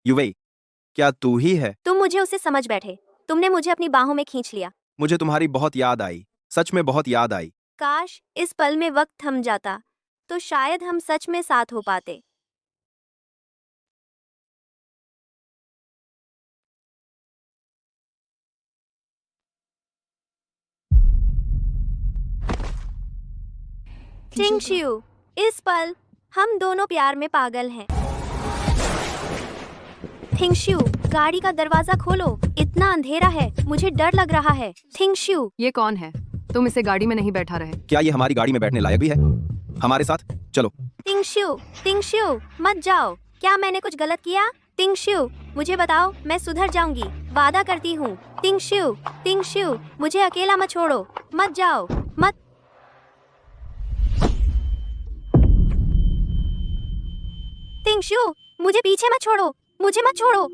युवई, क्या तू ही है? तुम मुझे उससे समझ बैठे। तुमने मुझे अपनी बाहों में खींच लिया। मुझे तुम्हारी बहुत याद आई, सच में बहुत याद आई। काश इस पल में वक्त थम जाता, तो शायद हम सच में साथ हो पाते। टिंगशियू, इस पल हम दोनों प्यार में पागल हैं। टिंगशियू, गाड़ी का दरवाजा खोलो। इतना अंधेरा है, मुझे डर लग रहा है। टिंगशियू, ये कौन है? तुम इसे गाड़ी में नहीं बैठा रहे। क्या ये हमारी गाड़ी में बैठने लायक भी है? हमारे साथ चलो। टिंगशियू, टिंगशियू, मत जाओ। क्या मैंने कुछ गलत किया? टिंगशियू, मुझे बताओ, मैं सुधर जाऊंगी, वादा करती हूँ। टिंगशियू, टिंगशियू, मुझे अकेला मत छोड़ो, मत जाओ, मत। टिंगशियू, मुझे पीछे मत छोड़ो, मुझे मत छोड़ो।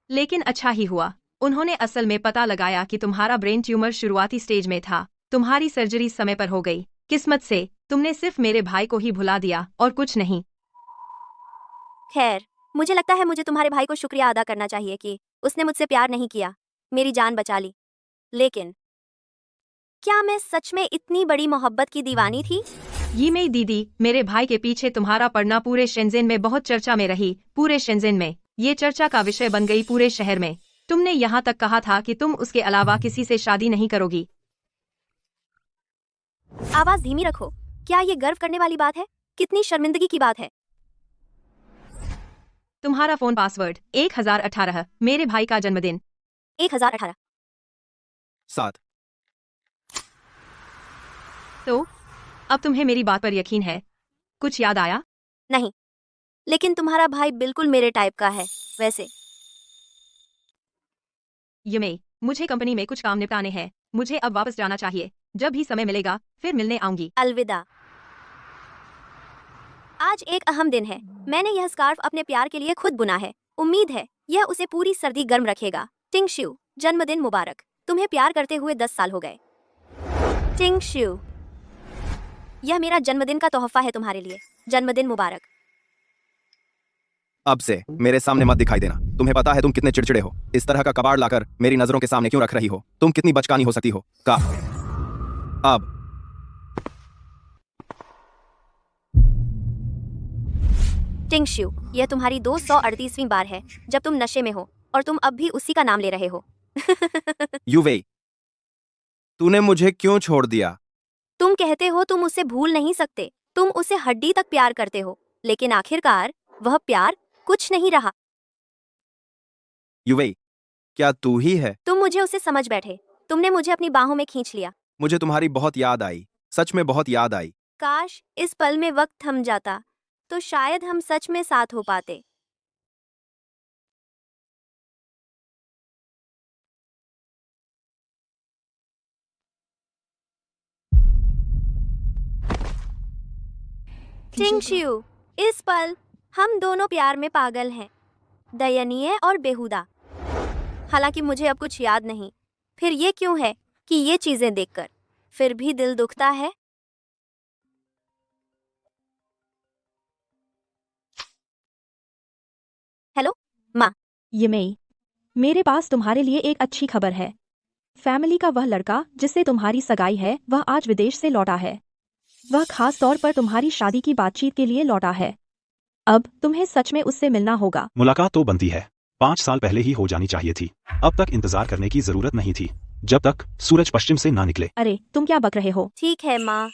लेकिन अच्छा ही हुआ, उन्होंने असल में पता लगाया कि तुम्हारा ब्रेन ट्यूमर शुरुआती स्टेज में था। तुम्हारी सर्जरी समय पर हो गई। किस्मत से तुमने सिर्फ मेरे भाई को ही भुला दिया और कुछ नहीं। खैर, मुझे लगता है मुझे तुम्हारे भाई को शुक्रिया अदा करना चाहिए कि उसने मुझसे प्यार नहीं किया, मेरी जान बचा ली। लेकिन क्या मैं सच में इतनी बड़ी मोहब्बत की दीवानी थी? ये मेरी दीदी, मेरे भाई के पीछे तुम्हारा पड़ना पूरे शेंजेन में बहुत चर्चा में रही। पूरे शेंजेन में ये चर्चा का विषय बन गई, पूरे शहर में। तुमने यहाँ तक कहा था कि तुम उसके अलावा किसी से शादी नहीं करोगी। आवाज धीमी रखो। क्या ये गर्व करने वाली बात है? कितनी शर्मिंदगी की बात है। तुम्हारा फोन पासवर्ड 1018, मेरे भाई का जन्मदिन 1018। 7। तो अब तुम्हें मेरी बात पर यकीन है? कुछ याद आया? नहीं, लेकिन तुम्हारा भाई बिल्कुल मेरे टाइप का है। वैसे यमे, मुझे कंपनी में कुछ काम निपटाने हैं। मुझे अब वापस जाना चाहिए। जब भी समय मिलेगा फिर मिलने आऊंगी। अलविदा। आज एक अहम दिन है। मैंने यह स्कार्फ अपने प्यार के लिए खुद बुना है। उम्मीद है यह उसे पूरी सर्दी गर्म रखेगा। टिंगशियू, जन्मदिन मुबारक। तुम्हें प्यार करते हुए 10 साल हो गए। टिंगशियू, यह मेरा जन्मदिन का तोहफा है तुम्हारे लिए। जन्मदिन मुबारक। अब से मेरे सामने मत दिखाई देना। तुम्हें पता है तुम कितने चिड़चिड़े हो। इस तरह का कबाड़ लाकर मेरी नजरों के सामने क्यों रख रही हो? तुम कितनी बचकानी हो सकती हो? का अब टिंगशियू, यह तुम्हारी 238वीं बार है जब तुम नशे में हो और तुम अब भी उसी का नाम ले रहे हो। युवे, तूने मुझे क्यों छोड़ दिया? तुम कहते हो तुम उसे भूल नहीं सकते। तुम उसे हड्डी तक प्यार करते हो, लेकिन आखिरकार वह प्यार कुछ नहीं रहा। युवे, क्या तू ही है? तुम मुझे उसे समझ बैठे। तुमने मुझे अपनी बाहों में खींच लिया। मुझे तुम्हारी बहुत याद आई, सच में बहुत याद आई। काश इस पल में वक्त थम जाता, तो शायद हम सच में साथ हो पाते। टिंगशियू, इस पल हम दोनों प्यार में पागल हैं। दयनीय और बेहुदा। हालांकि मुझे अब कुछ याद नहीं। फिर ये क्यों है कि ये चीजें देखकर फिर भी दिल दुखता है? हेलो माँ। यमई, मेरे पास तुम्हारे लिए एक अच्छी खबर है। फैमिली का वह लड़का जिससे तुम्हारी सगाई है, वह आज विदेश से लौटा है। वह खास तौर पर तुम्हारी शादी की बातचीत के लिए लौटा है। अब तुम्हें सच में उससे मिलना होगा। मुलाकात तो बनती है। 5 साल पहले ही हो जानी चाहिए थी। अब तक इंतजार करने की जरूरत नहीं थी, जब तक सूरज पश्चिम से ना निकले। अरे तुम क्या बक रहे हो? ठीक है माँ,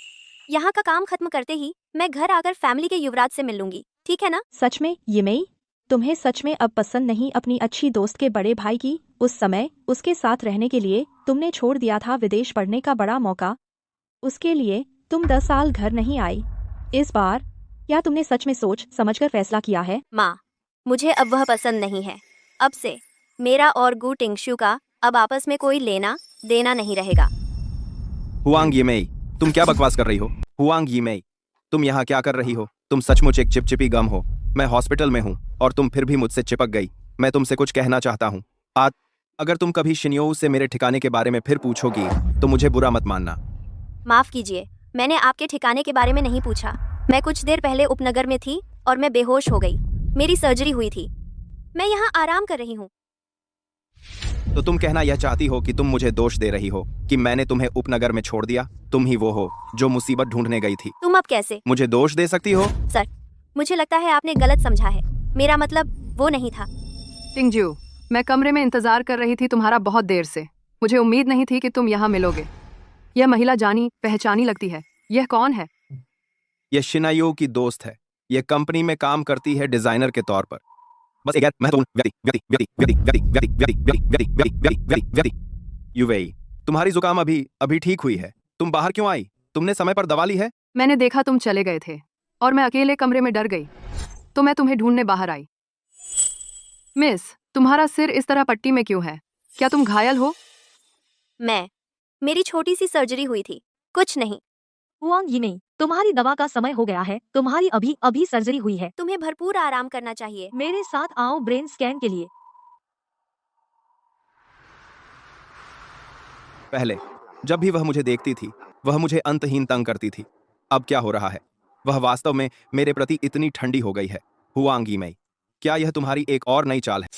यहाँ का काम खत्म करते ही मैं घर आकर फैमिली के युवराज से मिल लूंगी, ठीक है ना? सच में यमई, तुम्हें सच में अब पसंद नहीं अपनी अच्छी दोस्त के बड़े भाई की? उस समय उसके साथ रहने के लिए तुमने छोड़ दिया था विदेश पढ़ने का बड़ा मौका। उसके लिए तुम 10 साल घर नहीं आई। इस बार क्या तुमने सच में सोच समझकर फैसला किया है? माँ, मुझे अब वह पसंद नहीं है। अब से मेरा और गू टिंगशियू का अब आपस में कोई लेना देना नहीं रहेगा। हुआंग यिमेई, तुम क्या बकवास कर रही हो? हुआंग यिमेई, तुम यहाँ क्या कर रही हो? तुम सचमुच एक चिपचिपी गम हो। मैं हॉस्पिटल में हूँ और तुम फिर भी मुझसे चिपक गई। मैं तुमसे कुछ कहना चाहता हूँ। आज अगर तुम कभी शिन्योऊ से मेरे ठिकाने के बारे में फिर पूछोगी तो मुझे बुरा मत मानना। माफ कीजिए, मैंने आपके ठिकाने के बारे में नहीं पूछा। मैं कुछ देर पहले उपनगर में थी और मैं बेहोश हो गई। मेरी सर्जरी हुई थी। मैं यहाँ आराम कर रही हूँ। तो तुम कहना यह चाहती हो कि तुम मुझे दोष दे रही हो कि मैंने तुम्हें उपनगर में छोड़ दिया? तुम ही वो हो जो मुसीबत ढूंढने गई थी। तुम अब कैसे? मुझे दोष दे सकती हो? सर, मुझे लगता है आपने गलत समझा है। मेरा मतलब वो नहीं था। टिंगजू, मैं कमरे में इंतजार कर रही थी तुम्हारा बहुत देर से। मुझे उम्मीद नहीं थी कि तुम यहाँ मिलोगे। यह महिला जानी पहचानी लगती है। यह कौन है? यह शिनायो की दोस्त है। यह कंपनी में काम करती है डिजाइनर के तौर पर। बस एक गैर महत्वपूर्ण व्यक्ति। युवेई, तुम्हारी जुकाम अभी ठीक हुई है। तुम बाहर क्यों आई? तुमने समय पर दवा ली है? मैंने देखा तुम चले गए थे और मैं अकेले कमरे में डर गई, तो मैं तुम्हें ढूंढने बाहर आई। मिस, तुम्हारा सिर इस तरह पट्टी में क्यों है? क्या तुम घायल हो? मेरी छोटी सी सर्जरी हुई थी, कुछ नहीं। हुआंग यिमेई, तुम्हारी दवा का समय हो गया है। तुम्हारी अभी अभी सर्जरी हुई है। तुम्हें भरपूर आराम करना चाहिए। मेरे साथ आओ ब्रेन स्कैन के लिए। पहले जब भी वह मुझे देखती थी, वह मुझे अंतहीन तंग करती थी। अब क्या हो रहा है? वह वास्तव में मेरे प्रति इतनी ठंडी हो गई है। हुआंग यिमेई, क्या यह तुम्हारी एक और नई चाल है?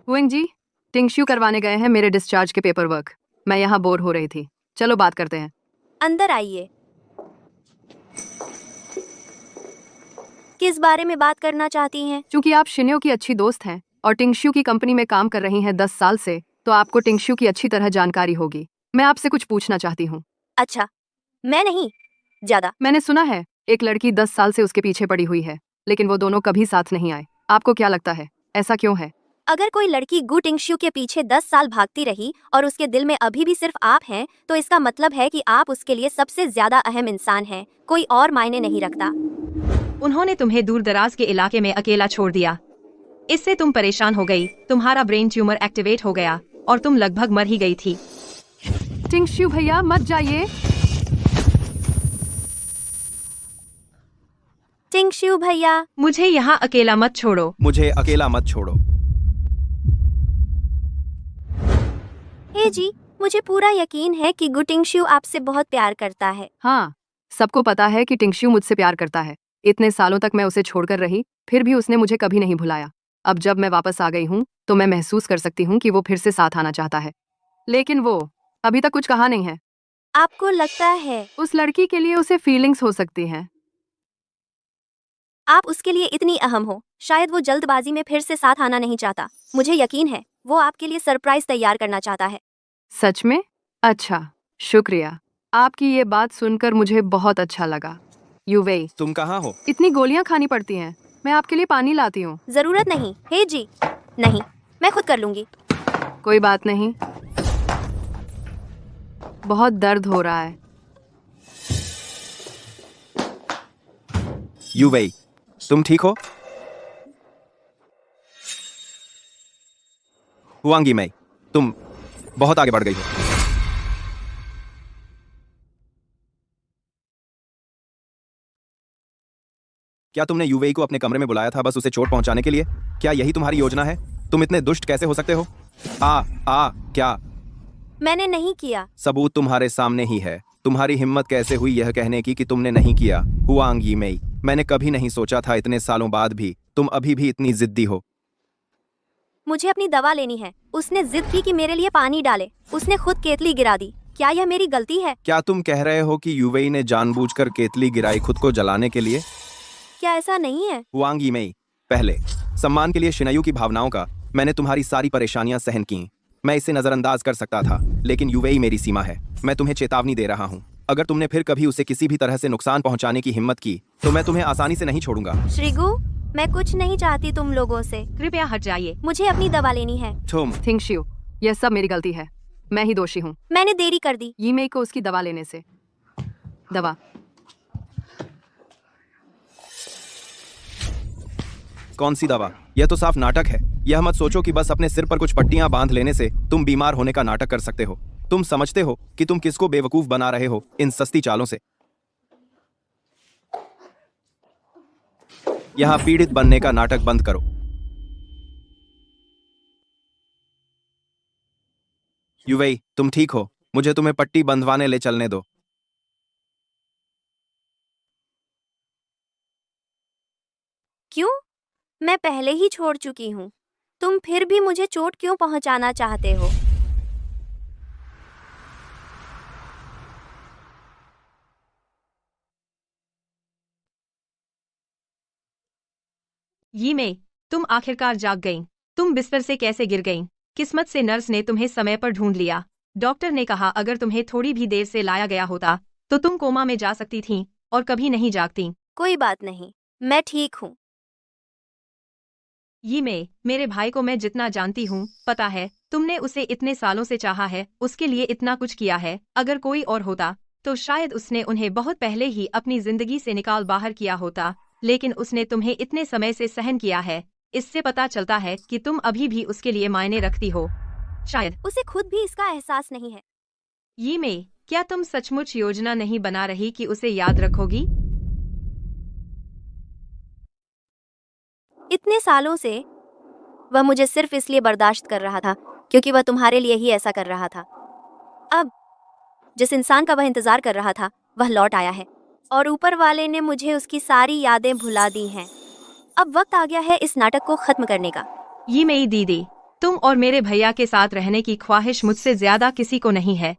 हुएंग जी, टिंगश्यू करवाने गए हैं मेरे डिस्चार्ज के पेपर वर्क। मैं यहाँ बोर हो रही थी। चलो बात करते हैं। अंदर आइए। किस बारे में बात करना चाहती हैं? क्योंकि आप शिन्यो की अच्छी दोस्त हैं और टिंगश्यू की कंपनी में काम कर रही हैं 10 साल से, तो आपको टिंगश्यू की अच्छी तरह जानकारी होगी। मैं आपसे कुछ पूछना चाहती हूँ। अच्छा, मैं नहीं, ज्यादा। मैंने सुना है एक लड़की 10 साल से उसके पीछे पड़ी हुई है, लेकिन वो दोनों कभी साथ नहीं आए। आपको क्या लगता है, ऐसा क्यों है? अगर कोई लड़की गु टिंगश्यू के पीछे 10 साल भागती रही और उसके दिल में अभी भी सिर्फ आप हैं, तो इसका मतलब है कि आप उसके लिए सबसे ज्यादा अहम इंसान हैं। कोई और मायने नहीं रखता। उन्होंने तुम्हें दूर दराज के इलाके में अकेला छोड़ दिया। इससे तुम परेशान हो गई, तुम्हारा ब्रेन ट्यूमर एक्टिवेट हो गया और तुम लगभग मर ही गई थी। टिंगश्यू भैया मत जाइए। टिंगश्यू भैया, मुझे यहाँ अकेला मत छोड़ो। मुझे अकेला मत छोड़ो। हे जी, मुझे पूरा यकीन है कि गु टिंगश्यू आपसे बहुत प्यार करता है। हाँ, सबको पता है कि टिंगश्यू मुझसे प्यार करता है। इतने सालों तक मैं उसे छोड़कर रही, फिर भी उसने मुझे कभी नहीं भुलाया। अब जब मैं वापस आ गई हूँ, तो मैं महसूस कर सकती हूँ कि वो फिर से साथ आना चाहता है, लेकिन वो अभी तक कुछ कहा नहीं है। आपको लगता है उस लड़की के लिए उसे फीलिंग्स हो सकती हैं। आप उसके लिए इतनी अहम हो? शायद वो जल्दबाजी में फिर से साथ आना नहीं चाहता। मुझे यकीन है वो आपके लिए सरप्राइज तैयार करना चाहता है। सच में? अच्छा, शुक्रिया। आपकी ये बात सुनकर मुझे बहुत अच्छा लगा। युवेई, तुम कहाँ हो? इतनी गोलियां खानी पड़ती हैं। मैं आपके लिए पानी लाती हूँ। जरूरत नहीं। हे जी, नहीं, मैं खुद कर लूंगी। कोई बात नहीं। बहुत दर्द हो रहा है। युवेई, तुम ठीक हो? हुआंग यिमेई, तुम बहुत आगे बढ़ गई हो। क्या तुमने युवेई को अपने कमरे में बुलाया था बस उसे चोट पहुंचाने के लिए? क्या यही तुम्हारी योजना है? तुम इतने दुष्ट कैसे हो सकते हो? क्या? मैंने नहीं किया। सबूत तुम्हारे सामने ही है। तुम्हारी हिम्मत कैसे हुई यह कहने की कि तुमने नहीं किया? हुआंग यिमेई, मैंने कभी नहीं सोचा था इतने सालों बाद भी तुम अभी भी इतनी जिद्दी हो। मुझे अपनी दवा लेनी है। उसने जिद की कि मेरे लिए पानी डाले। उसने खुद केतली गिरा दी। क्या यह मेरी गलती है? क्या तुम कह रहे हो कि युवेई ने जानबूझकर केतली गिराई खुद को जलाने के लिए? क्या ऐसा नहीं है? हुआंग यिमेई, पहले सम्मान के लिए शिनायू की भावनाओं का मैंने तुम्हारी सारी परेशानियां सहन की। मैं इसे नजरअंदाज कर सकता था, लेकिन युवेई मेरी सीमा है। मैं तुम्हें चेतावनी दे रहा हूँ, अगर तुमने फिर कभी उसे किसी भी तरह से नुकसान पहुंचाने की हिम्मत की तो मैं तुम्हें आसानी से नहीं छोड़ूंगा। श्रीगु, मैं कुछ नहीं चाहती तुम लोगों से। कृपया हट जाइए। मुझे अपनी दवा लेनी है। तुम टिंगश्यू, यह सब मेरी गलती है। मैं ही दोषी हूँ। मैंने देरी कर दी। यिमेई को उसकी दवा लेने से। दवा। कौन सी दवा? यह तो साफ नाटक है। यह मत सोचो कि बस अपने सिर पर कुछ पट्टियां बांध लेने से तुम बीमार होने का नाटक कर सकते हो। तुम समझते हो कि तुम किसको बेवकूफ बना रहे हो इन सस्ती चालों से? यहाँ पीड़ित बनने का नाटक बंद करो। युवई, तुम ठीक हो? मुझे तुम्हें पट्टी बंधवाने ले चलने दो। क्यों? मैं पहले ही छोड़ चुकी हूँ। तुम फिर भी मुझे चोट क्यों पहुंचाना चाहते हो? ये में, तुम आखिरकार जाग गईं। तुम बिस्तर से कैसे गिर गईं? किस्मत से नर्स ने तुम्हें समय पर ढूंढ लिया। डॉक्टर ने कहा अगर तुम्हें थोड़ी भी देर से लाया गया होता तो तुम कोमा में जा सकती थीं और कभी नहीं जागती। कोई बात नहीं, मैं ठीक हूँ। ये में, मेरे भाई को मैं जितना जानती हूँ, पता है तुमने उसे इतने सालों से चाहा है, उसके लिए इतना कुछ किया है। अगर कोई और होता तो शायद उसने उन्हें बहुत पहले ही अपनी जिंदगी से निकाल बाहर किया होता, लेकिन उसने तुम्हें इतने समय से सहन किया है। इससे पता चलता है कि तुम अभी भी उसके लिए मायने रखती हो। शायद उसे खुद भी इसका एहसास नहीं है। ये में, क्या तुम सचमुच योजना नहीं बना रही कि उसे याद रखोगी? इतने सालों से वह मुझे सिर्फ इसलिए बर्दाश्त कर रहा था क्योंकि वह तुम्हारे लिए ही ऐसा कर रहा था। अब जिस इंसान का वह इंतजार कर रहा था वह लौट आया है और ऊपर वाले ने मुझे उसकी सारी यादें भुला दी हैं। अब वक्त आ गया है इस नाटक को खत्म करने का। ये मेरी दीदी, तुम और मेरे भैया के साथ रहने की ख्वाहिश मुझसे ज्यादा किसी को नहीं है।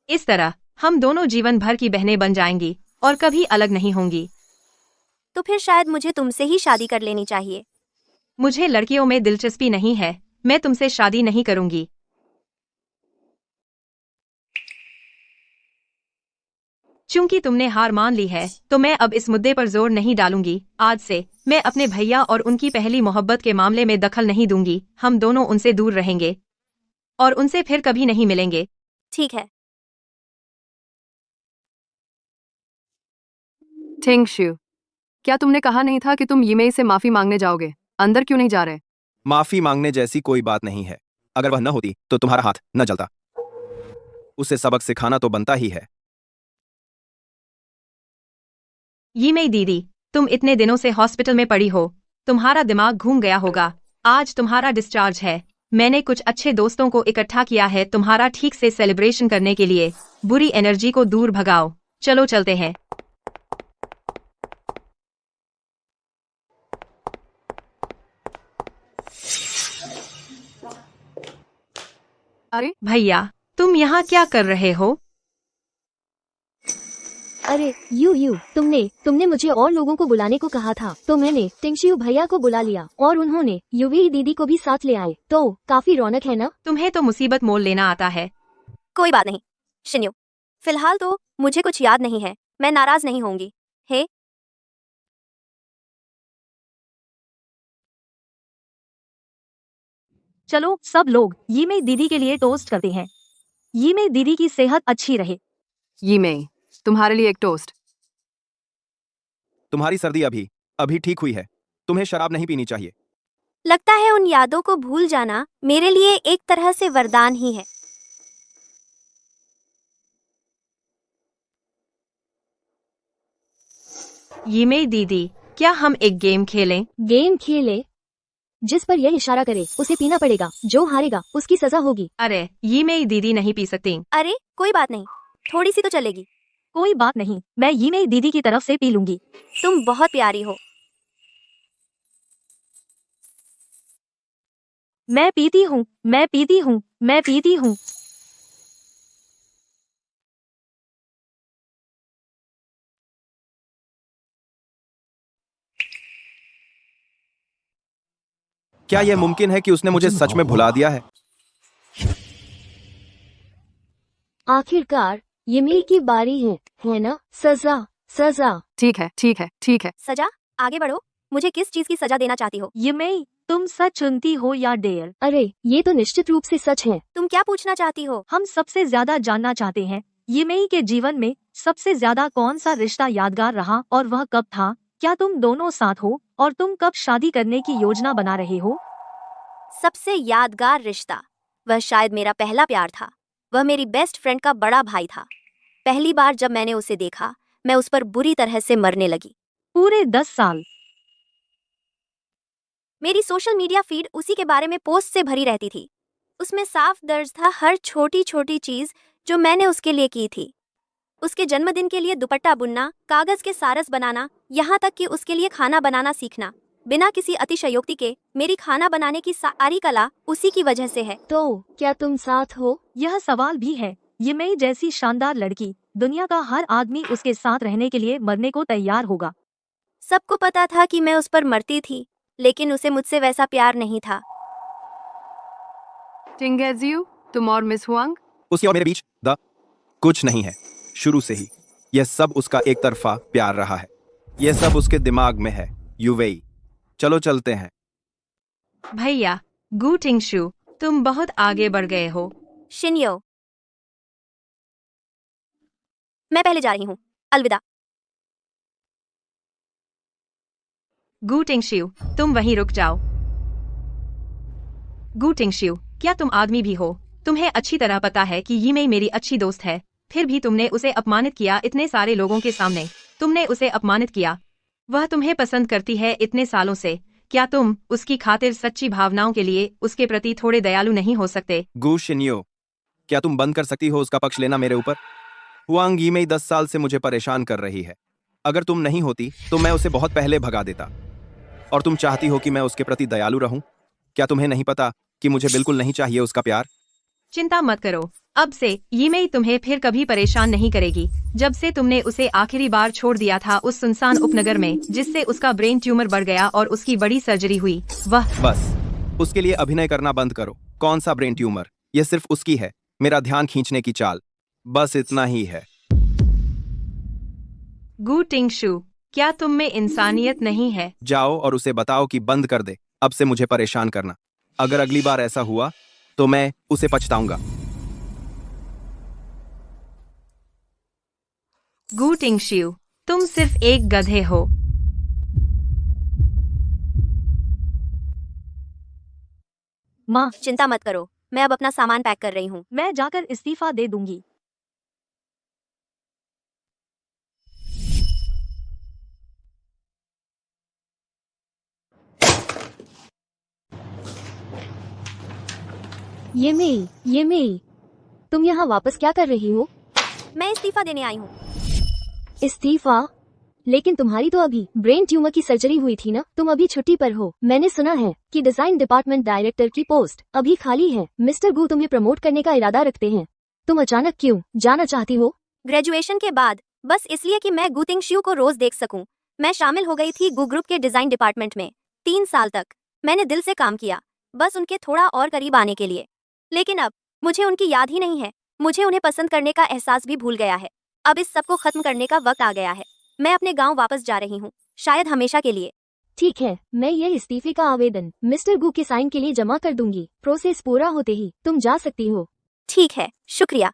इस तरह हम दोनों जीवन भर की बहनें बन जाएंगी और कभी अलग नहीं होंगी। तो फिर शायद मुझे तुमसे ही शादी कर लेनी चाहिए। मुझे लड़कियों में दिलचस्पी नहीं है, मैं तुमसे शादी नहीं करूंगी। चूंकि तुमने हार मान ली है तो मैं अब इस मुद्दे पर जोर नहीं डालूंगी। आज से मैं अपने भैया और उनकी पहली मोहब्बत के मामले में दखल नहीं दूंगी। हम दोनों उनसे दूर रहेंगे और उनसे फिर कभी नहीं मिलेंगे। ठीक है। टिंगशु, क्या तुमने कहा नहीं था कि तुम यीमेई से माफी मांगने जाओगे? अंदर क्यों नहीं जा रहे? माफी मांगने जैसी कोई बात नहीं है। अगर वह न होती तो तुम्हारा हाथ न जलता। उसे सबक सिखाना तो बनता ही है। ये मेरी दीदी, तुम इतने दिनों से हॉस्पिटल में पड़ी हो, तुम्हारा दिमाग घूम गया होगा। आज तुम्हारा डिस्चार्ज है। मैंने कुछ अच्छे दोस्तों को इकट्ठा किया है तुम्हारा ठीक से सेलिब्रेशन करने के लिए। बुरी एनर्जी को दूर भगाओ। चलो चलते हैं। अरे भैया, तुम यहाँ क्या कर रहे हो? अरे यू तुमने मुझे और लोगों को बुलाने को कहा था, तो मैंने टिंगशियू भैया को बुला लिया और उन्होंने यूवी दीदी को भी साथ ले आए, तो काफी रौनक है ना? तुम्हें तो मुसीबत मोल लेना आता है। कोई बात नहीं शिन्यू, फिलहाल तो मुझे कुछ याद नहीं है। मैं नाराज नहीं होंगी। हे, चलो सब लोग यीमेई दीदी के लिए टोस्ट करते हैं। यीमेई दीदी की सेहत अच्छी रहे। यीमेई, तुम्हारे लिए एक टोस्ट। तुम्हारी सर्दी अभी अभी ठीक हुई है। तुम्हें शराब नहीं पीनी चाहिए। लगता है उन यादों को भूल जाना मेरे लिए एक तरह से वरदान ही है। ये मेरी दीदी, क्या हम एक गेम खेलें? गेम खेले? जिस पर यह इशारा करे उसे पीना पड़ेगा, जो हारेगा उसकी सजा होगी। अरे, ये मेरी दीदी नहीं पी सकती। अरे कोई बात नहीं, थोड़ी सी तो चलेगी। कोई बात नहीं, मैं यीमेई दीदी की तरफ से पी लूंगी। तुम बहुत प्यारी हो। मैं पीती हूँ, मैं पीती हूँ, मैं पीती हूँ। क्या यह मुमकिन है कि उसने मुझे सच में भुला दिया है? आखिरकार यीमेई की बारी है ना? सजा सजा। ठीक है ठीक है ठीक है। सजा? आगे बढ़ो। मुझे किस चीज की सजा देना चाहती हो? यीमेई, तुम सच चुनती हो या डेयर? अरे ये तो निश्चित रूप से सच है। तुम क्या पूछना चाहती हो? हम सबसे ज्यादा जानना चाहते हैं यीमेई के जीवन में सबसे ज्यादा कौन सा रिश्ता यादगार रहा और वह कब था? क्या तुम दोनों साथ हो और तुम कब शादी करने की योजना बना रहे हो? सबसे यादगार रिश्ता, वह शायद मेरा पहला प्यार था। वह मेरी बेस्ट फ्रेंड का बड़ा भाई था। पहली बार जब मैंने उसे देखा, मैं उस पर बुरी तरह से मरने लगी। पूरे 10 साल? मेरी सोशल मीडिया फीड उसी के बारे में पोस्ट से भरी रहती थी। उसमें साफ दर्ज था हर छोटी छोटी चीज जो मैंने उसके लिए की थी। उसके जन्मदिन के लिए दुपट्टा बुनना, कागज के सारस बनाना, यहाँ तक कि उसके लिए खाना बनाना सीखना। बिना किसी अतिशयोक्ति के मेरी खाना बनाने की सारी कला उसी की वजह से है। तो क्या तुम साथ हो? यह सवाल भी है। ये मई जैसी शानदार लड़की, दुनिया का हर आदमी उसके साथ रहने के लिए मरने को तैयार होगा। सबको पता था कि मैं उस पर मरती थी, लेकिन उसे मुझसे वैसा प्यार नहीं था। टिंगेजियो, तुम और मिस हुआंग? उसके और मेरे बीच कुछ नहीं है। शुरू से ही यह सब उसका एक तरफा प्यार रहा है। यह सब उसके दिमाग में है। युवेई, चलो चलते हैं। भैया गु टिंगशू, तुम बहुत आगे बढ़ गए हो। शिन्यो, मैं पहले जा रही हूँ। अलविदा। गु टिंगशू, तुम वहीं रुक जाओ। गु टिंगशू, क्या तुम आदमी भी हो? तुम्हें अच्छी तरह पता है कि ये मई मेरी अच्छी दोस्त है, फिर भी तुमने उसे अपमानित किया इतने सारे लोगों के सामने। तुमने उसे अपमानित किया। वह तुम्हें पसंद करती है इतने सालों से। क्या तुम उसकी खातिर सच्ची भावनाओं के लिए उसके प्रति थोड़े दयालु नहीं हो सकते? गु शिन्यो, क्या तुम बंद कर सकती हो उसका पक्ष लेना मेरे ऊपर? हुआंग यीमेई 10 साल से मुझे परेशान कर रही है। अगर तुम नहीं होती तो मैं उसे बहुत पहले भगा देता। और तुम चाहती हो कि मैं उसके प्रति दयालु रहूं? क्या तुम्हें नहीं पता कि मुझे बिल्कुल नहीं चाहिए उसका प्यार? चिंता मत करो, अब से ये मई तुम्हें फिर कभी परेशान नहीं करेगी। जब से तुमने उसे आखिरी बार छोड़ दिया था उस सुनसान उपनगर में, जिससे उसका ब्रेन ट्यूमर बढ़ गया और उसकी बड़ी सर्जरी हुई, वह बस उसके लिए अभिनय करना बंद करो। कौन सा ब्रेन ट्यूमर? यह सिर्फ उसकी है, मेरा ध्यान खींचने की चाल। बस इतना ही है। गु टिंगशू, क्या तुम में इंसानियत नहीं है? जाओ और उसे बताओ कि बंद कर दे अब से मुझे परेशान करना। अगर अगली बार ऐसा हुआ तो मैं उसे पछताऊंगा। गु टिंगशू, तुम सिर्फ एक गधे हो। माँ, चिंता मत करो, मैं अब अपना सामान पैक कर रही हूँ। मैं जाकर इस्तीफा दे दूंगी। ये मेई, तुम यहाँ वापस क्या कर रही हो? मैं इस्तीफा देने आई हूँ। इस्तीफा? लेकिन तुम्हारी तो अभी ब्रेन ट्यूमर की सर्जरी हुई थी ना, तुम अभी छुट्टी पर हो। मैंने सुना है कि डिजाइन डिपार्टमेंट डायरेक्टर की पोस्ट अभी खाली है। मिस्टर गू तुम्हें प्रमोट करने का इरादा रखते हैं। तुम अचानक क्यों जाना चाहती हो? ग्रेजुएशन के बाद, बस इसलिए कि मैं गु टिंगशू को रोज देख सकूं। मैं शामिल हो गई थी गु ग्रुप के डिजाइन डिपार्टमेंट में। 3 साल तक मैंने दिल से काम किया, बस उनके थोड़ा और करीब आने के लिए। लेकिन अब मुझे उनकी याद ही नहीं है। मुझे उन्हें पसंद करने का एहसास भी भूल गया है। अब इस सब को खत्म करने का वक्त आ गया है। मैं अपने गांव वापस जा रही हूँ, शायद हमेशा के लिए। ठीक है, मैं ये इस्तीफे का आवेदन मिस्टर गू के साइन के लिए जमा कर दूंगी। प्रोसेस पूरा होते ही तुम जा सकती हो। ठीक है, शुक्रिया।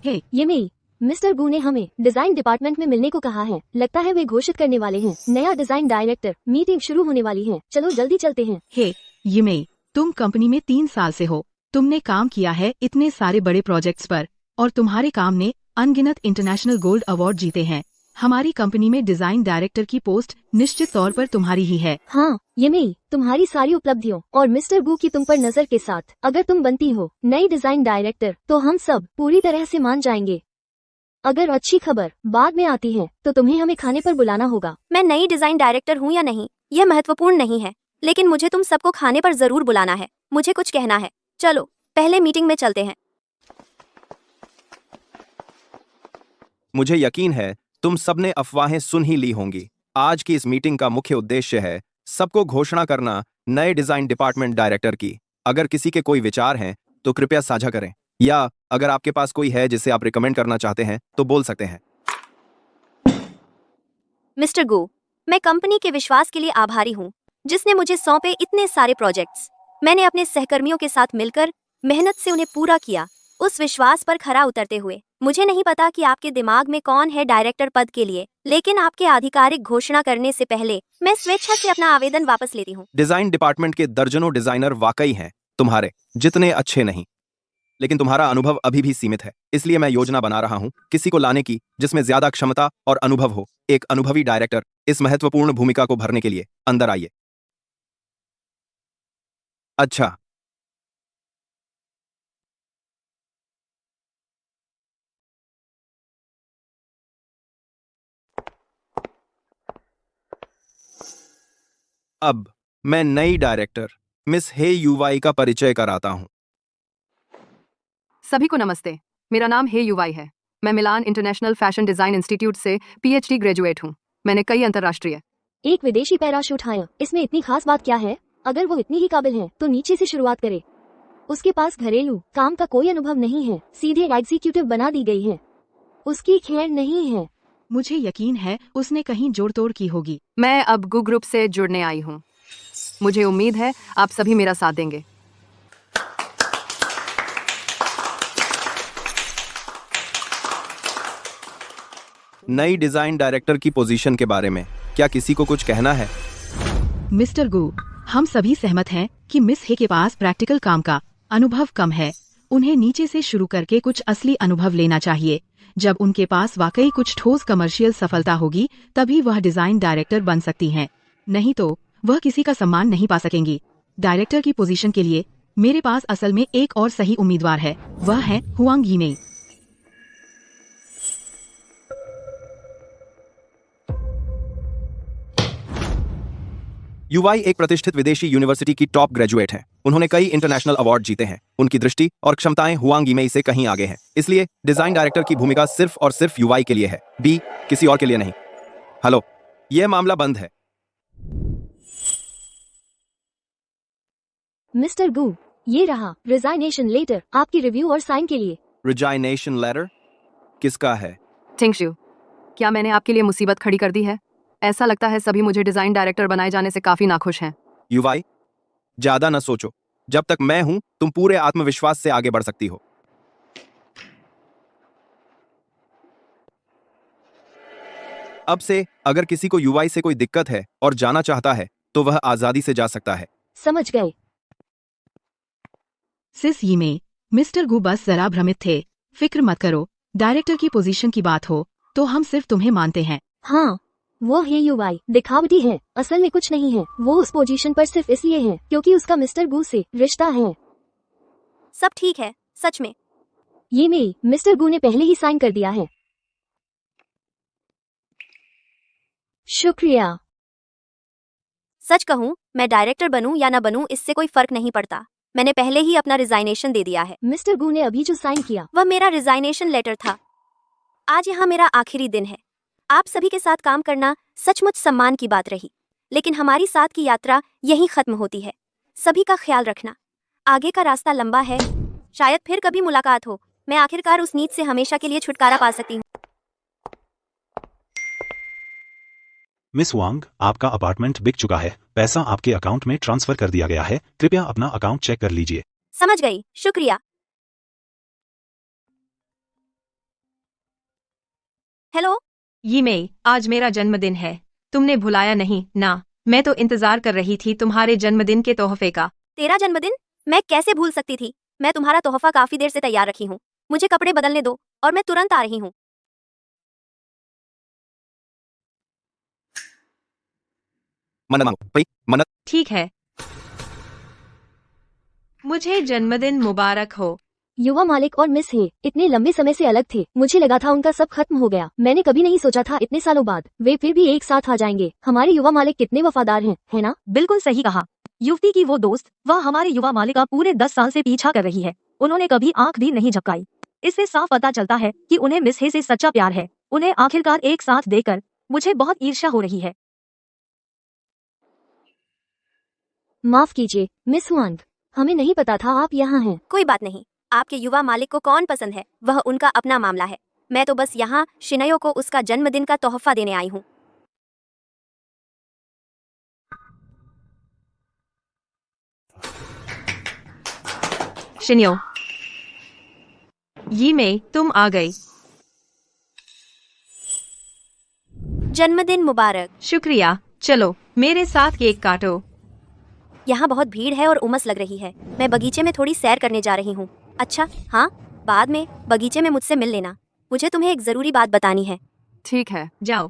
हे ये मेई, मिस्टर गू ने हमें डिजाइन डिपार्टमेंट में मिलने को कहा है। लगता है वे घोषित करने वाले हैं नया डिजाइन डायरेक्टर। मीटिंग शुरू होने वाली है, चलो जल्दी चलते हैं। हे यिमेई, तुम कंपनी में 3 साल से हो। तुमने काम किया है इतने सारे बड़े प्रोजेक्ट्स पर, और तुम्हारे काम ने अनगिनत इंटरनेशनल गोल्ड अवार्ड जीते हैं। हमारी कंपनी में डिजाइन डायरेक्टर की पोस्ट निश्चित तौर पर तुम्हारी ही है। हाँ ये मेई, तुम्हारी सारी उपलब्धियों और मिस्टर गू की तुम पर नजर के साथ अगर तुम बनती हो नई डिजाइन डायरेक्टर तो हम सब पूरी तरह से मान जाएंगे। अगर अच्छी खबर बाद में आती है तो तुम्हें हमें खाने पर बुलाना होगा। मैं नई डिजाइन डायरेक्टर हूँ या नहीं, यह महत्वपूर्ण नहीं है, लेकिन मुझे तुम सबको खाने पर जरूर बुलाना है। मुझे कुछ कहना है। चलो पहले मीटिंग में चलते हैं। मुझे यकीन है तुम सबने अफवाहें सुन ही ली होंगी। आज की इस मीटिंग का मुख्य उद्देश्य है सबको घोषणा करना नए डिजाइन डिपार्टमेंट डायरेक्टर की। अगर किसी के कोई विचार हैं तो कृपया साझा करें, या अगर आपके पास कोई है जिसे आप रिकमेंड करना चाहते हैं तो बोल सकते हैं। मिस्टर गू, मैं कंपनी के विश्वास के लिए आभारी हूँ जिसने मुझे सौंपे इतने सारे प्रोजेक्ट्स। मैंने अपने सहकर्मियों के साथ मिलकर मेहनत से उन्हें पूरा किया। उस विश्वास पर खरा उतरते हुए, मुझे नहीं पता कि आपके दिमाग में कौन है डायरेक्टर पद के लिए, लेकिन आपके आधिकारिक घोषणा करने से पहले मैं स्वेच्छा से अपना आवेदन वापस लेती हूँ। डिजाइन डिपार्टमेंट के दर्जनों डिजाइनर वाकई हैं, तुम्हारे जितने अच्छे नहीं, लेकिन तुम्हारा अनुभव अभी भी सीमित है। इसलिए मैं योजना बना रहा हूं किसी को लाने की जिसमें ज्यादा क्षमता और अनुभव हो। एक अनुभवी डायरेक्टर इस महत्वपूर्ण भूमिका को भरने के लिए अंदर आइए। अच्छा, अब मैं नई डायरेक्टर मिस हे यूवाई का परिचय कराता हूं। सभी को नमस्ते। मेरा नाम हे युवाई है। मैं मिलान इंटरनेशनल फैशन डिजाइन इंस्टीट्यूट से PhD ग्रेजुएट हूँ। मैंने कई अंतर्राष्ट्रीय एक विदेशी पैराशूट हायर, इसमें इतनी खास बात क्या है? अगर वो इतनी ही काबिल है तो नीचे से शुरुआत करे। उसके पास घरेलू काम का कोई अनुभव नहीं है, सीधे एग्जीक्यूटिव बना दी गई है। उसकी खैर नहीं है। मुझे यकीन है उसने कहीं जोड़ तोड़ की होगी। मैं अब गू ग्रुप से जुड़ने आई हूँ। मुझे उम्मीद है आप सभी मेरा साथ देंगे। नई डिजाइन डायरेक्टर की पोजीशन के बारे में क्या किसी को कुछ कहना है? मिस्टर गू, हम सभी सहमत हैं कि मिस हे के पास प्रैक्टिकल काम का अनुभव कम है। उन्हें नीचे से शुरू करके कुछ असली अनुभव लेना चाहिए। जब उनके पास वाकई कुछ ठोस कमर्शियल सफलता होगी तभी वह डिजाइन डायरेक्टर बन सकती हैं। नहीं तो वह किसी का सम्मान नहीं पा सकेंगी। डायरेक्टर की पोजीशन के लिए मेरे पास असल में एक और सही उम्मीदवार है, वह है हुआंग यीमेई। यूवाई एक प्रतिष्ठित विदेशी यूनिवर्सिटी की टॉप ग्रेजुएट हैं। उन्होंने कई इंटरनेशनल अवार्ड जीते हैं। उनकी दृष्टि और क्षमताएं हुआंग यीमेई से कहीं आगे हैं। इसलिए डिजाइन डायरेक्टर की भूमिका सिर्फ और सिर्फ यूवाई के लिए है, बी किसी और के लिए नहीं। हेलो, यह मामला बंद है। मिस्टर गू, ये रहा रिजाइनेशन लेटर आपकी रिव्यू और साइन के लिए। रिजाइनेशन लेटर किसका है? टिंगशु, क्या मैंने आपके लिए मुसीबत खड़ी कर दी है? ऐसा लगता है सभी मुझे डिजाइन डायरेक्टर बनाए जाने से काफी नाखुश हैं। यूवाई, ज्यादा न सोचो। जब तक मैं हूं तुम पूरे आत्मविश्वास से आगे बढ़ सकती हो। अब से अगर किसी को यूवाई से कोई दिक्कत है और जाना चाहता है तो वह आजादी से जा सकता है। समझ गए। सिस यीमेई, मिस्टर गू बस जरा भ्रमित थे। फिक्र मत करो, डायरेक्टर की पोजीशन की बात हो तो हम सिर्फ तुम्हें मानते हैं। हाँ, वो है यूवाई, दिखावटी है, असल में कुछ नहीं है। वो उस पोजीशन पर सिर्फ इसलिए है क्योंकि उसका मिस्टर गू से रिश्ता है। सब ठीक है, सच में। यीमेई, मिस्टर गू ने पहले ही साइन कर दिया है। शुक्रिया। सच कहूँ, मैं डायरेक्टर बनूं या ना बनूं इससे कोई फर्क नहीं पड़ता। मैंने पहले ही अपना रिजाइनेशन दे दिया है। मिस्टर गू ने अभी जो साइन किया वह मेरा रिजाइनेशन लेटर था। आज यहाँ मेरा आखिरी दिन है। आप सभी के साथ काम करना सचमुच सम्मान की बात रही, लेकिन हमारी साथ की यात्रा यहीं खत्म होती है। सभी का ख्याल रखना, आगे का रास्ता लंबा है। शायद फिर कभी मुलाकात हो। मैं आखिरकार उस नीच से हमेशा के लिए छुटकारा पा सकती हूँ। मिस वांग, आपका अपार्टमेंट बिक चुका है। पैसा आपके अकाउंट में ट्रांसफर कर दिया गया है। कृपया अपना अकाउंट चेक कर लीजिए। समझ गई, शुक्रिया। हेलो यीमेई, आज मेरा जन्मदिन है। तुमने भुलाया नहीं ना? मैं तो इंतजार कर रही थी तुम्हारे जन्मदिन के तोहफे का। तेरा जन्मदिन? मैं कैसे भूल सकती थी। मैं तुम्हारा तोहफा काफी देर से तैयार रखी हूँ। मुझे कपड़े बदलने दो और मैं तुरंत आ रही हूँ। मन्नत मांगो भाई, मन्नत। ठीक है। मुझे जन्मदिन मुबारक हो। युवा मालिक और मिस हे इतने लंबे समय से अलग थे। मुझे लगा था उनका सब खत्म हो गया। मैंने कभी नहीं सोचा था इतने सालों बाद वे फिर भी एक साथ आ जाएंगे। हमारे युवा मालिक कितने वफादार हैं, है ना? बिल्कुल सही कहा। युवती की वो दोस्त, वह हमारे युवा मालिक का पूरे 10 साल से पीछा कर रही है। उन्होंने कभी आंख भी नहीं झपकाई। इससे साफ पता चलता है कि उन्हें मिस हे से सच्चा प्यार है। उन्हें आखिरकार एक साथ देखकर मुझे बहुत ईर्ष्या हो रही है। माफ कीजिए मिस हुआंग, हमें नहीं पता था आप यहाँ हैं। कोई बात नहीं। आपके युवा मालिक को कौन पसंद है वह उनका अपना मामला है। मैं तो बस यहाँ शिनयो को उसका जन्मदिन का तोहफा देने आई हूँ। शिन्यो, यीमेई, तुम आ गई। जन्मदिन मुबारक। शुक्रिया। चलो मेरे साथ केक काटो। यहाँ बहुत भीड़ है और उमस लग रही है। मैं बगीचे में थोड़ी सैर करने जा रही हूँ। अच्छा हाँ, बाद में बगीचे में मुझसे मिल लेना। मुझे तुम्हें एक जरूरी बात बतानी है। ठीक है। जाओ।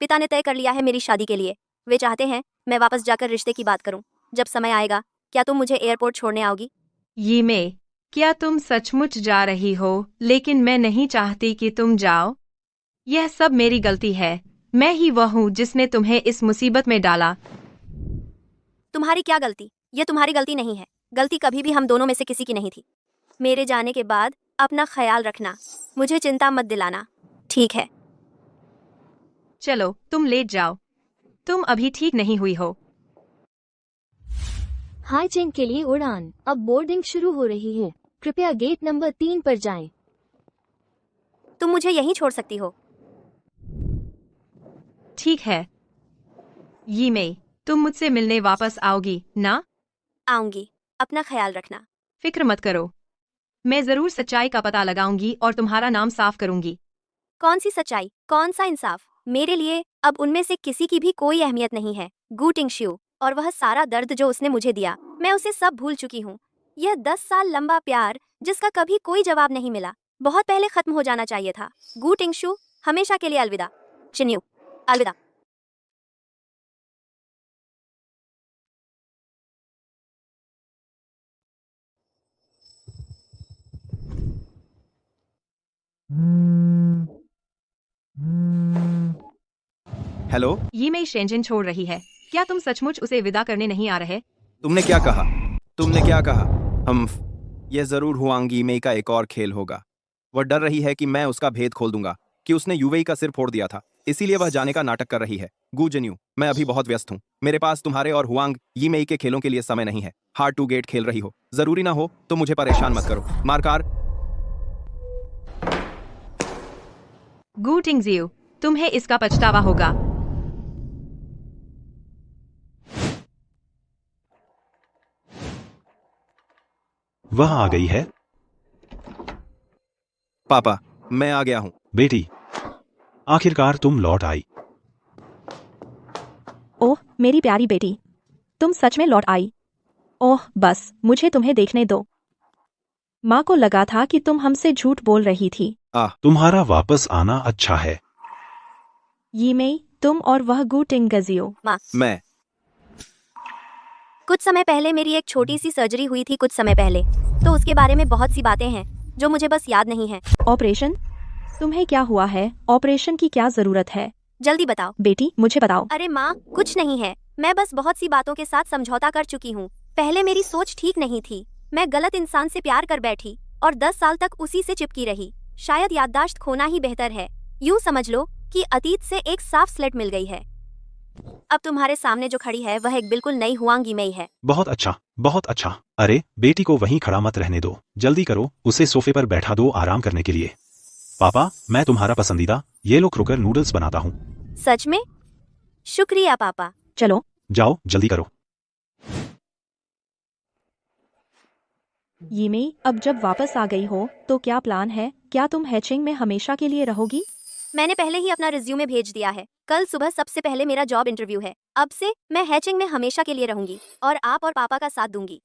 पिता ने तय कर लिया है मेरी शादी के लिए। वे चाहते हैं मैं वापस जाकर रिश्ते की बात करूं। जब समय आएगा, क्या तुम मुझे एयरपोर्ट छोड़ने आओगी? ये में, क्या तुम सचमुच जा रही हो? लेकिन मैं नहीं चाहती कि तुम जाओ। यह सब मेरी गलती है। मैं ही वह हूँ जिसने तुम्हें इस मुसीबत में डाला। तुम्हारी क्या गलती? ये तुम्हारी गलती नहीं है। गलती कभी भी हम दोनों में से किसी की नहीं थी। मेरे जाने के बाद अपना ख्याल रखना। मुझे चिंता मत दिलाना, ठीक है? चलो, तुम लेट जाओ। तुम अभी ठीक नहीं हुई हो। हाई चेंग के लिए उड़ान। अब बोर्डिंग शुरू हो रही है। कृपया गेट नंबर 3 पर जाएं। तुम मुझे यहीं छोड़ सकती हो। ठीक है। ये में, तुम मुझसे मिलने वापस आओगी ना? आऊंगी। अपना ख्याल रखना। फिक्र मत करो। मैं जरूर सच्चाई का पता लगाऊंगी और तुम्हारा नाम साफ करूंगी। कौन सी सच्चाई, कौन सा इंसाफ? मेरे लिए अब उनमें से किसी की भी कोई अहमियत नहीं है। गू टिंगश्यू और वह सारा दर्द जो उसने मुझे दिया, मैं उसे सब भूल चुकी हूँ। यह 10 साल लंबा प्यार जिसका कभी कोई जवाब नहीं मिला, बहुत पहले खत्म हो जाना चाहिए था। गू टिंगश्यू, हमेशा के लिए अलविदा। चिन्यू, अलविदा। हेलो, ये में शेंजन छोड़ रही है। क्या तुम सचमुच उसे विदा करने नहीं आ रहे? तुमने क्या कहा? तुमने क्या कहा? यह जरूर हुआंग यीमेई का एक और खेल होगा। वह डर रही है कि मैं उसका भेद खोल दूंगा कि उसने यूवेई का सिर फोड़ दिया था, इसीलिए वह जाने का नाटक कर रही है। गू जिन्यू, मैं अभी बहुत व्यस्त हूँ। मेरे पास तुम्हारे और हुआंग यीमेई के खेलों के लिए समय नहीं है। हार्ड टू गेट खेल रही हो, जरूरी ना हो तो मुझे परेशान मत करो। मारकार, गू टिंगजियो, तुम्हें इसका पछतावा होगा। वह आ गई है। पापा, मैं आ गया हूँ। बेटी, आखिरकार तुम लौट आई। ओह मेरी प्यारी बेटी, तुम सच में लौट आई। ओह बस मुझे तुम्हें देखने दो। माँ को लगा था कि तुम हमसे झूठ बोल रही थी। तुम्हारा वापस आना अच्छा है। यीमेई, तुम और वह गू टिंगजियो। मैं कुछ समय पहले मेरी एक छोटी सी सर्जरी हुई थी कुछ समय पहले, तो उसके बारे में बहुत सी बातें हैं जो मुझे बस याद नहीं है। ऑपरेशन? तुम्हें क्या हुआ है? ऑपरेशन की क्या जरूरत है? जल्दी बताओ बेटी, मुझे बताओ। अरे माँ, कुछ नहीं है। मैं बस बहुत सी बातों के साथ समझौता कर चुकी हूँ। पहले मेरी सोच ठीक नहीं थी। मैं गलत इंसान से प्यार कर बैठी और 10 साल तक उसी से चिपकी रही। शायद याददाश्त खोना ही बेहतर है। यूँ समझ लो कि अतीत से एक साफ स्लेट मिल गई है। अब तुम्हारे सामने जो खड़ी है वह एक बिल्कुल नई हुआंग यीमेई है। बहुत अच्छा, बहुत अच्छा। अरे बेटी को वहीं खड़ा मत रहने दो, जल्दी करो, उसे सोफे पर बैठा दो आराम करने के लिए। पापा, मैं तुम्हारा पसंदीदा येलो क्रोकर नूडल्स बनाता हूँ। सच में? शुक्रिया पापा। चलो जाओ, जल्दी करो। यीमेई, अब जब वापस आ गई हो तो क्या प्लान है? क्या तुम हैचिंग में हमेशा के लिए रहोगी? मैंने पहले ही अपना रिज्यूमे भेज दिया है। कल सुबह सबसे पहले मेरा जॉब इंटरव्यू है। अब से मैं हैचिंग में हमेशा के लिए रहूंगी और आप और पापा का साथ दूंगी।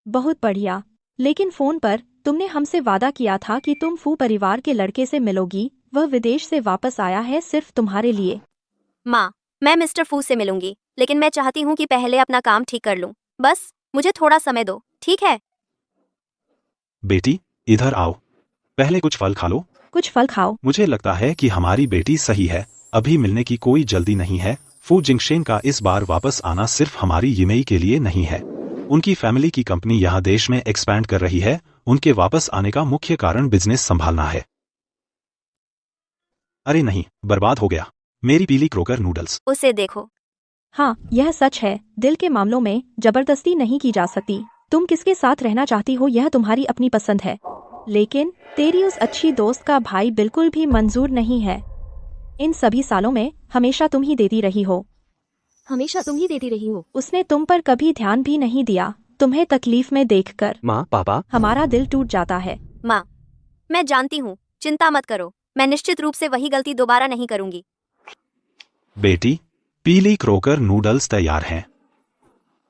बहुत बढ़िया। लेकिन फोन पर तुमने हमसे वादा किया था कि तुम फू परिवार के लड़के से मिलोगी। वह विदेश से वापस आया है सिर्फ तुम्हारे लिए। माँ, मैं मिस्टर फू से मिलूंगी, लेकिन मैं चाहती हूँ कि पहले अपना काम ठीक कर लूँ। बस मुझे थोड़ा समय दो, ठीक है? बेटी, इधर आओ, पहले कुछ फल खा लो। कुछ फल खाओ। मुझे लगता है कि हमारी बेटी सही है। अभी मिलने की कोई जल्दी नहीं है। फू जिंगशेन का इस बार वापस आना सिर्फ हमारी यीमेई के लिए नहीं है। उनकी फैमिली की कंपनी यहाँ देश में एक्सपैंड कर रही है। उनके वापस आने का मुख्य कारण बिजनेस संभालना है। अरे नहीं, बर्बाद हो गया मेरी पीली क्रोकर नूडल्स। उसे देखो। हाँ, यह सच है। दिल के मामलों में जबरदस्ती नहीं की जा सकती। तुम किसके साथ रहना चाहती हो यह तुम्हारी अपनी पसंद है, लेकिन तेरी उस अच्छी दोस्त का भाई बिल्कुल भी मंजूर नहीं है। इन सभी सालों में हमेशा तुम ही देती रही हो। हमेशा तुम ही देती रही हो। उसने तुम पर कभी ध्यान भी नहीं दिया। तुम्हें तकलीफ में देखकर माँ, पापा, हमारा दिल टूट जाता है। माँ, मैं जानती हूँ, चिंता मत करो। मैं निश्चित रूप से वही गलती दोबारा नहीं करूंगी। बेटी, पीली क्रोकर नूडल्स तैयार हैं।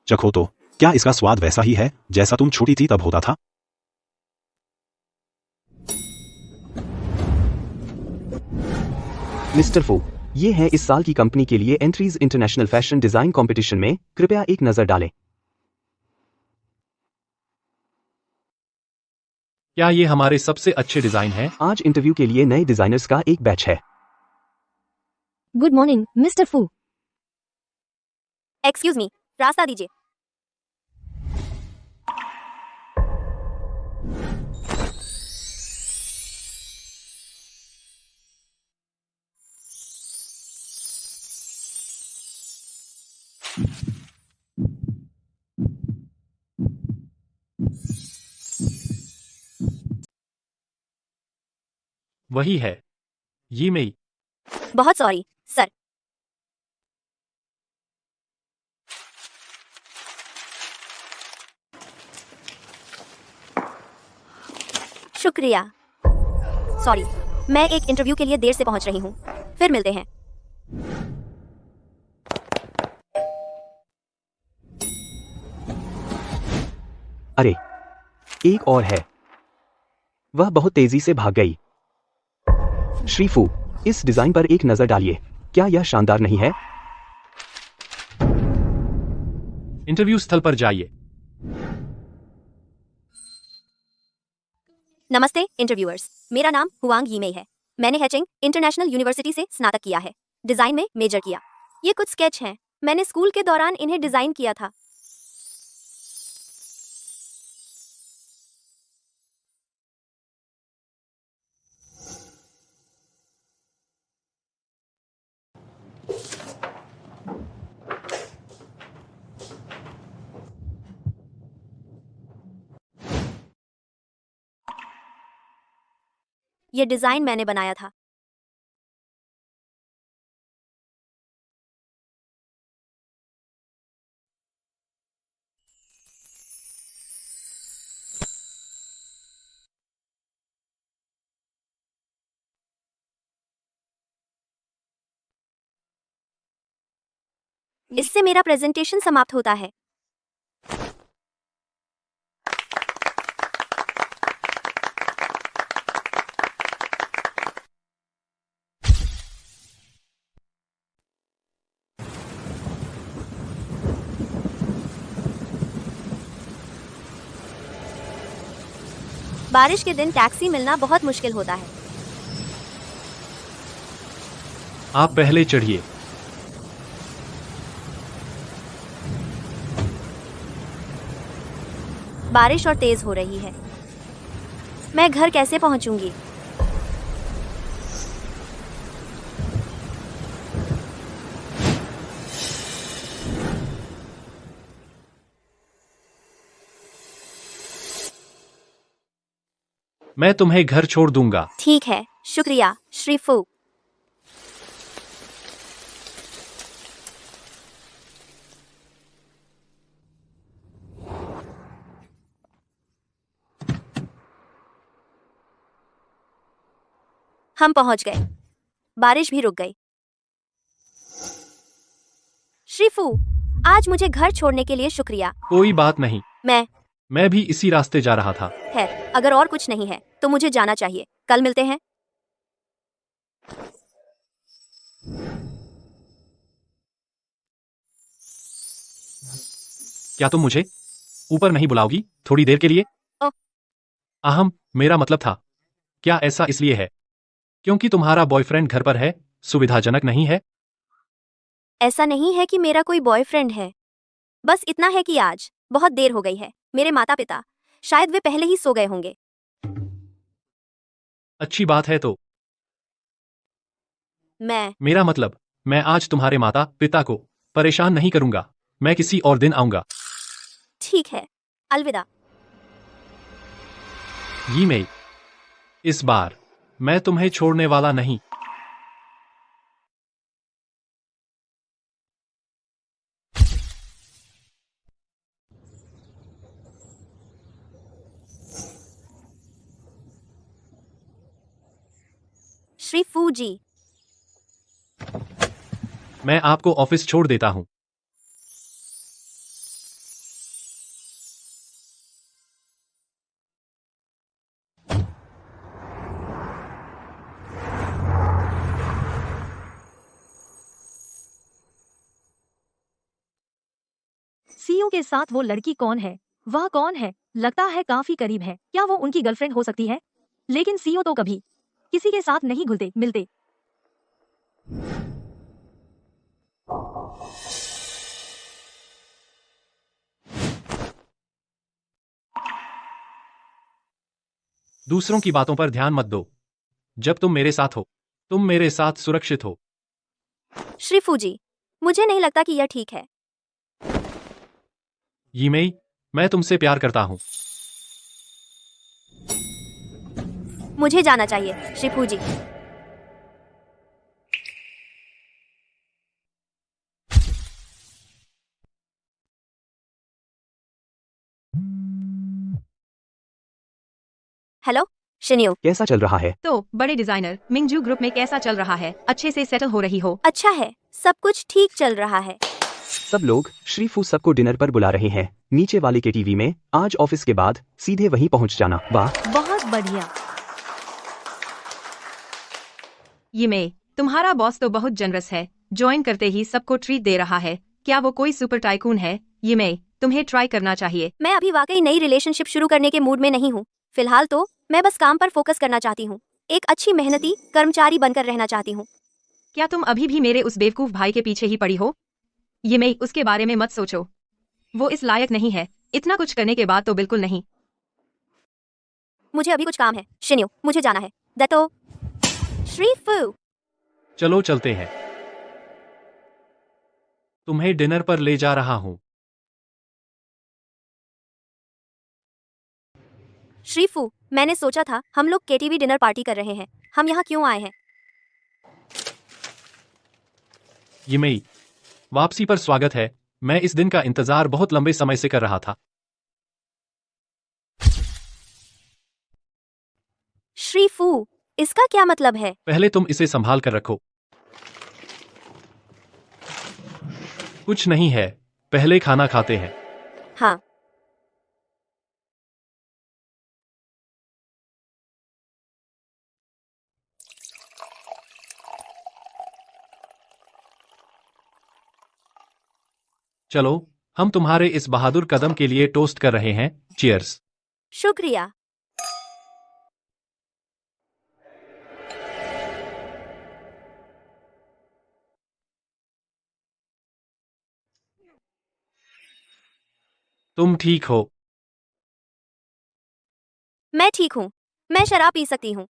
चखो तो, क्या इसका स्वाद वैसा ही है जैसा तुम छोटी थी तब होता था? मिस्टर फू, ये है इस साल की कंपनी के लिए entries international fashion design competition में, कृपया एक नजर डालें। क्या ये हमारे सबसे अच्छे डिजाइन हैं? आज इंटरव्यू के लिए नए डिजाइनर्स का एक बैच है। गुड मॉर्निंग मिस्टर फू। एक्सक्यूज मी, रास्ता दीजिए। वही है, ये मई। बहुत सॉरी सर। शुक्रिया। सॉरी, मैं एक इंटरव्यू के लिए देर से पहुंच रही हूँ। फिर मिलते हैं। अरे, एक और है। वह बहुत तेजी से भाग गई। श्रीफू, इस डिजाइन पर एक नजर डालिए। क्या यह शानदार नहीं है? इंटरव्यू स्थल पर जाइए। नमस्ते इंटरव्यूअर्स, मेरा नाम हुआंग यीमेई है। मैंने हैचिंग इंटरनेशनल यूनिवर्सिटी से स्नातक किया है। डिजाइन में मेजर किया। ये कुछ स्केच हैं। मैंने स्कूल के दौरान इन्हें डिजाइन किया था। ये डिजाइन मैंने बनाया था। इससे मेरा प्रेजेंटेशन समाप्त होता है। बारिश के दिन टैक्सी मिलना बहुत मुश्किल होता है। आप पहले चढ़िए। बारिश और तेज हो रही है। मैं घर कैसे पहुंचूंगी? मैं तुम्हें घर छोड़ दूंगा। ठीक है, शुक्रिया श्रीफू। हम पहुंच गए। बारिश भी रुक गई। श्रीफू, आज मुझे घर छोड़ने के लिए शुक्रिया। कोई बात नहीं, मैं भी इसी रास्ते जा रहा था। है, अगर और कुछ नहीं है तो मुझे जाना चाहिए। कल मिलते हैं। क्या तुम मुझे ऊपर नहीं बुलाओगी थोड़ी देर के लिए? ओह। अहम, मेरा मतलब था, क्या ऐसा इसलिए है क्योंकि तुम्हारा बॉयफ्रेंड घर पर है? सुविधाजनक नहीं है? ऐसा नहीं है कि मेरा कोई बॉयफ्रेंड है। बस इतना है कि आज बहुत देर हो गई है। मेरे माता पिता शायद वे पहले ही सो गए होंगे। अच्छी बात है तो। मेरा मतलब, मैं आज तुम्हारे माता पिता को परेशान नहीं करूंगा। मैं किसी और दिन आऊंगा। ठीक है, अलविदा। यीमेई, इस बार मैं तुम्हें छोड़ने वाला नहीं। श्रीफू जी, मैं आपको ऑफिस छोड़ देता हूं। सीईओ के साथ वो लड़की कौन है? वह कौन है? लगता है काफी करीब है। क्या वो उनकी गर्लफ्रेंड हो सकती है? लेकिन सीईओ तो कभी किसी के साथ नहीं घुलते मिलते। दूसरों की बातों पर ध्यान मत दो। जब तुम मेरे साथ हो, तुम मेरे साथ सुरक्षित हो। श्रीफू जी, मुझे नहीं लगता कि यह ठीक है। यीमेई, मैं तुमसे प्यार करता हूँ। मुझे जाना चाहिए, श्रीफू जी। Hello Shinyuu. कैसा चल रहा है? तो बड़े डिजाइनर मिंगजू ग्रुप में कैसा चल रहा है? अच्छे से सेटल हो रही हो? अच्छा है, सब कुछ ठीक चल रहा है। सब लोग श्रीफू सबको डिनर पर बुला रहे हैं। नीचे वाले के टीवी में आज ऑफिस के बाद सीधे वहीं पहुंच जाना। वाह, बहुत बढ़िया। यीमेई, तुम्हारा बॉस तो बहुत जनरस है। ज्वाइन करते ही सबको ट्रीट दे रहा है। क्या वो कोई सुपर टाइकून है? यीमेई, तुम्हें ट्राई करना चाहिए। मैं अभी वाकई नई रिलेशनशिप शुरू करने के मूड में नहीं हूँ। फिलहाल तो मैं बस काम पर फोकस करना चाहती हूँ। एक अच्छी मेहनती कर्मचारी बनकर रहना चाहती हूँ। क्या तुम अभी भी मेरे उस बेवकूफ भाई के पीछे ही पड़ी हो? यीमेई, उसके बारे में मत सोचो। वो इस लायक नहीं है। इतना कुछ करने के बाद तो बिल्कुल नहीं। मुझे अभी कुछ काम है शिन्यू, मुझे जाना है। दत्तो, श्रीफू। चलो चलते हैं। तुम्हें डिनर पर ले जा रहा हूँ। श्रीफू, मैंने सोचा था हम लोग केटीवी डिनर पार्टी कर रहे हैं। हम यहाँ क्यों आए हैं? यीमेई, वापसी पर स्वागत है। मैं इस दिन का इंतजार बहुत लंबे समय से कर रहा था। श्रीफू, इसका क्या मतलब है? पहले तुम इसे संभाल कर रखो। कुछ नहीं है, पहले खाना खाते हैं। हाँ। चलो, हम तुम्हारे इस बहादुर कदम के लिए टोस्ट कर रहे हैं। चीयर्स। शुक्रिया। तुम ठीक हो? मैं ठीक हूँ। मैं शराब पी सकती हूँ।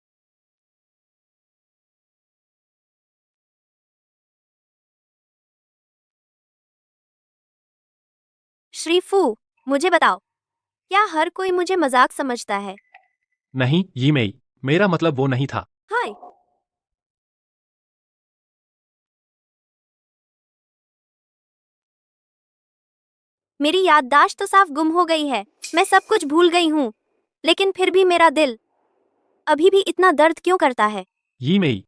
श्रीफू, मुझे बताओ, क्या हर कोई मुझे मजाक समझता है? नहीं यीमेई, मेरा मतलब वो नहीं था। हाय। मेरी याददाश्त तो साफ गुम हो गई है। मैं सब कुछ भूल गई हूँ, लेकिन फिर भी मेरा दिल अभी भी इतना दर्द क्यों करता है? यीमेई,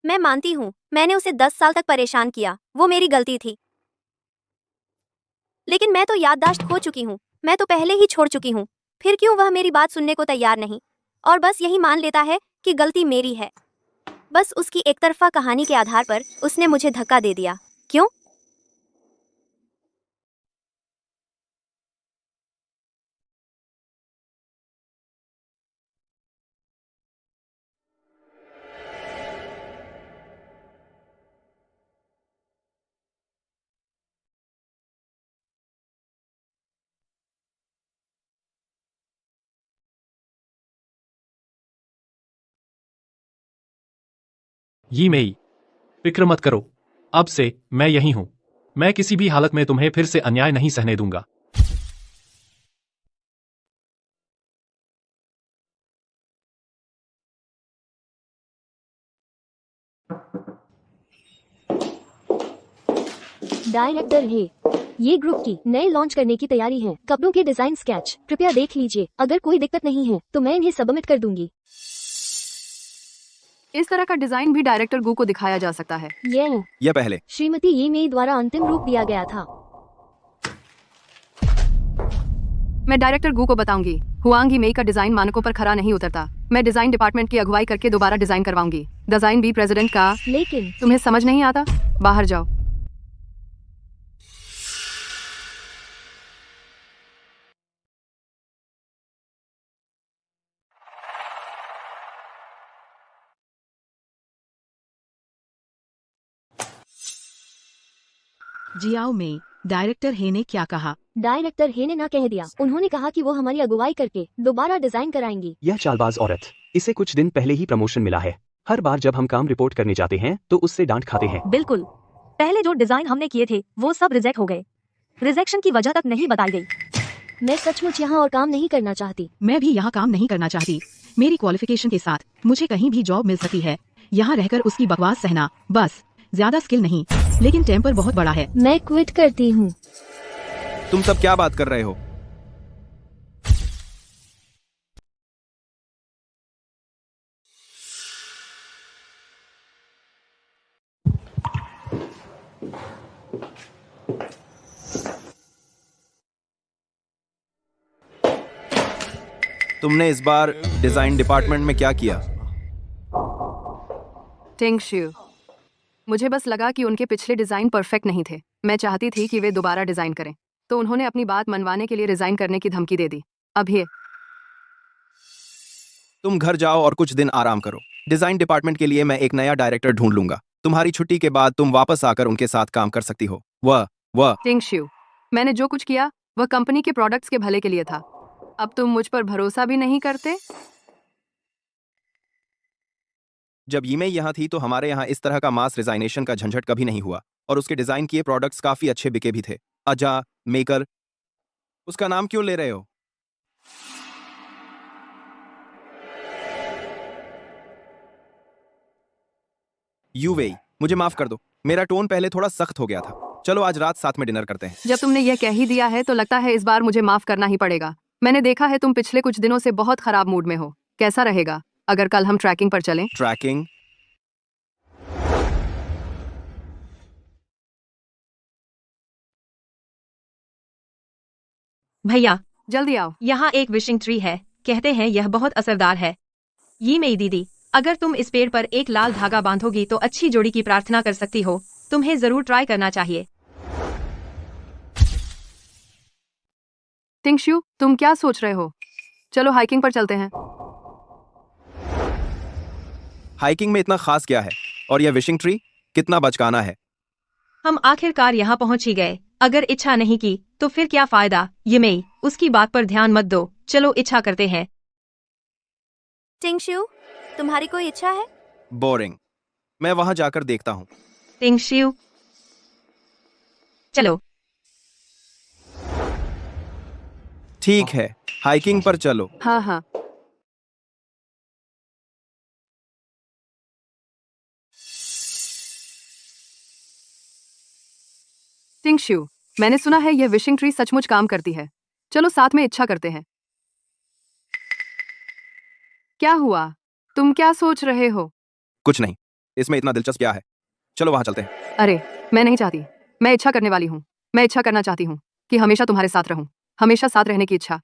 मैं मानती हूँ मैंने उसे 10 साल तक परेशान किया। वो मेरी गलती थी। लेकिन मैं तो याददाश्त खो चुकी हूँ। मैं तो पहले ही छोड़ चुकी हूँ। फिर क्यों वह मेरी बात सुनने को तैयार नहीं और बस यही मान लेता है कि गलती मेरी है? बस उसकी एकतरफा कहानी के आधार पर उसने मुझे धक्का दे दिया। क्यों? यीमेई, फिक्र मत करो। अब से मैं यही हूं। मैं किसी भी हालत में तुम्हें फिर से अन्याय नहीं सहने दूंगा। डायरेक्टर है, ये ग्रुप की नए लॉन्च करने की तैयारी है। कपड़ों के डिजाइन स्केच कृपया देख लीजिए। अगर कोई दिक्कत नहीं है तो मैं इन्हें सबमिट कर दूंगी। इस तरह का डिजाइन भी डायरेक्टर गू को दिखाया जा सकता है। यह पहले श्रीमती यीमेई द्वारा अंतिम रूप दिया गया था। मैं डायरेक्टर गू को बताऊंगी, हुआंग यीमेई का डिजाइन मानकों पर खरा नहीं उतरता। मैं डिजाइन डिपार्टमेंट की अगुवाई करके दोबारा डिजाइन करवाऊंगी। डिजाइन भी प्रेसिडेंट का। लेकिन तुम्हें समझ नहीं आता? बाहर जाओ। जियाओ मेई, डायरेक्टर हे ने क्या कहा? डायरेक्टर हे ने ना कह दिया। उन्होंने कहा कि वो हमारी अगुवाई करके दोबारा डिजाइन कराएंगी। यह चालबाज औरत, इसे कुछ दिन पहले ही प्रमोशन मिला है। हर बार जब हम काम रिपोर्ट करने जाते हैं तो उससे डांट खाते हैं। बिल्कुल, पहले जो डिजाइन हमने किए थे वो सब रिजेक्ट हो गए। रिजेक्शन की वजह तक नहीं बताई गई। मैं सचमुच यहाँ और काम नहीं करना चाहती। मैं भी यहाँ काम नहीं करना चाहती। मेरी क्वालिफिकेशन के साथ मुझे कहीं भी जॉब मिल सकती है। यहाँ रहकर उसकी बकवास सहना, बस। ज्यादा स्किल नहीं, लेकिन टेम्पर बहुत बड़ा है। मैं क्विट करती हूँ। तुम सब क्या बात कर रहे हो? तुमने इस बार डिजाइन डिपार्टमेंट में क्या किया? टिंगशियू, मुझे बस लगा कि उनके पिछले डिजाइन परफेक्ट नहीं थे। मैं चाहती थी कि वे दोबारा डिजाइन करें, तो उन्होंने अपनी बात मनवाने के लिए रिजाइन करने की धमकी दे दी। अब ये तुम घर जाओ और कुछ दिन आराम करो। डिजाइन डिपार्टमेंट के लिए मैं एक नया डायरेक्टर ढूंढ लूंगा। तुम्हारी छुट्टी के बाद तुम वापस आकर उनके साथ काम कर सकती हो। वह टिंगशियू, मैंने जो कुछ किया वह कंपनी के प्रोडक्ट्स के भले के लिए था। अब तुम मुझ पर भरोसा भी नहीं करते? जब यीमेई यहाँ थी तो हमारे यहाँ इस तरह का मास रिजाइनेशन का झंझट कभी नहीं हुआ, और उसके डिजाइन किए प्रोडक्ट्स काफी अच्छे बिके भी थे। अजा मेकर, उसका नाम क्यों ले रहे हो? यूवेई, मुझे माफ कर दो, मेरा टोन पहले थोड़ा सख्त हो गया था। चलो आज रात साथ में डिनर करते हैं। जब तुमने यह कह ही दिया है तो लगता है इस बार मुझे माफ करना ही पड़ेगा। मैंने देखा है तुम पिछले कुछ दिनों से बहुत खराब मूड में हो। कैसा रहेगा अगर कल हम ट्रैकिंग पर चलें? ट्रैकिंग? भैया, जल्दी आओ। यहाँ एक विशिंग ट्री है, कहते हैं यह बहुत असरदार है। ये मेरी दीदी, अगर तुम इस पेड़ पर एक लाल धागा बांधोगी तो अच्छी जोड़ी की प्रार्थना कर सकती हो। तुम्हें जरूर ट्राई करना चाहिए। टिंगशियू, तुम क्या सोच रहे हो? चलो हाइकिंग पर चलते हैं। हाइकिंग में इतना खास क्या है? और यह विशिंग ट्री कितना बचकाना है। हम आखिरकार यहाँ पहुँच ही गए। अगर इच्छा नहीं की तो फिर क्या फायदा? यीमेई, उसकी बात पर ध्यान मत दो। चलो इच्छा करते हैं। टिंगशियू, तुम्हारी कोई इच्छा है? बोरिंग, मैं वहां जाकर देखता हूँ। टिंगशियू, चलो। ठीक है, हाइकिंग पर चलो। हाँ हाँ। टिंगशियू, मैंने सुना है यह विशिंग ट्री सचमुच काम करती है। चलो साथ में इच्छा करते हैं। क्या हुआ? तुम क्या सोच रहे हो? कुछ नहीं, इसमें इतना दिलचस्प क्या है? चलो वहां चलते हैं। अरे, मैं नहीं चाहती। मैं इच्छा करने वाली हूँ। मैं इच्छा करना चाहती हूँ कि हमेशा तुम्हारे साथ रहूं। हमेशा साथ रहने की इच्छा।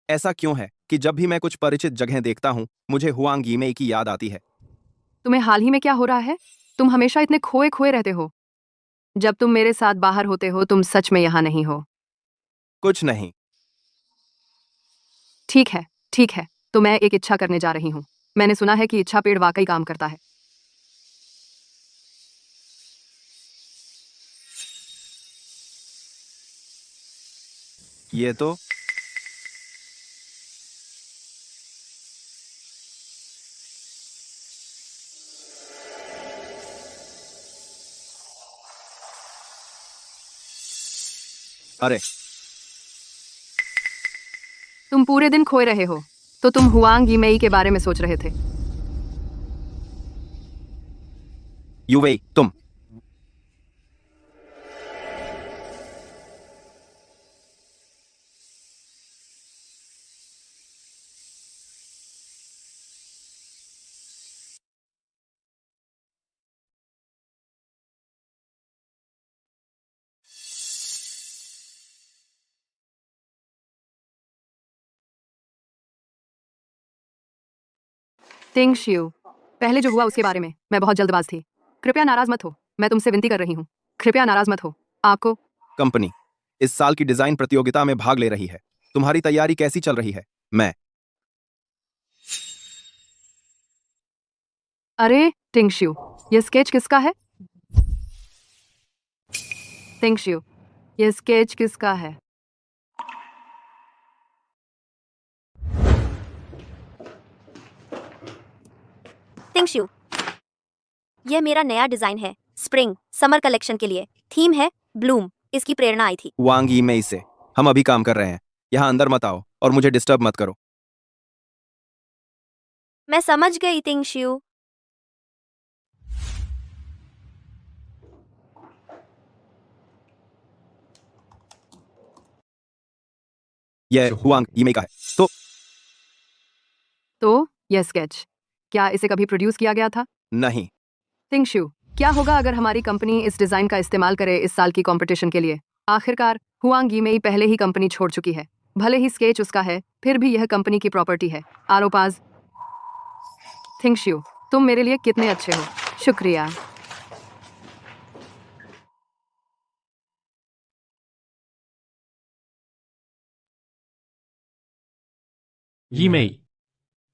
ऐसा क्यों है कि जब भी मैं कुछ परिचित जगह देखता हूँ मुझे हुआंग यीमेई की याद आती है? तुम्हें हाल ही में क्या हो रहा है? तुम हमेशा इतने खोए खोए रहते हो। जब तुम मेरे साथ बाहर होते हो तुम सच में यहाँ नहीं हो। कुछ नहीं। ठीक है, ठीक है, तो मैं एक इच्छा करने जा रही हूँ। मैंने सुना है कि इच्छा पेड़ वाकई काम करता है। ये तो अरे, तुम पूरे दिन खोए रहे हो, तो तुम हुआंग यीमेई के बारे में सोच रहे थे। यूवेई, तुम टिंगशियू, पहले जो हुआ उसके बारे में मैं बहुत जल्दबाज थी। कृपया नाराज मत हो। मैं तुमसे विनती कर रही हूँ, कृपया नाराज मत हो। आपको कंपनी इस साल की डिजाइन प्रतियोगिता में भाग ले रही है। तुम्हारी तैयारी कैसी चल रही है? मैं अरे टिंगशियो, ये स्केच किसका है? टिंगशियो, ये स्केच किसका है? टिंगशियो, यह मेरा नया डिजाइन है, स्प्रिंग समर कलेक्शन के लिए। थीम है ब्लूम। इसकी प्रेरणा आई थी। वांग यीमेई से हम अभी काम कर रहे हैं। यहाँ अंदर मत आओ और मुझे डिस्टर्ब मत करो। मैं समझ गई टिंगशियो। यह हुआंग यीमेई का है। तो यह स्केच क्या इसे कभी प्रोड्यूस किया गया था? नहीं। टिंगशियो, क्या होगा अगर हमारी कंपनी इस डिजाइन का इस्तेमाल करे इस साल की कंपटीशन के लिए? आखिरकार हुआंग यीमेई पहले ही कंपनी छोड़ चुकी है। भले ही स्केच उसका है, फिर भी यह कंपनी की प्रॉपर्टी है। आरोपाज। टिंगशियो, तुम मेरे लिए कितने अच्छे हो। शुक्रिया। यीमेई,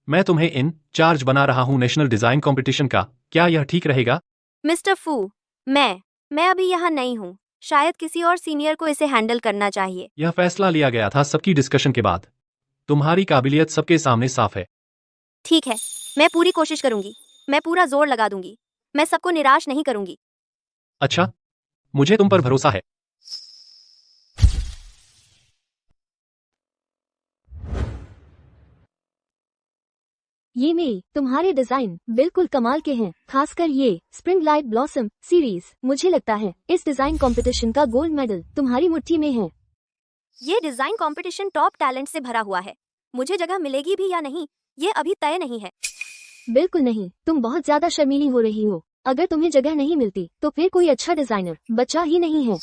मैं तुम्हें इन चार्ज बना रहा हूँ नेशनल डिजाइन कंपटीशन का। क्या यह ठीक रहेगा? मिस्टर फू, मैं अभी यहाँ नहीं हूँ। शायद किसी और सीनियर को इसे हैंडल करना चाहिए। यह फैसला लिया गया था सबकी डिस्कशन के बाद। तुम्हारी काबिलियत सबके सामने साफ है। ठीक है, मैं पूरी कोशिश करूंगी। मैं पूरा जोर लगा दूंगी। मैं सबको निराश नहीं करूंगी। अच्छा, मुझे तुम पर भरोसा है। ये मेई, तुम्हारे डिजाइन बिल्कुल कमाल के हैं, खासकर ये स्प्रिंग लाइट ब्लॉसम सीरीज। मुझे लगता है इस डिजाइन कंपटीशन का गोल्ड मेडल तुम्हारी मुट्ठी में है। ये डिजाइन कंपटीशन टॉप टैलेंट से भरा हुआ है। मुझे जगह मिलेगी भी या नहीं, ये अभी तय नहीं है। बिल्कुल नहीं, तुम बहुत ज्यादा शर्मीली हो रही हो। अगर तुम्हें जगह नहीं मिलती तो फिर कोई अच्छा डिजाइनर बचा ही नहीं है।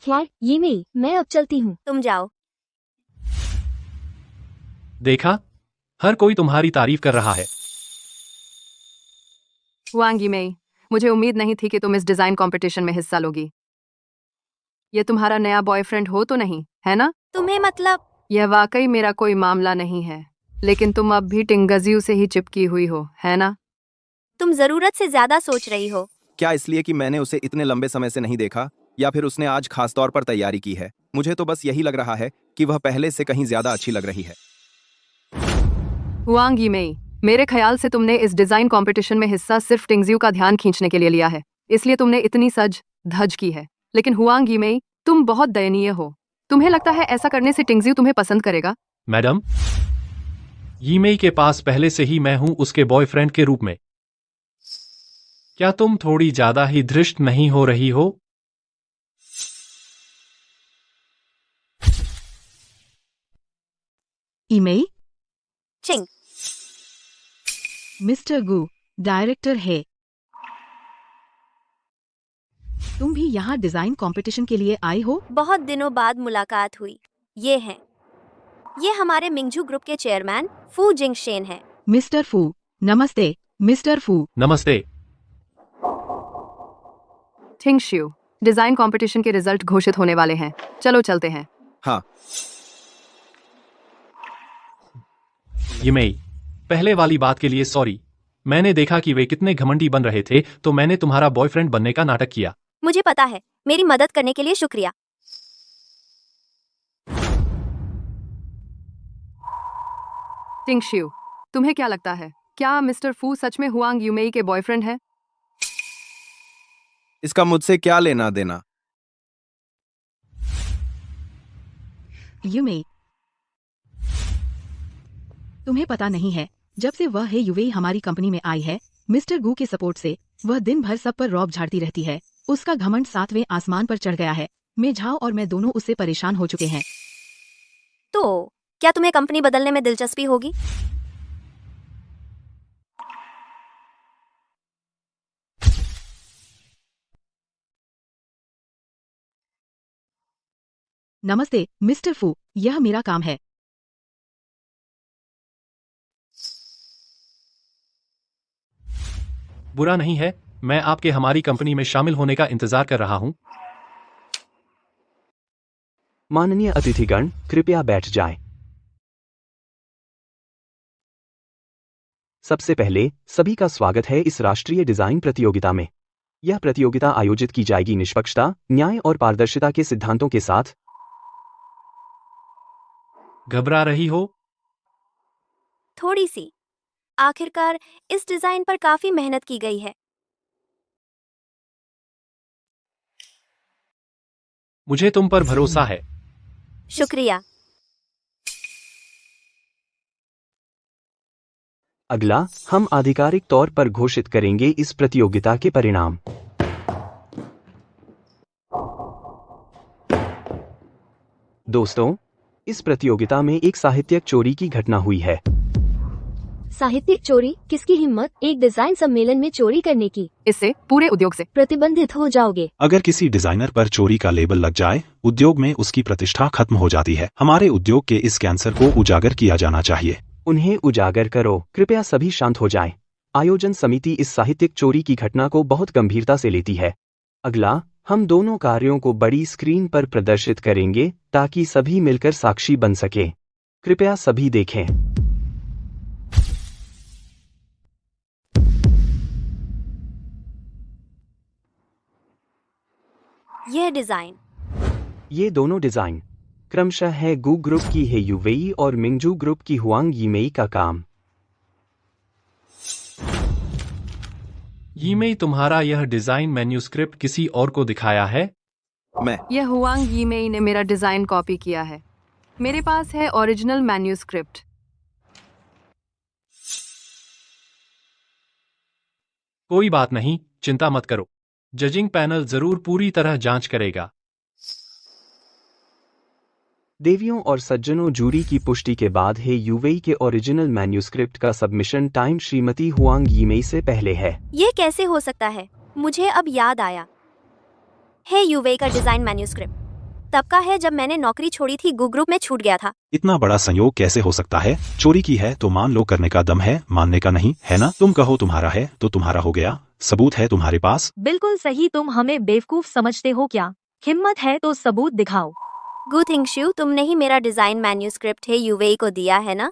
खैर ये मेई, मैं अब चलती हूँ। तुम जाओ। देखा, हर कोई तुम्हारी तारीफ कर रहा है। हुआंग यीमेई, मुझे उम्मीद नहीं थी कि तुम इस डिजाइन कंपटीशन में हिस्सा लोगी। ये तुम्हारा नया बॉयफ्रेंड हो तो नहीं, है ना? तुम्हें मतलब? यह वाकई मेरा कोई मामला नहीं है, लेकिन तुम अब भी टिंगजियो से ही चिपकी हुई हो, है ना? तुम जरूरत से ज्यादा सोच रही हो। क्या इसलिए कि मैंने उसे इतने लंबे समय से नहीं देखा, या फिर उसने आज खास तौर पर तैयारी की है? मुझे तो बस यही लग रहा है कि वह पहले से कहीं ज्यादा अच्छी लग रही है। हुआंग यीमेई, मेरे ख्याल से तुमने इस डिजाइन कंपटीशन में हिस्सा सिर्फ टिंगजियो का ध्यान खींचने के लिए लिया है, इसलिए तुमने इतनी सज धज की है। लेकिन हुआंग यीमेई, तुम बहुत दयनीय हो। तुम्हें लगता है ऐसा करने से टिंगजियो तुम्हें पसंद करेगा? मैडम, यीमेई के पास पहले से ही मैं हूं उसके बॉयफ्रेंड के रूप में। क्या तुम थोड़ी ज्यादा ही धृष्ट नहीं हो रही हो? ईमेई, चिंग। मिस्टर गू डायरेक्टर है। तुम भी यहाँ डिजाइन कंपटीशन के लिए आए हो? बहुत दिनों बाद मुलाकात हुई। ये हमारे मिंगजू ग्रुप के चेयरमैन फू जिंगशेन हैं। मिस्टर फू, नमस्ते। मिस्टर फू, नमस्ते। टिंगशियो, डिजाइन कंपटीशन के रिजल्ट घोषित होने वाले हैं। चलो चलते हैं। हाँ। यीमेई, पहले वाली बात के लिए सॉरी। मैंने देखा कि वे कितने घमंडी बन रहे थे, तो मैंने तुम्हारा बॉयफ्रेंड बनने का नाटक किया। मुझे पता है। मेरी मदद करने के लिए शुक्रिया। टिंगशियो, तुम्हें क्या लगता है, क्या मिस्टर फू सच में हुआंग यीमेई के बॉयफ्रेंड है? इसका मुझसे क्या लेना देना? यूमेई, तुम्हें पता नहीं है, जब से वह है यूवेई हमारी कंपनी में आई है, मिस्टर गू के सपोर्ट से वह दिन भर सब पर रौब झाड़ती रहती है। उसका घमंड 7वें आसमान पर चढ़ गया है। मैं झाओ और मैं दोनों उससे परेशान हो चुके हैं। तो क्या तुम्हें कंपनी बदलने में दिलचस्पी होगी? नमस्ते मिस्टर फू, यह मेरा काम है। बुरा नहीं है, मैं आपके हमारी कंपनी में शामिल होने का इंतजार कर रहा हूं। माननीय अतिथिगण, कृपया बैठ जाएं। सबसे पहले सभी का स्वागत है इस राष्ट्रीय डिजाइन प्रतियोगिता में। यह प्रतियोगिता आयोजित की जाएगी निष्पक्षता, न्याय और पारदर्शिता के सिद्धांतों के साथ। घबरा रही हो? थोड़ी सी। आखिरकार इस डिजाइन पर काफी मेहनत की गई है। मुझे तुम पर भरोसा है। शुक्रिया। अगला, हम आधिकारिक तौर पर घोषित करेंगे इस प्रतियोगिता के परिणाम। दोस्तों, इस प्रतियोगिता में एक साहित्यिक चोरी की घटना हुई है। साहित्यिक चोरी? किसकी हिम्मत एक डिजाइन सम्मेलन में चोरी करने की? इससे पूरे उद्योग से प्रतिबंधित हो जाओगे। अगर किसी डिजाइनर पर चोरी का लेबल लग जाए, उद्योग में उसकी प्रतिष्ठा खत्म हो जाती है। हमारे उद्योग के इस कैंसर को उजागर किया जाना चाहिए। उन्हें उजागर करो। कृपया सभी शांत हो जाएं। आयोजन समिति इस साहित्यिक चोरी की घटना को बहुत गंभीरता से लेती है। अगला, हम दोनों कार्यों को बड़ी स्क्रीन पर प्रदर्शित करेंगे ताकि सभी मिलकर साक्षी बन सके। कृपया सभी देखें। यह डिजाइन। ये दोनों डिजाइन क्रमशः है गू ग्रुप की हे यूवेई और मिंगजू ग्रुप की हुआंग यीमेई का काम। यीमेई, तुम्हारा यह डिजाइन मैन्यूस्क्रिप्ट किसी और को दिखाया है? मैं। यह हुआंग यीमेई ने मेरा डिजाइन कॉपी किया है। मेरे पास है ओरिजिनल मैन्यूस्क्रिप्ट। कोई बात नहीं, चिंता मत करो। जजिंग पैनल जरूर पूरी तरह जांच करेगा। देवियों और सज्जनों, जूरी की पुष्टि के बाद हे यूवेई के ओरिजिनल मैन्यूस्क्रिप्ट का सबमिशन टाइम श्रीमती हुआंग यीमेई से पहले है। ये कैसे हो सकता है? मुझे अब याद आया। हे यूवेई का डिजाइन मैन्यूस्क्रिप्ट तब का है जब मैंने नौकरी छोड़ी थी, गू ग्रुप में छूट गया था। इतना बड़ा संयोग कैसे हो सकता है? चोरी की है तो मान लो, करने का दम है, मानने का नहीं, है ना? तुम कहो तुम्हारा है तो तुम्हारा हो गया। सबूत है तुम्हारे पास? बिल्कुल सही। तुम हमें बेवकूफ समझते हो क्या? हिम्मत है तो सबूत दिखाओ। गू थिंगशू, तुमने ही मेरा डिजाइन मैन्यूस्क्रिप्ट हे यूवेई को दिया है ना?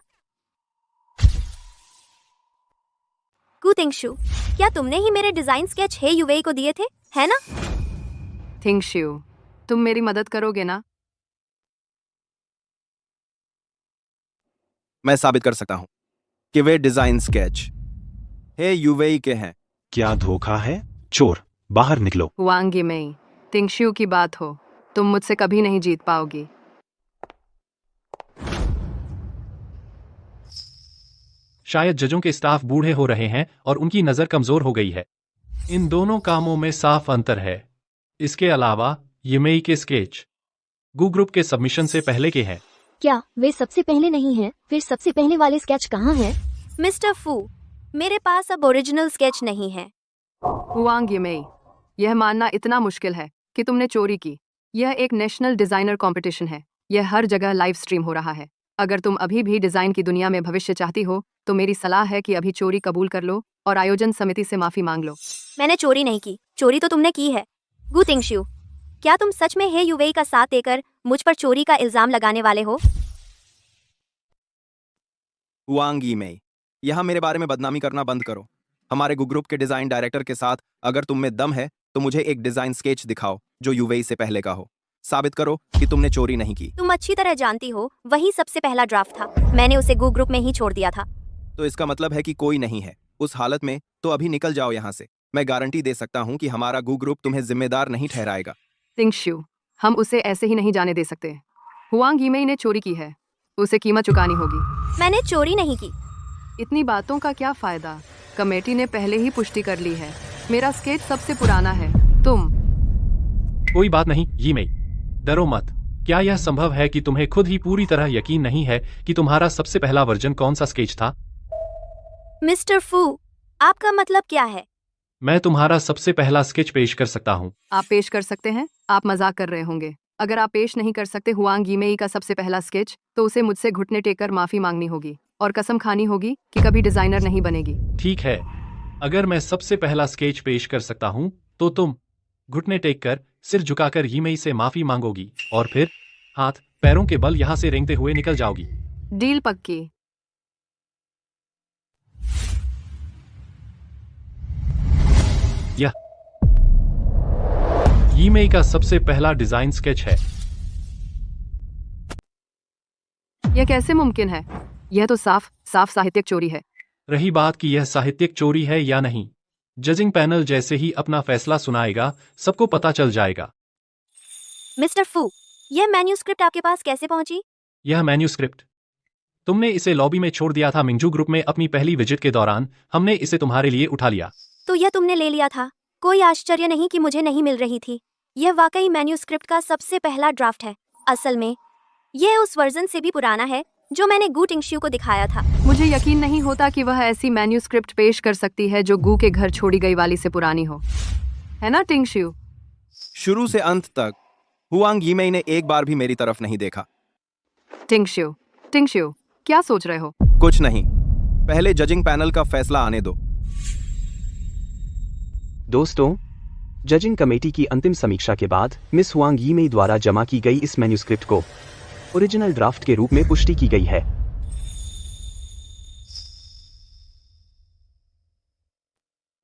गू थिंगशू, क्या तुमने ही मेरे डिजाइन स्केच हे यूवेई को दिए थे, है ना? थिंगशू, तुम मेरी मदद करोगे ना? मैं साबित कर सकता हूं कि वे डिजाइन स्केच हे यूवेई के हैं। क्या धोखा है? चोर, बाहर निकलो। हुआंग यीमेई, थिंगशू की बात हो, तुम मुझसे कभी नहीं जीत पाओगी। शायद जजों के स्टाफ बूढ़े हो रहे हैं और उनकी नजर कमजोर हो गई है। इन दोनों कामों में साफ अंतर है। इसके अलावा यीमेई के स्केच गू ग्रुप के सबमिशन से पहले के हैं। क्या वे सबसे पहले नहीं हैं? फिर सबसे पहले वाले स्केच कहाँ हैं? मिस्टर फू, मेरे पास अब ओरिजिनल स्केच नहीं है। हुआंग यीमेई, यह मानना इतना मुश्किल है कि तुमने चोरी की। यह एक नेशनल डिजाइनर कंपटीशन है। यह हर जगह लाइव स्ट्रीम हो रहा है। अगर तुम अभी भी डिजाइन की दुनिया में भविष्य चाहती हो तो मेरी सलाह है कि अभी चोरी कबूल कर लो और आयोजन समिति से माफी मांग लो। मैंने चोरी नहीं की। चोरी तो तुमने की है। गू थिंगशू, क्या तुम सच में हे यूवेई का साथ देकर मुझ पर चोरी का इल्जाम लगाने वाले हो? हुआंग यीमेई, यहाँ मेरे बारे में बदनामी करना बंद करो। हमारे गू ग्रुप के डिजाइन डायरेक्टर के साथ अगर तुम में दम है तो मुझे एक डिजाइन स्केच दिखाओ जो यूवेई से पहले का हो। साबित करो कि तुमने चोरी नहीं की। तुम अच्छी तरह जानती हो वही सबसे पहला ड्राफ्ट था। मैंने उसे गू ग्रुप में ही छोड़ दिया था। तो इसका मतलब है कि कोई नहीं है। उस हालत में तो अभी निकल जाओ यहाँ से। मैं गारंटी दे सकता हूँ कि हमारा गू ग्रुप तुम्हें जिम्मेदार नहीं ठहराएगा। थिंगशू, हम उसे ऐसे ही नहीं जाने दे सकते। हुआंग यीमेई ने चोरी की है, उसे कीमत चुकानी होगी। मैंने चोरी नहीं की। इतनी बातों का क्या फायदा? कमेटी ने पहले ही पुष्टि कर ली है। मेरा स्केच सबसे पुराना है। तुम कोई बात नहीं यीमेई, डरो मत। क्या यह संभव है कि तुम्हें खुद ही पूरी तरह यकीन नहीं है कि तुम्हारा सबसे पहला वर्जन कौन सा स्केच था? मिस्टर फू, आपका मतलब क्या है? मैं तुम्हारा सबसे पहला स्केच पेश कर सकता हूँ। आप पेश कर सकते हैं? आप मजाक कर रहे होंगे। अगर आप पेश नहीं कर सकते हुआंग यीमेई का सबसे पहला स्केच तो उसे मुझसे घुटने टेक कर माफी मांगनी होगी और कसम खानी होगी कि कभी डिजाइनर नहीं बनेगी। ठीक है, अगर मैं सबसे पहला स्केच पेश कर सकता हूँ तो तुम घुटने टेक कर, सिर झुकाकर यीमेई से माफी मांगोगी और फिर हाथ पैरों के बल यहाँ से रेंगते हुए निकल जाओगी। डील पक्की। यह यीमेई का सबसे पहला डिजाइन स्केच है। यह कैसे मुमकिन है? यह तो साफ साफ साहित्यिक चोरी है। रही बात कि यह साहित्यिक चोरी है या नहीं, जजिंग पैनल जैसे ही अपना फैसला सुनाएगा सबको पता चल जाएगा। मिस्टर फू, यह मैन्यूस्क्रिप्ट आपके पास कैसे पहुंची? यह मैन्यूस्क्रिप्ट तुमने इसे लॉबी में छोड़ दिया था मिंजू ग्रुप में अपनी पहली विजिट के दौरान। हमने इसे तुम्हारे लिए उठा लिया। तो यह तुमने ले लिया था। कोई आश्चर्य नहीं कि मुझे नहीं मिल रही थी। यह वाकई मैन्यूस्क्रिप्ट का सबसे पहला ड्राफ्ट है। असल में यह उस वर्जन से भी पुराना है जो मैंने गू टिंगश्यू को दिखाया था। मुझे यकीन नहीं होता कि वह ऐसी मैन्यूस्क्रिप्ट पेश कर सकती है जो गू के घर छोड़ी गई वाली से पुरानी हो, है ना टिंगश्यू? शुरू से अंत तक हुआंग यीमेई ने एक बार भी मेरी तरफ नहीं देखा। टिंगश्यू, टिंगश्यू, क्या सोच रहे हो? कुछ नहीं, पहले जजिंग पैनल का फैसला आने दो। दोस्तों, जजिंग कमेटी की अंतिम समीक्षा के बाद मिस हुआंग यीमेई द्वारा जमा की गई इस मैन्यूस्क्रिप्ट को ओरिजिनल ड्राफ्ट के रूप में पुष्टि की गई है।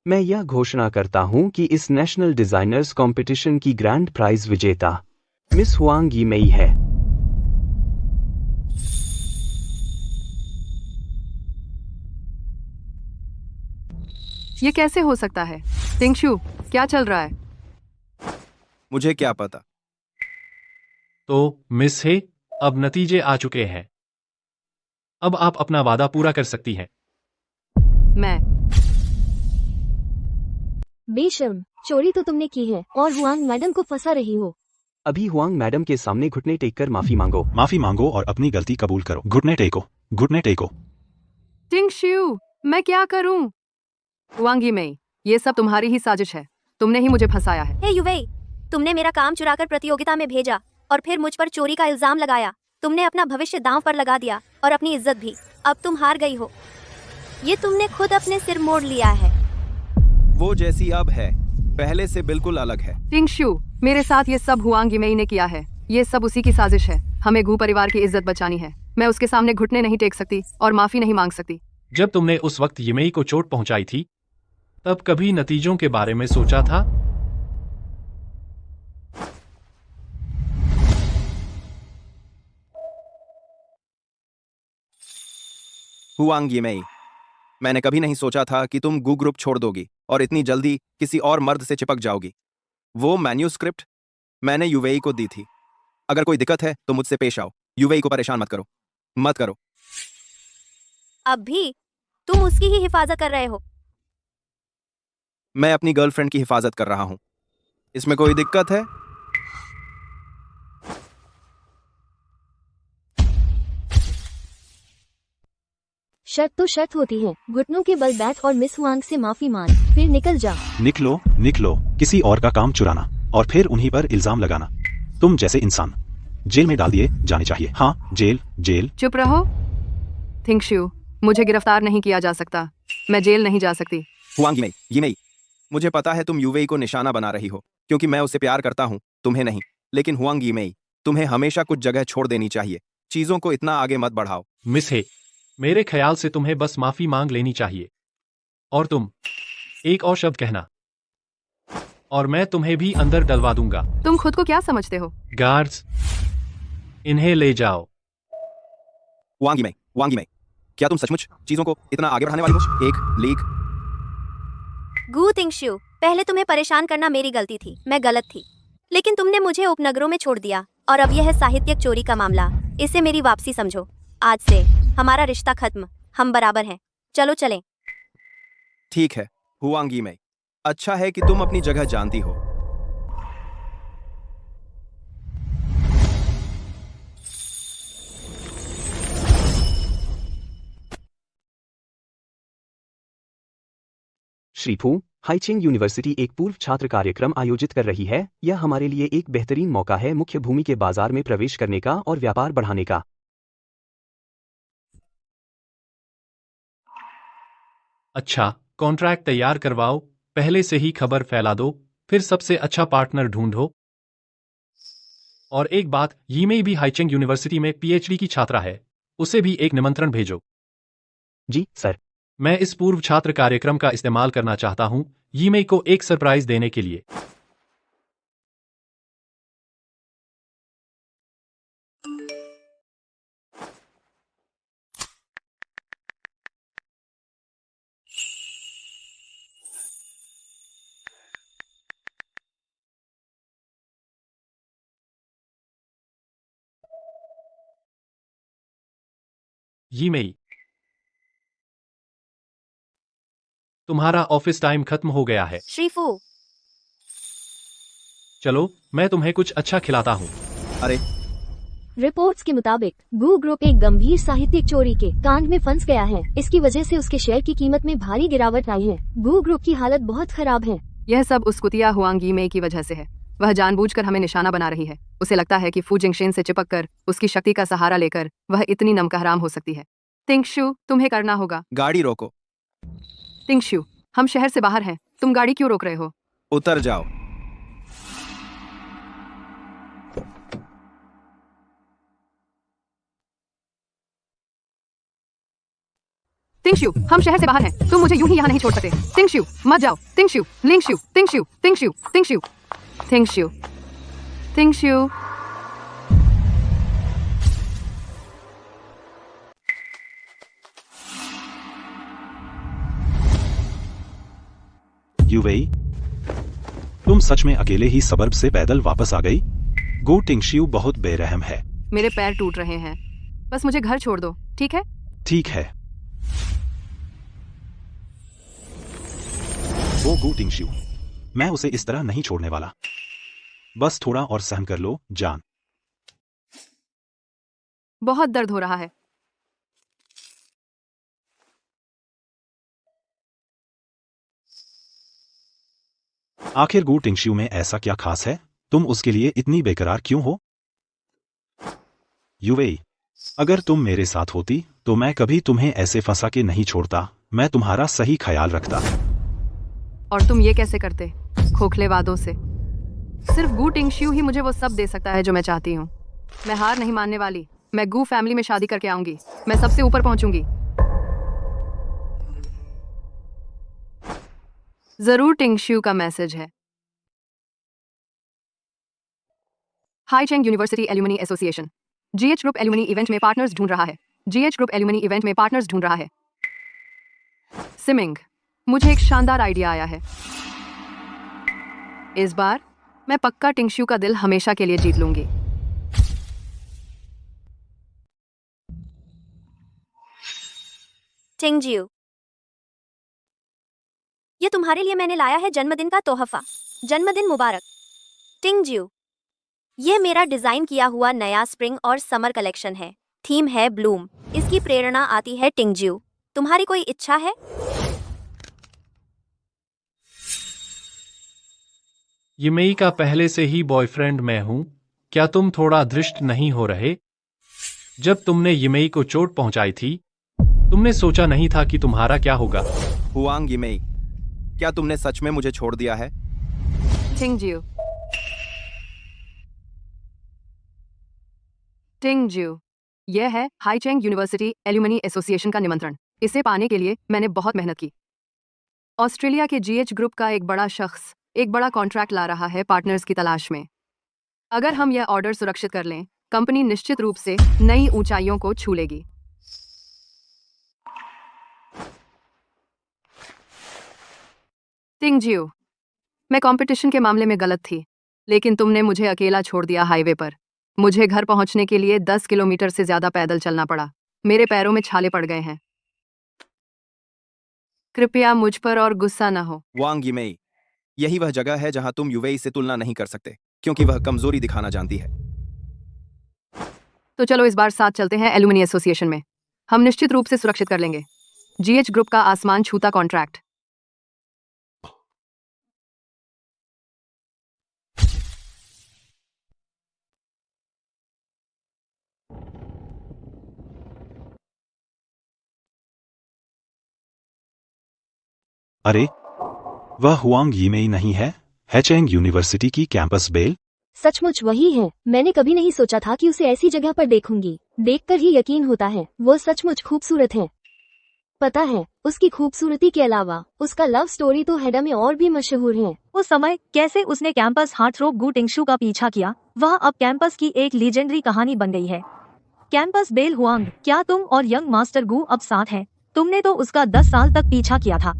मैं यह घोषणा करता हूं कि इस नेशनल डिजाइनर्स कंपटीशन की ग्रैंड प्राइज विजेता मिस हुआंग यीमेई है। ये कैसे हो सकता है? टिंगश्यू, क्या चल रहा है? मुझे क्या पता। तो मिस हे, अब नतीजे आ चुके हैं। अब आप अपना वादा पूरा कर सकती हैं। मैं बेशर्म, चोरी तो तुमने की है और हुआंग मैडम को फंसा रही हो। अभी हुआंग मैडम के सामने घुटने टेक कर माफी मांगो। माफी मांगो और अपनी गलती कबूल करो। घुटने टेको, घुटने टेको। टिंगश्यू, मैं क्या करूं? हुआंग यीमेई, ये सब तुम्हारी ही साजिश है। तुमने ही मुझे फंसाया है। हे युवेई, तुमने मेरा काम चुराकर प्रतियोगिता में भेजा और फिर मुझ पर चोरी का इल्जाम लगाया। तुमने अपना भविष्य दांव पर लगा दिया और अपनी इज्जत भी। अब तुम हार गई हो। ये तुमने खुद अपने सिर मोड़ लिया है। वो जैसी अब है, पहले से बिल्कुल अलग है। टिंगश्यू, मेरे साथ ये सब हुआंग यीमेई ने किया है। ये सब उसी की साजिश है। हमें गू परिवार की इज्जत बचानी है। मैं उसके सामने घुटने नहीं टेक सकती और माफी नहीं मांग सकती। जब तुमने उस वक्त यीमेई को चोट पहुंचाई थी, तब कभी नतीजों के बारे में सोचा था? हुआंग यीमेई, मैंने कभी नहीं सोचा था कि तुम गू ग्रुप छोड़ दोगी और इतनी जल्दी किसी और मर्द से चिपक जाओगी। वो मैन्यूस्क्रिप्ट मैंने युवेई को दी थी। अगर कोई दिक्कत है तो मुझसे पेश आओ। युवेई को परेशान मत करो, मत करो। अब भी तुम उसकी ही हिफाजत कर रहे हो। मैं अपनी गर्लफ्रेंड की हिफाजत कर रहा हूं। इसमें कोई दिक्कत है? शर्त तो शर्त होती है। घुटनों के बल बैठ और मिस हुआंग से माफी मांग, फिर निकल जा। निकलो, निकलो। किसी और का काम चुराना और फिर उन्हीं पर इल्जाम लगाना। तुम जैसे इंसान जेल में डाल दिए जाने चाहिए। हाँ, जेल, जेल। चुप रहो। टिंगश्यू, मुझे गिरफ्तार नहीं किया जा सकता। मैं जेल नहीं जा सकती। हुआंग यीमेई, मुझे पता है तुम युवेई को निशाना बना रही हो क्योंकि मैं उसे प्यार करता हूं, तुम्हें नहीं। लेकिन हुआंग यीमेई, तुम्हें हमेशा कुछ जगह छोड़ देनी चाहिए। चीजों को इतना आगे मत बढ़ाओ। मिस हे, मेरे ख्याल से तुम्हें बस माफी मांग लेनी चाहिए। और तुम एक और शब्द कहना और मैं तुम्हें भी अंदर डलवा दूंगा। तुम खुद को क्या समझते हो? गार्ड्स, इन्हें ले जाओ। हुआंग यीमेई, क्या तुम सचमुच चीजों को इतना आगे बढ़ाने वाली हो? एक लीक। गू टिंगश्यू, पहले तुम्हें परेशान करना मेरी गलती थी। मैं गलत थी। लेकिन तुमने मुझे उपनगरों में छोड़ दिया और अब यह है साहित्यिक चोरी का मामला। इसे मेरी वापसी समझो। आज से हमारा रिश्ता खत्म। हम बराबर हैं। चलो चलें। ठीक है हुआंग यीमेई, अच्छा है कि तुम अपनी जगह जानती हो। श्रीफू, हाइचिंग यूनिवर्सिटी एक पूर्व छात्र कार्यक्रम आयोजित कर रही है। यह हमारे लिए एक बेहतरीन मौका है मुख्य भूमि के बाजार में प्रवेश करने का और व्यापार बढ़ाने का। अच्छा, कॉन्ट्रैक्ट तैयार करवाओ, पहले से ही खबर फैला दो, फिर सबसे अच्छा पार्टनर ढूंढो। और एक बात, यीमेई भी हाइचिंग यूनिवर्सिटी में पीएचडी की छात्रा है। उसे भी एक निमंत्रण भेजो। जी सर। मैं इस पूर्व छात्र कार्यक्रम का इस्तेमाल करना चाहता हूं यीमेई को एक सरप्राइज देने के लिए। यीमेई, तुम्हारा ऑफिस टाइम खत्म हो गया है। श्रीफू, चलो मैं तुम्हें कुछ अच्छा खिलाता हूँ। अरे रिपोर्ट्स के मुताबिक गू ग्रुप एक गंभीर साहित्यिक चोरी के कांड में फंस गया है। इसकी वजह से उसके शेयर की कीमत में भारी गिरावट आई है। गू ग्रुप की हालत बहुत खराब है। यह सब उस कुतिया हुआंग यीमेई की वजह से है। वह जानबूझकर हमें निशाना बना रही है। उसे लगता है कि फू जिंगशेन से चिपक कर उसकी शक्ति का सहारा लेकर वह इतनी नमकहराम हो सकती है। तिंगशू, तुम्हें करना होगा। गाड़ी रोको। तिंगशू, हम शहर से बाहर हैं, तुम गाड़ी क्यों रोक रहे हो? उतर जाओ। तिंगशू, हम शहर से बाहर हैं, तुम मुझे यूं ही यहाँ नहीं छोड़ सकते। तिंगशू, मत जाओ। तिंगशू, लिंगशू, तिंगशू, तिंगशू, तिंगशू, तिंगशू, तिंगशू। यूवेई, तुम सच में अकेले ही सबर्ब से पैदल वापस आ गई? गो टिंगशियू बहुत बेरहम है। मेरे पैर टूट रहे हैं, बस मुझे घर छोड़ दो, ठीक है? ठीक है। वो गो टिंगशियू, मैं उसे इस तरह नहीं छोड़ने वाला। बस थोड़ा और सहन कर लो, जान। बहुत दर्द हो रहा है। आखिर गू टिंगशियू में ऐसा क्या खास है? तुम उसके लिए इतनी बेकरार क्यों हो? यूवेई, अगर तुम मेरे साथ होती तो मैं कभी तुम्हें ऐसे फंसा के नहीं छोड़ता। मैं तुम्हारा सही ख्याल रखता। और तुम ये कैसे करते? खोखले वादों से। सिर्फ गू टिंगशियू ही मुझे वो सब दे सकता है जो मैं चाहती हूँ। मैं हार नहीं मानने वाली। मैं गू फैमिली में शादी करके आऊंगी। मैं सबसे ऊपर पहुंचूंगी। जरूर टिंगशियू का मैसेज है। Haicheng university alumni association. GH group alumni event में पार्टनर्स ढूंढ रहा है। जीएच ग्रुप एल्यूमिनी इवेंट में पार्टनर्स ढूंढ रहा है। सिमिंग, मुझे एक शानदार आइडिया आया है। इस बार मैं पक्का टिंगशियू का दिल हमेशा के लिए जीत लूंगी। टिंगजियो, ये तुम्हारे लिए मैंने लाया है जन्मदिन का तोहफा। जन्मदिन मुबारक। टिंगजियो, ये मेरा डिजाइन किया हुआ नया स्प्रिंग और समर कलेक्शन है। थीम है ब्लूम। इसकी प्रेरणा आती है टिंगजियो। तुम्हारी कोई इच्छा है? यीमेई का पहले से ही बॉयफ्रेंड मैं हूं। क्या तुम थोड़ा धृष्ट नहीं हो रहे? जब तुमने यीमेई को चोट पहुंचाई थी, तुमने सोचा नहीं था कि तुम्हारा क्या होगा। हुआंग यीमेई, क्या तुमने सच में मुझे छोड़ दिया है? टिंगजियो, टिंगजियो, यह है हाईचेंग यूनिवर्सिटी एल्यूमिनी एसोसिएशन का निमंत्रण। इसे पाने के लिए मैंने बहुत मेहनत की। ऑस्ट्रेलिया के जीएच ग्रुप का एक बड़ा शख्स एक बड़ा कॉन्ट्रैक्ट ला रहा है पार्टनर्स की तलाश में। अगर हम यह ऑर्डर सुरक्षित कर लें, कंपनी निश्चित रूप से नई ऊंचाइयों को छू लेगी। टिंगजियो, मैं कंपटीशन के मामले में गलत थी, लेकिन तुमने मुझे अकेला छोड़ दिया हाईवे पर। मुझे घर पहुंचने के लिए 10 किलोमीटर से ज्यादा पैदल चलना पड़ा। मेरे पैरों में छाले पड़ गए हैं। कृपया मुझ पर और गुस्सा न हो। वांग यीमेई, यही वह जगह है जहां तुम यूवेई से तुलना नहीं कर सकते, क्योंकि वह कमजोरी दिखाना जानती है। तो चलो इस बार साथ चलते हैं एल्यूमिनी एसोसिएशन में। हम निश्चित रूप से सुरक्षित कर लेंगे जीएच ग्रुप का आसमान छूता कॉन्ट्रैक्ट। अरे, वह हुआंग यीमेई नहीं है? हैचेंग यूनिवर्सिटी की कैंपस बेल? सचमुच वही है। मैंने कभी नहीं सोचा था कि उसे ऐसी जगह पर देखूंगी। देखकर ही यकीन होता है, वो सचमुच खूबसूरत है। पता है, उसकी खूबसूरती के अलावा उसका लव स्टोरी तो हैडा में और भी मशहूर है। उस समय कैसे उसने कैंपस हार्टथ्रोब गू टिंगशू का पीछा किया, वह अब कैंपस की एक लीजेंडरी कहानी बन गई है। कैंपस बेल हुआंग, क्या तुम और यंग मास्टर गू अब साथ हैं? तुमने तो उसका 10 साल तक पीछा किया था।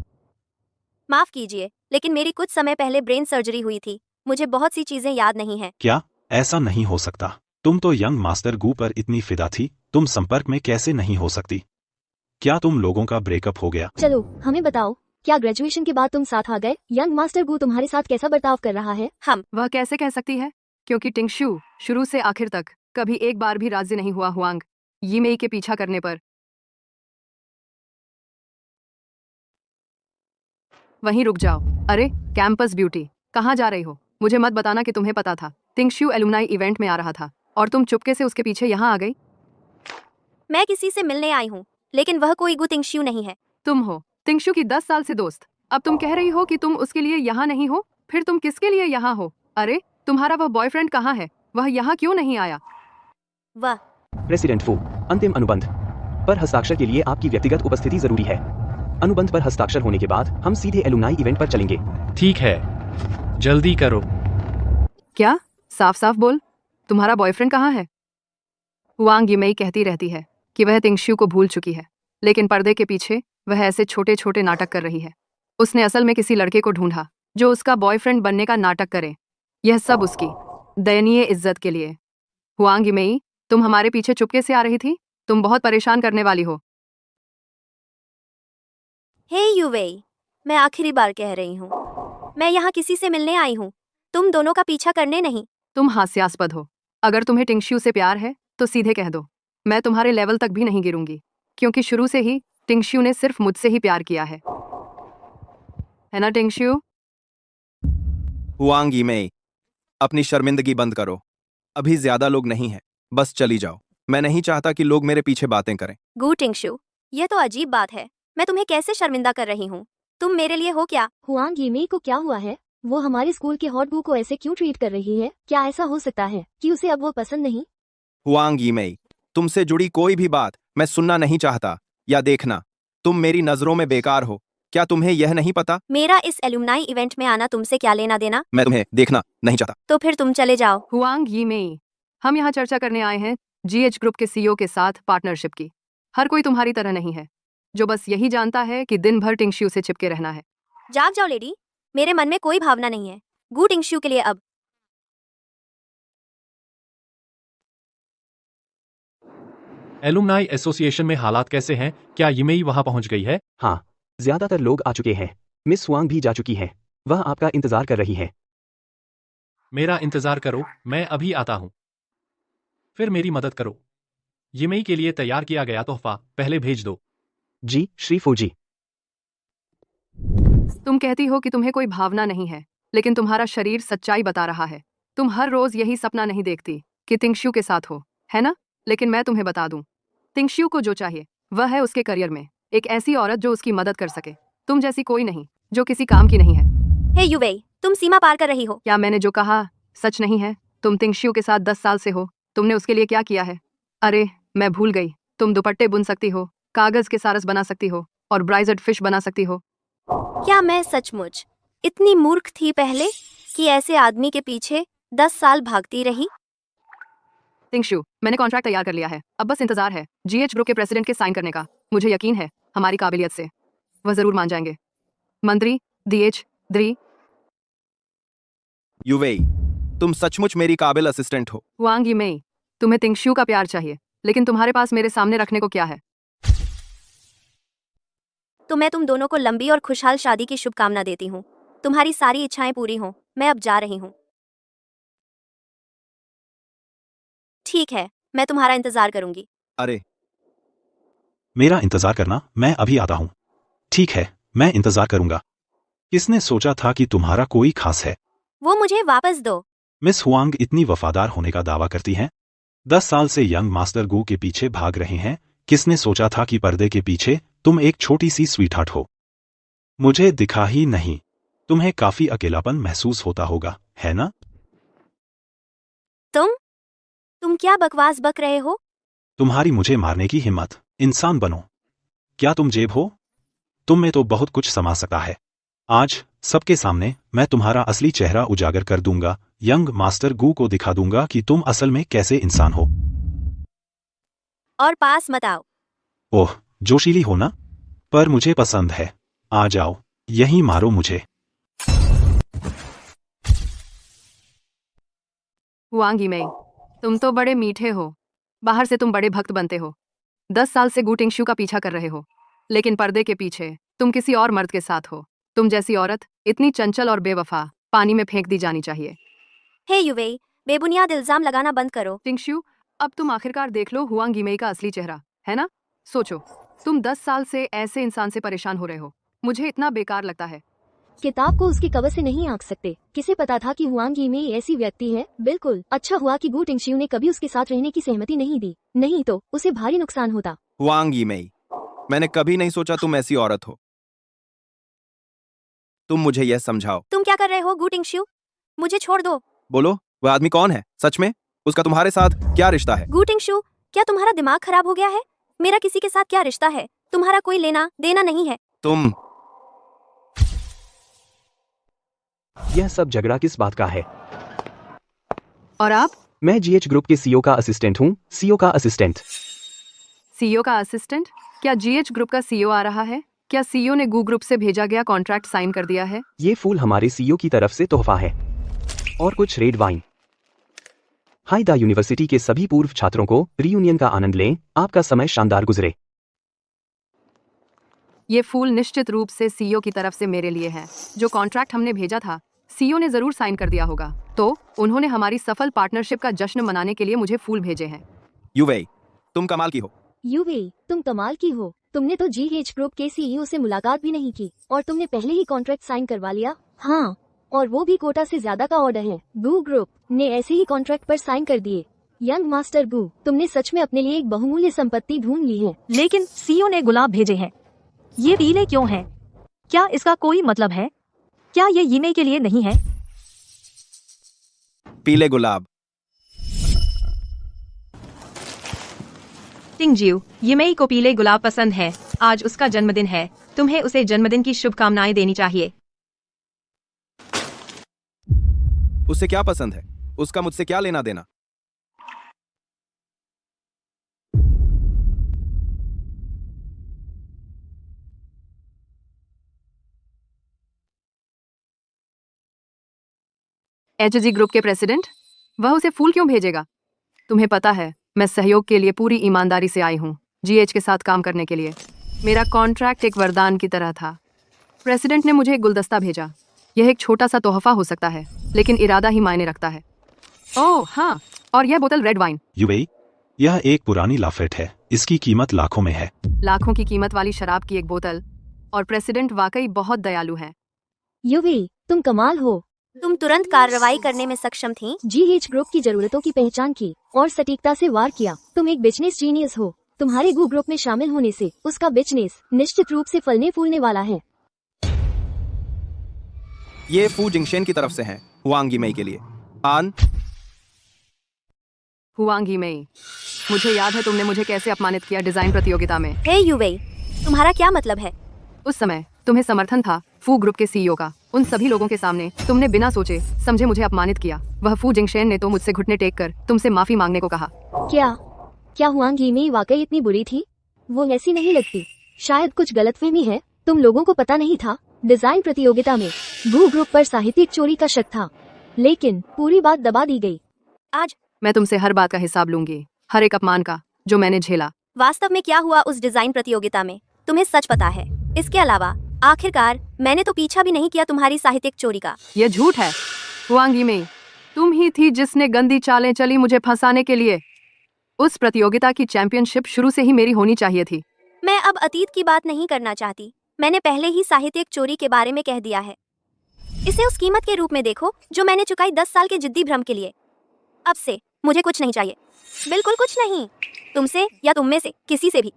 माफ कीजिए, लेकिन मेरी कुछ समय पहले ब्रेन सर्जरी हुई थी। मुझे बहुत सी चीजें याद नहीं है। क्या ऐसा नहीं हो सकता? तुम तो यंग मास्टर गू पर इतनी फिदा थी, तुम संपर्क में कैसे नहीं हो सकती? क्या तुम लोगों का ब्रेकअप हो गया? चलो हमें बताओ, क्या ग्रेजुएशन के बाद तुम साथ आ गए? यंग मास्टर गू तुम्हारे साथ कैसा बर्ताव कर रहा है? वह कैसे कह सकती है, क्योंकि टिंगशू शुरू से आखिर तक कभी एक बार भी राजी नहीं हुआ हुआंग यीमेई के पीछा करने पर। वहीं रुक जाओ। अरे कैंपस ब्यूटी, कहाँ जा रही हो? मुझे मत बताना कि तुम्हें पता था टिंगशू एलुमनाई इवेंट में आ रहा था और तुम चुपके से उसके पीछे यहाँ आ गई। मैं किसी से मिलने आई हूँ, लेकिन वह कोई गु टिंगशू नहीं है। तुम हो टिंगशू की 10 साल से दोस्त। अब तुम कह रही हो कि तुम उसके लिए यहाँ नहीं हो, फिर तुम किसके लिए यहाँ हो? अरे तुम्हारा वह बॉयफ्रेंड कहाँ है? वह यहाँ क्यों नहीं आया? वह प्रेसिडेंट फू, अंतिम अनुबंध पर हस्ताक्षर के लिए आपकी व्यक्तिगत उपस्थिति जरूरी है। अनुबंध पर हस्ताक्षर होने के बाद हम सीधे एलुमनाई इवेंट पर चलेंगे। ठीक है, जल्दी करो। क्या? साफ साफ बोल, तुम्हारा बॉयफ्रेंड कहाँ है? हुआंग यीमेई कहती रहती है कि वह टिंगशू को भूल चुकी है, लेकिन पर्दे के पीछे वह ऐसे छोटे छोटे नाटक कर रही है। उसने असल में किसी लड़के को ढूंढा जो उसका बॉयफ्रेंड बनने का नाटक करे। यह सब उसकी दयनीय इज्जत के लिए। हुआंग यीमेई, तुम हमारे पीछे चुपके से आ रही थी? तुम बहुत परेशान करने वाली हो। हे यूवेई, मैं आखिरी बार कह रही हूँ, मैं यहाँ किसी से मिलने आई हूँ, तुम दोनों का पीछा करने नहीं। तुम हास्यास्पद हो। अगर तुम्हें टिंगशू से प्यार है तो सीधे कह दो। मैं तुम्हारे लेवल तक भी नहीं गिरूंगी, क्योंकि शुरू से ही टिंगशू ने सिर्फ मुझसे ही प्यार किया है ना टिंगशू? हुआंग यीमेई, अपनी शर्मिंदगी बंद करो। अभी ज्यादा लोग नहीं हैं, बस चली जाओ। मैं नहीं चाहता कि लोग मेरे पीछे बातें करें। गु टिंगशू, यह तो अजीब बात है। मैं तुम्हें कैसे शर्मिंदा कर रही हूँ? तुम मेरे लिए हो क्या? हुआंग यीमेई को क्या हुआ है? वो हमारे स्कूल के हॉट गू को ऐसे क्यों ट्रीट कर रही है? क्या ऐसा हो सकता है कि उसे अब वो पसंद नहीं? हुआंग यीमेई, तुमसे जुड़ी कोई भी बात मैं सुनना नहीं चाहता या देखना। तुम मेरी नजरों में बेकार हो। क्या तुम्हें यह नहीं पता? मेरा इस एलुमनाई इवेंट में आना तुमसे क्या लेना देना? मैं तुम्हें देखना नहीं चाहता। तो फिर तुम चले जाओ। हुआंग यीमेई, हम यहाँ चर्चा करने आए हैं जीएच ग्रुप के सीईओ के साथ पार्टनरशिप की। हर कोई तुम्हारी तरह नहीं है, जो बस यही जानता है कि दिन भर टिंगशू से चिपके रहना है। जाग जाओ लेडी, मेरे मन में कोई भावना नहीं है गु टिंगशू के लिए अब। एलुमनाई एसोसिएशन में हालात कैसे हैं? क्या यीमेई वहां पहुंच गई है? हाँ, ज्यादातर लोग आ चुके हैं। मिस हुआंग भी जा चुकी हैं। वह आपका इंतजार कर रही है। मेरा इंतजार करो, मैं अभी आता हूं। फिर मेरी मदद करो। यीमेई के लिए तैयार किया गया तोहफा पहले भेज दो। जी श्री फूजी। तुम कहती हो कि तुम्हें कोई भावना नहीं है, लेकिन तुम्हारा शरीर सच्चाई बता रहा है। तुम हर रोज यही सपना नहीं देखती कि टिंगशू के साथ हो, है ना? लेकिन मैं तुम्हें बता दूं, टिंगशू को जो चाहिए वह है उसके करियर में एक ऐसी औरत जो उसकी मदद कर सके। तुम जैसी कोई नहीं, जो किसी काम की नहीं है। हे यूवेई, तुम सीमा पार कर रही हो। क्या मैंने जो कहा सच नहीं है? तुम टिंगशू के साथ 10 साल से हो। तुमने उसके लिए क्या किया है? अरे मैं भूल गई, तुम दुपट्टे बुन सकती हो, कागज के सारस बना सकती हो और ब्राइजड फिश बना सकती हो। क्या मैं सचमुच इतनी मूर्ख थी पहले कि ऐसे आदमी के पीछे 10 साल भागती रही? टिंगशू, मैंने कॉन्ट्रैक्ट तैयार कर लिया है। अब बस इंतजार है जीएच ग्रुप के प्रेसिडेंट के साइन करने का। मुझे यकीन है हमारी काबिलियत से वह जरूर मान जाएंगे। मंत्री डीएच द्री। यूवेई, तुम सचमुच मेरी काबिल असिस्टेंट हो। हुआंग यीमेई, तुम्हें टिंगशू का प्यार चाहिए, लेकिन तुम्हारे पास मेरे सामने रखने को क्या है? तो मैं तुम दोनों को लंबी और खुशहाल शादी की शुभकामना देती हूँ। तुम्हारी सारी इच्छाएं पूरी हों। मैं अब जा रही हूँ। ठीक है, मैं तुम्हारा इंतजार करूंगी। अरे मेरा इंतजार करना, मैं अभी आता हूँ। ठीक है, मैं इंतजार करूंगा। किसने सोचा था कि तुम्हारा कोई खास है? वो मुझे वापस दो। मिस हुआंग इतनी वफादार होने का दावा करती हैं। 10 साल से यंग मास्टर गू के पीछे भाग रहे हैं। किसने सोचा था कि पर्दे के पीछे तुम एक छोटी सी स्वीटहार्ट हो? मुझे दिखा ही नहीं। तुम्हें काफी अकेलापन महसूस होता होगा, है ना? तुम क्या बकवास बक रहे हो? तुम्हारी मुझे मारने की हिम्मत। इंसान बनो। क्या तुम जेब हो? तुम में तो बहुत कुछ समा सकता है। आज सबके सामने मैं तुम्हारा असली चेहरा उजागर कर दूंगा। यंग मास्टर गू को दिखा दूंगा कि तुम असल में कैसे इंसान हो। और पास मत आओ। ओह, जोशीली हो ना? पर मुझे पसंद है। आ जाओ, यहीं मारो मुझे। हुआंग यीमेई, तुम तो बड़े मीठे हो। बाहर से तुम बड़े भक्त बनते हो। 10 साल से गू टिंगशू का पीछा कर रहे हो, लेकिन पर्दे के पीछे तुम किसी और मर्द के साथ हो। तुम जैसी औरत इतनी चंचल और बेवफा पानी में फेंक दी जानी चाहिए। हे युवेई, बेबुनियाद इल्जाम लगाना बंद करो। टिंगशू, अब तुम आखिरकार देख लो हुआंग यीमेई का असली चेहरा, है ना? सोचो, तुम 10 साल से ऐसे इंसान से परेशान हो रहे हो। मुझे इतना बेकार लगता है। किताब को उसकी कवर से नहीं आंक सकते। किसे पता था कि हुआंग यीमेई ऐसी व्यक्ति है? बिल्कुल, अच्छा हुआ कि गू टिंगशियू ने कभी उसके साथ रहने की सहमति नहीं दी, नहीं तो उसे भारी नुकसान होता। हुआंग यीमेई, मैंने कभी नहीं सोचा तुम ऐसी औरत हो। तुम मुझे यह समझाओ। तुम क्या कर रहे हो गू टिंगशियू? मुझे छोड़ दो। बोलो, वह आदमी कौन है? सच में उसका तुम्हारे साथ क्या रिश्ता है? गू टिंगशियू, क्या तुम्हारा दिमाग खराब हो गया है? मेरा किसी के साथ क्या रिश्ता है? तुम्हारा कोई लेना देना नहीं है। तुम यह सब झगड़ा किस बात का है? और आप? मैं जीएच ग्रुप के सीईओ का असिस्टेंट हूँ। सीईओ का असिस्टेंट। सीईओ का असिस्टेंट? क्या जीएच ग्रुप का सीईओ आ रहा है? क्या सीईओ ने गू ग्रुप से भेजा गया कॉन्ट्रैक्ट साइन कर दिया है? ये फूल हमारे सीईओ की तरफ से तोहफा है और कुछ रेड वाइन। हाइदा यूनिवर्सिटी के सभी पूर्व छात्रों को रियूनियन का आनंद लें। आपका समय शानदार गुजरे। ये फूल निश्चित रूप से सीईओ की तरफ से मेरे लिए है। जो कॉन्ट्रैक्ट हमने भेजा था सीईओ ने जरूर साइन कर दिया होगा, तो उन्होंने हमारी सफल पार्टनरशिप का जश्न मनाने के लिए मुझे फूल भेजे हैं। युवेई, तुम कमाल की हो। युवेई, तुम कमाल की हो। तुमने तो जीएच ग्रुप के सीईओ से मुलाकात भी नहीं की और तुमने पहले ही कॉन्ट्रैक्ट साइन करवा लिया। हाँ, और वो भी कोटा से ज्यादा का ऑर्डर है। गू ग्रुप ने ऐसे ही कॉन्ट्रैक्ट पर साइन कर दिए। यंग मास्टर गू, तुमने सच में अपने लिए एक बहुमूल्य संपत्ति ढूंढ ली है। लेकिन सीईओ ने गुलाब भेजे हैं। ये पीले क्यों हैं? क्या इसका कोई मतलब है? क्या ये यीमेई के लिए नहीं है? पीले गुलाब। टिंगजिऊ, यीमेई को पीले गुलाब पसंद है। आज उसका जन्मदिन है। तुम्हें उसे जन्मदिन की शुभकामनाएं देनी चाहिए। उसे क्या पसंद है? उसका मुझसे क्या लेना देना? एचजी ग्रुप के प्रेसिडेंट, वह उसे फूल क्यों भेजेगा? तुम्हें पता है, मैं सहयोग के लिए पूरी ईमानदारी से आई हूँ जीएच के साथ काम करने के लिए। मेरा कॉन्ट्रैक्ट एक वरदान की तरह था। प्रेसिडेंट ने मुझे एक गुलदस्ता भेजा। यह एक छोटा सा तोहफा हो सकता है, लेकिन इरादा ही मायने रखता है। ओह हाँ, और यह बोतल रेड वाइन। युवेई, यह एक पुरानी लाफेट है। इसकी कीमत लाखों में है। लाखों की कीमत वाली शराब की एक बोतल, और प्रेसिडेंट वाकई बहुत दयालु है। युवेई, तुम कमाल हो। तुम तुरंत कार्रवाई करने में सक्षम थी। जीएच ग्रुप की जरूरतों की पहचान की और सटीकता से वार किया। तुम एक बिजनेस जीनियस हो। तुम्हारे गू ग्रुप में शामिल होने से उसका बिजनेस निश्चित रूप से फलने फूलने वाला है। ये फू जिंगशेन की तरफ से है हुआंग यीमेई के लिए। आन, हुआंग यीमेई, मुझे याद है तुमने मुझे कैसे अपमानित किया डिजाइन प्रतियोगिता में। हे युवेई, तुम्हारा क्या मतलब है? उस समय तुम्हें समर्थन था फू ग्रुप के सीईओ का। उन सभी लोगों के सामने तुमने बिना सोचे समझे मुझे अपमानित किया। वह फू जिंगशेन ने तो मुझसे घुटने टेक कर तुमसे माफी मांगने को कहा। क्या हुआंग यीमेई वाकई इतनी बुरी थी? वो ऐसी नहीं लगती। शायद कुछ गलतफहमी है। तुम लोगों को पता नहीं था, डिजाइन प्रतियोगिता में गू ग्रुप पर साहित्यिक चोरी का शक था, लेकिन पूरी बात दबा दी गई। आज मैं तुमसे हर बात का हिसाब लूंगी, हर एक अपमान का जो मैंने झेला। वास्तव में क्या हुआ उस डिजाइन प्रतियोगिता में? तुम्हें सच पता है? इसके अलावा आखिरकार मैंने तो पीछा भी नहीं किया तुम्हारी साहित्यिक चोरी का। यह झूठ है। हुआंग यीमेई, तुम ही थी जिसने गंदी चालें चली मुझे फंसाने के लिए। उस प्रतियोगिता की चैंपियनशिप शुरू से ही मेरी होनी चाहिए थी। मैं अब अतीत की बात नहीं करना चाहती। मैंने पहले ही साहित्यिक चोरी के बारे में कह दिया है। इसे उस कीमत के रूप में देखो जो मैंने चुकाई 10 साल के जिद्दी भ्रम के लिए। अब से मुझे कुछ नहीं चाहिए, बिल्कुल कुछ नहीं, तुमसे या तुम में से किसी से भी।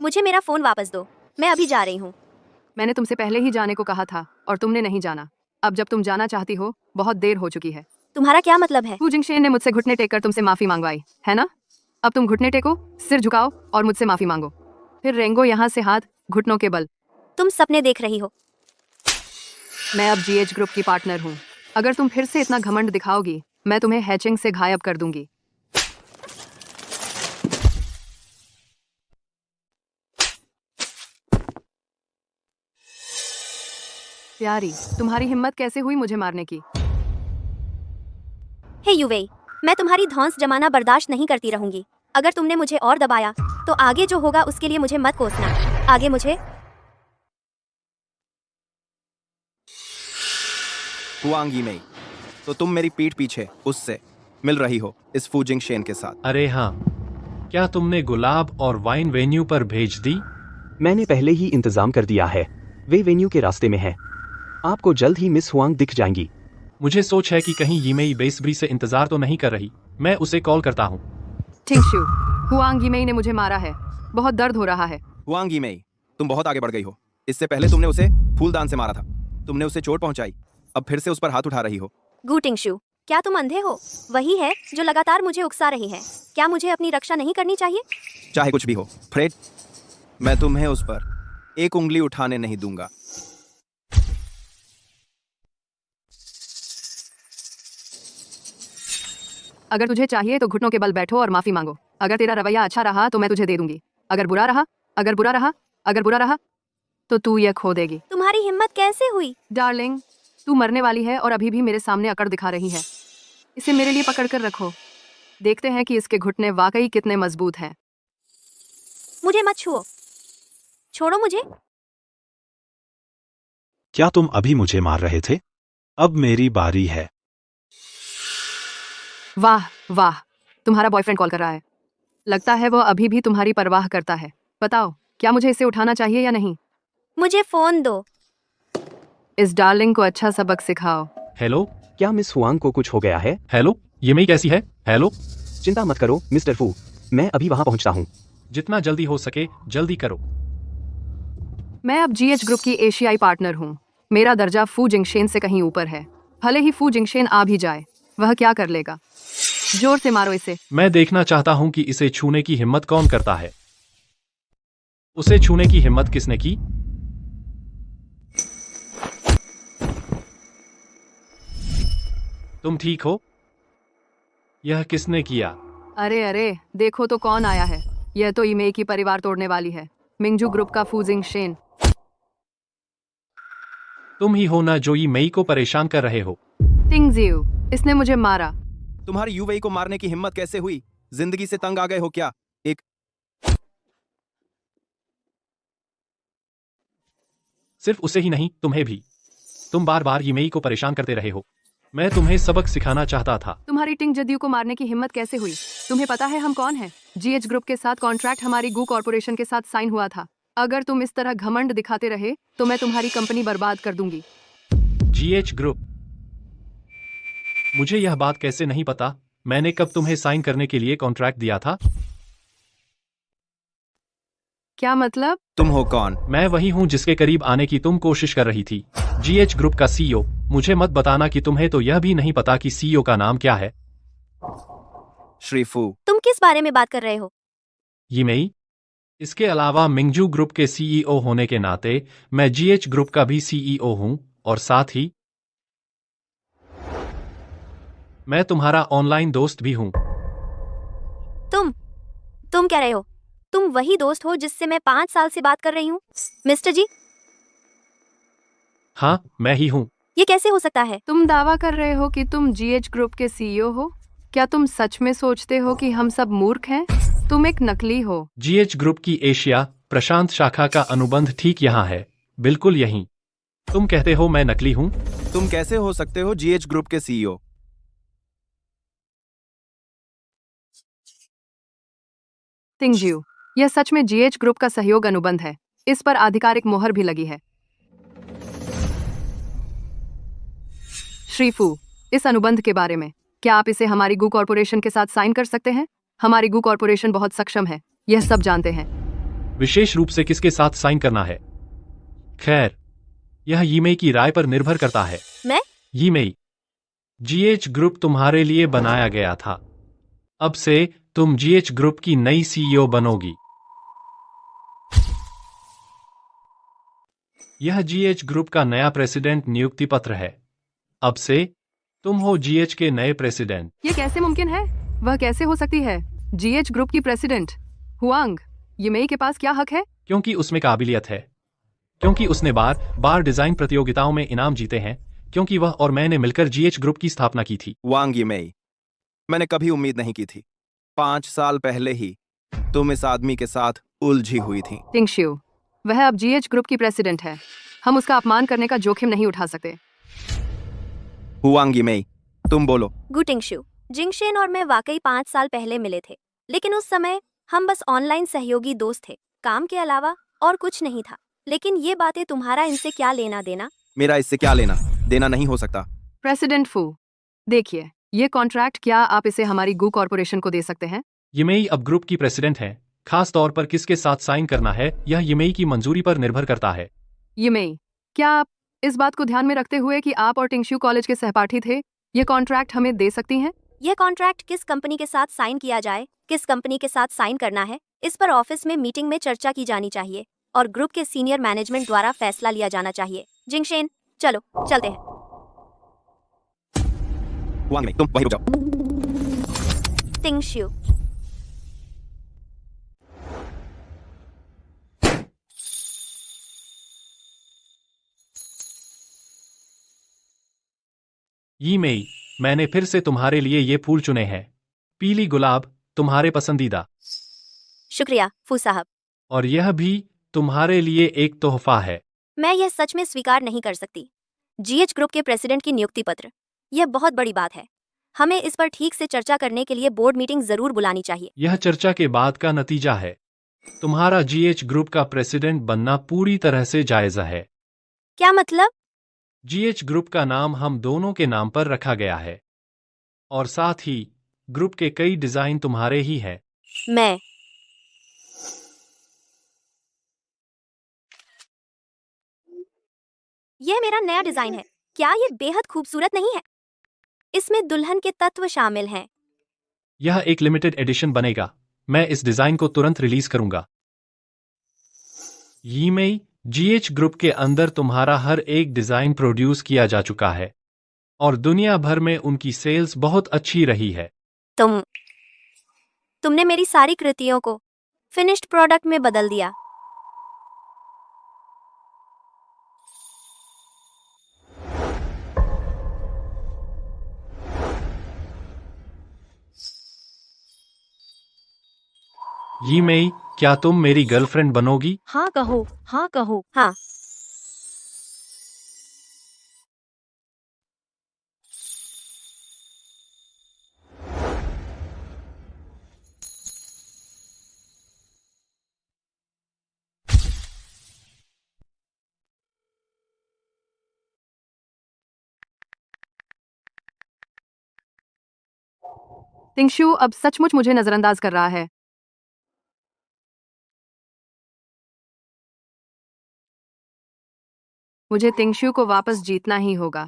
मुझे मेरा फोन वापस दो, मैं अभी जा रही हूँ। मैंने तुमसे पहले ही जाने को कहा था और तुमने नहीं जाना। अब जब तुम जाना चाहती हो, बहुत देर हो चुकी है। तुम्हारा क्या मतलब है? फू जिंगशेन ने मुझसे घुटने टेक कर तुमसे माफी मांगवाई है ना? अब तुम घुटने टेको, सिर झुकाओ और मुझसे माफी मांगो। फिर रेंगो यहाँ से हाथ घुटनों के बल। तुम सपने देख रही हो। मैं अब जीएच ग्रुप की पार्टनर हूँ। अगर तुम फिर से इतना घमंड दिखाओगी, मैं तुम्हें हैचिंग से गायब कर दूंगी। प्यारी, तुम्हारी हिम्मत कैसे हुई मुझे मारने की? हे युवेई, मैं तुम्हारी धौंस जमाना बर्दाश्त नहीं करती रहूंगी। अगर तुमने मुझे और दबाया तो आगे जो होगा उसके लिए मुझे मत कोसना। आगे मुझे हुआंग यीमेई, तो तुम मेरी पीठ पीछे उससे मिल रही हो, इस फू जिंगशेन के साथ। अरे हाँ, क्या तुमने गुलाब और वाइन वेन्यू पर भेज दी? मैंने पहले ही इंतजाम कर दिया है, वे वेन्यू के रास्ते में हैं। आपको जल्द ही मिस हुआंग दिख जाएंगी। मुझे सोच है कि कहीं यीमेई बेसब्री से इंतजार तो नहीं कर रही। मैं उसे कॉल करता हूँ। टिंगशू, हुआंग यीमेई ने मुझे मारा है। बहुत दर्द हो रहा है। हुआंग यीमेई, तुम बहुत आगे बढ़ गई हो। इससे पहले तुमने उसे फूलदान से मारा था, तुमने उसे चोट पहुंचाई, अब फिर से उस पर हाथ उठा रही हो। गु टिंगशू, क्या तुम अंधे हो? वही है जो लगातार मुझे उकसा रही है। क्या मुझे अपनी रक्षा नहीं करनी चाहिए? चाहे कुछ भी हो फ्रेड, मैं तुम्हें उस पर एक उंगली उठाने नहीं दूंगा। अगर तुझे चाहिए तो घुटनों के बल बैठो और माफी मांगो। अगर तेरा रवैया अच्छा रहा तो मैं तुझे दे दूंगी। अगर बुरा रहा, अगर बुरा रहा, अगर बुरा रहा तो तू यह खो देगी। तुम्हारी हिम्मत कैसे हुई? डार्लिंग, तू मरने वाली है और अभी भी मेरे सामने अकड़ दिखा रही है। इसे मेरे लिए पकड़ कर रखो। देखते हैं कि इसके घुटने वाकई कितने मजबूत हैं। मुझे मत छुओ, छोड़ो मुझे। क्या तुम अभी मुझे मार रहे थे? अब मेरी बारी है। वाह वाह, तुम्हारा बॉयफ्रेंड कॉल कर रहा है। लगता है वो अभी भी तुम्हारी परवाह करता है। बताओ, क्या मुझे इसे उठाना चाहिए या नहीं? मुझे फोन दो। इस डार्लिंग को अच्छा सबक सिखाओ। हेलो, क्या मिस हुआंग को कुछ हो गया है? हेलो, यीमेई कैसी है? हेलो, चिंता मत करो मिस्टर फू, मैं अभी वहां पहुंचता हूं। जितना जल्दी हो सके जल्दी करो। मैं अब जीएच ग्रुप की एशियाई पार्टनर हूँ। मेरा दर्जा फू जिंगशेन से कहीं ऊपर है। भले ही फू जिंगशेन आ भी जाए, वह क्या कर लेगा? जोर से मारो इसे। मैं देखना चाहता हूँ कि इसे छूने की हिम्मत कौन करता है। उसे छूने की हिम्मत किसने की? तुम ठीक हो? यह किसने किया? अरे अरे, देखो तो कौन आया है। यह तो यीमेई की परिवार तोड़ने वाली है। मिंगजू ग्रुप का फू जिंगशेन। तुम ही हो ना जो यीमेई को परेशान कर रहे हो? टिंगजिऊ, इसने मुझे मारा। तुम्हारी युवेई को मारने की हिम्मत कैसे हुई? जिंदगी से तंग आ गए हो क्या? एक सिर्फ उसे ही नहीं, तुम्हें भी। तुम बार बार यीमेई को परेशान करते रहे हो। मैं तुम्हें सबक सिखाना चाहता था। तुम्हारी टिंग जद्यू को मारने की हिम्मत कैसे हुई? तुम्हें पता है हम कौन हैं? जीएच ग्रुप के साथ कॉन्ट्रैक्ट हमारी गू कॉर्पोरेशन के साथ साइन हुआ था। अगर तुम इस तरह घमंड दिखाते रहे तो मैं तुम्हारी कंपनी बर्बाद कर दूंगी। GH group? मुझे यह बात कैसे नहीं पता? मैंने कब तुम्हें साइन करने के लिए कॉन्ट्रैक्ट दिया था? क्या मतलब? तुम हो कौन? मैं वही हूँ जिसके करीब आने की तुम कोशिश कर रही थी। जीएच ग्रुप का सीईओ। मुझे मत बताना कि तुम्हें तो यह भी नहीं पता कि सीईओ का नाम क्या है। श्रीफू, तुम किस बारे में बात कर रहे हो? यीमेई? इसके अलावा मिंगजू ग्रुप के सीईओ होने के नाते मैं जीएच ग्रुप का भी सीईओ हूँ, और साथ ही मैं तुम्हारा ऑनलाइन दोस्त भी हूँ। तुम कह रहे हो तुम वही दोस्त हो जिससे मैं 5 साल से बात कर रही हूँ? मिस्टर जी, हाँ, मैं ही हूँ। ये कैसे हो सकता है? तुम दावा कर रहे हो कि तुम जीएच ग्रुप के सीईओ हो? क्या तुम सच में सोचते हो कि हम सब मूर्ख हैं? तुम एक नकली हो। जीएच ग्रुप की एशिया प्रशांत शाखा का अनुबंध ठीक यहाँ है, बिल्कुल यहीं। तुम कहते हो मैं नकली हूँ? तुम कैसे हो सकते हो जीएच ग्रुप के सीईओ? तिंगजिऊ, यह सच में जीएच ग्रुप का सहयोग अनुबंध है। इस पर आधिकारिक मोहर भी लगी है। श्रीफू, इस अनुबंध के बारे में क्या आप इसे हमारी गू कॉर्पोरेशन के साथ साइन कर सकते हैं? हमारी गू कॉर्पोरेशन बहुत सक्षम है, यह सब जानते हैं। विशेष रूप से किसके साथ साइन करना है? खैर, यह यीमेई की राय पर निर्भर करता है। मैं? यीमेई, जीएच ग्रुप तुम्हारे लिए बनाया गया था। अब से तुम जीएच ग्रुप की नई सीईओ बनोगी। यह जीएच ग्रुप का नया प्रेसिडेंट नियुक्ति पत्र है। अब से तुम हो जीएच के नए प्रेसिडेंट। ये कैसे मुमकिन है? वह कैसे हो सकती है? जीएच ग्रुप की प्रेसिडेंट हुआंग यिमेई के पास क्या हक है? क्योंकि उसमें काबिलियत है, क्योंकि उसने बार बार डिजाइन प्रतियोगिताओं में इनाम जीते हैं, क्योंकि वह और मैंने मिलकर जीएच ग्रुप की स्थापना की थी। वांग यिमेई, मैंने कभी उम्मीद नहीं की थी। 5 साल पहले ही तुम इस आदमी के साथ उलझी हुई थी। टिंगशिउ, वह अब जीएच ग्रुप की प्रेसिडेंट है। हम उसका अपमान करने का जोखिम नहीं उठा सकते। हुआंग यिमेई, तुम बोलो। गु टिंगशु, जिंगशेन और मैं वाकई 5 साल पहले मिले थे, लेकिन उस समय हम बस ऑनलाइन सहयोगी दोस्त थे, काम के अलावा और कुछ नहीं था। लेकिन ये बातें तुम्हारा इनसे क्या लेना देना? मेरा इससे क्या लेना देना नहीं हो सकता। प्रेसिडेंट फू, देखिए, ये कॉन्ट्रैक्ट क्या आप इसे हमारी गू कॉर्पोरेशन को दे सकते हैं? यिमेई अब ग्रुप की प्रेसिडेंट है। खास तौर पर किसके साथ साइन करना है यह यिमेई की मंजूरी पर निर्भर करता है। यिमेई, क्या आप इस बात को ध्यान में रखते हुए कि आप और टिंगशिउ कॉलेज के सहपाठी थे, ये कॉन्ट्रैक्ट हमें दे सकती हैं? यह कॉन्ट्रैक्ट किस कंपनी के साथ साइन किया जाए, किस कंपनी के साथ साइन करना है, इस पर ऑफिस में मीटिंग में चर्चा की जानी चाहिए और ग्रुप के सीनियर मैनेजमेंट द्वारा फैसला लिया जाना चाहिए। जिंगशेन, चलो चलते हैं। हुआंग यिमेई, तुम वहीं रुक जाओ। टिंगशिउ, यिमेई, मैंने फिर से तुम्हारे लिए ये फूल चुने हैं। पीली गुलाब, तुम्हारे पसंदीदा। शुक्रिया फू साहब। और यह भी तुम्हारे लिए एक तोहफा है। मैं यह सच में स्वीकार नहीं कर सकती। जीएच ग्रुप के प्रेसिडेंट की नियुक्ति पत्र, यह बहुत बड़ी बात है। हमें इस पर ठीक से चर्चा करने के लिए बोर्ड मीटिंग जरूर बुलानी चाहिए। यह चर्चा के बाद का नतीजा है। तुम्हारा जीएच ग्रुप का प्रेसिडेंट बनना पूरी तरह से जायजा है। क्या मतलब? जीएच ग्रुप का नाम हम दोनों के नाम पर रखा गया है और साथ ही ग्रुप के कई डिजाइन तुम्हारे ही हैं। मैं यह मेरा नया डिजाइन है। क्या यह बेहद खूबसूरत नहीं है? इसमें दुल्हन के तत्व शामिल हैं। यह एक लिमिटेड एडिशन बनेगा। मैं इस डिजाइन को तुरंत रिलीज करूंगा। यिमेई, जीएच ग्रुप के अंदर तुम्हारा हर एक डिजाइन प्रोड्यूस किया जा चुका है और दुनिया भर में उनकी सेल्स बहुत अच्छी रही है। तुमने मेरी सारी कृतियों को फिनिश्ड प्रोडक्ट में बदल दिया। यिमेई, क्या तुम मेरी गर्लफ्रेंड बनोगी? हाँ कहो, हाँ कहो। हाँ। टिंगशिउ अब सचमुच मुझे नजरअंदाज कर रहा है। मुझे टिंगशिउ को वापस जीतना ही होगा।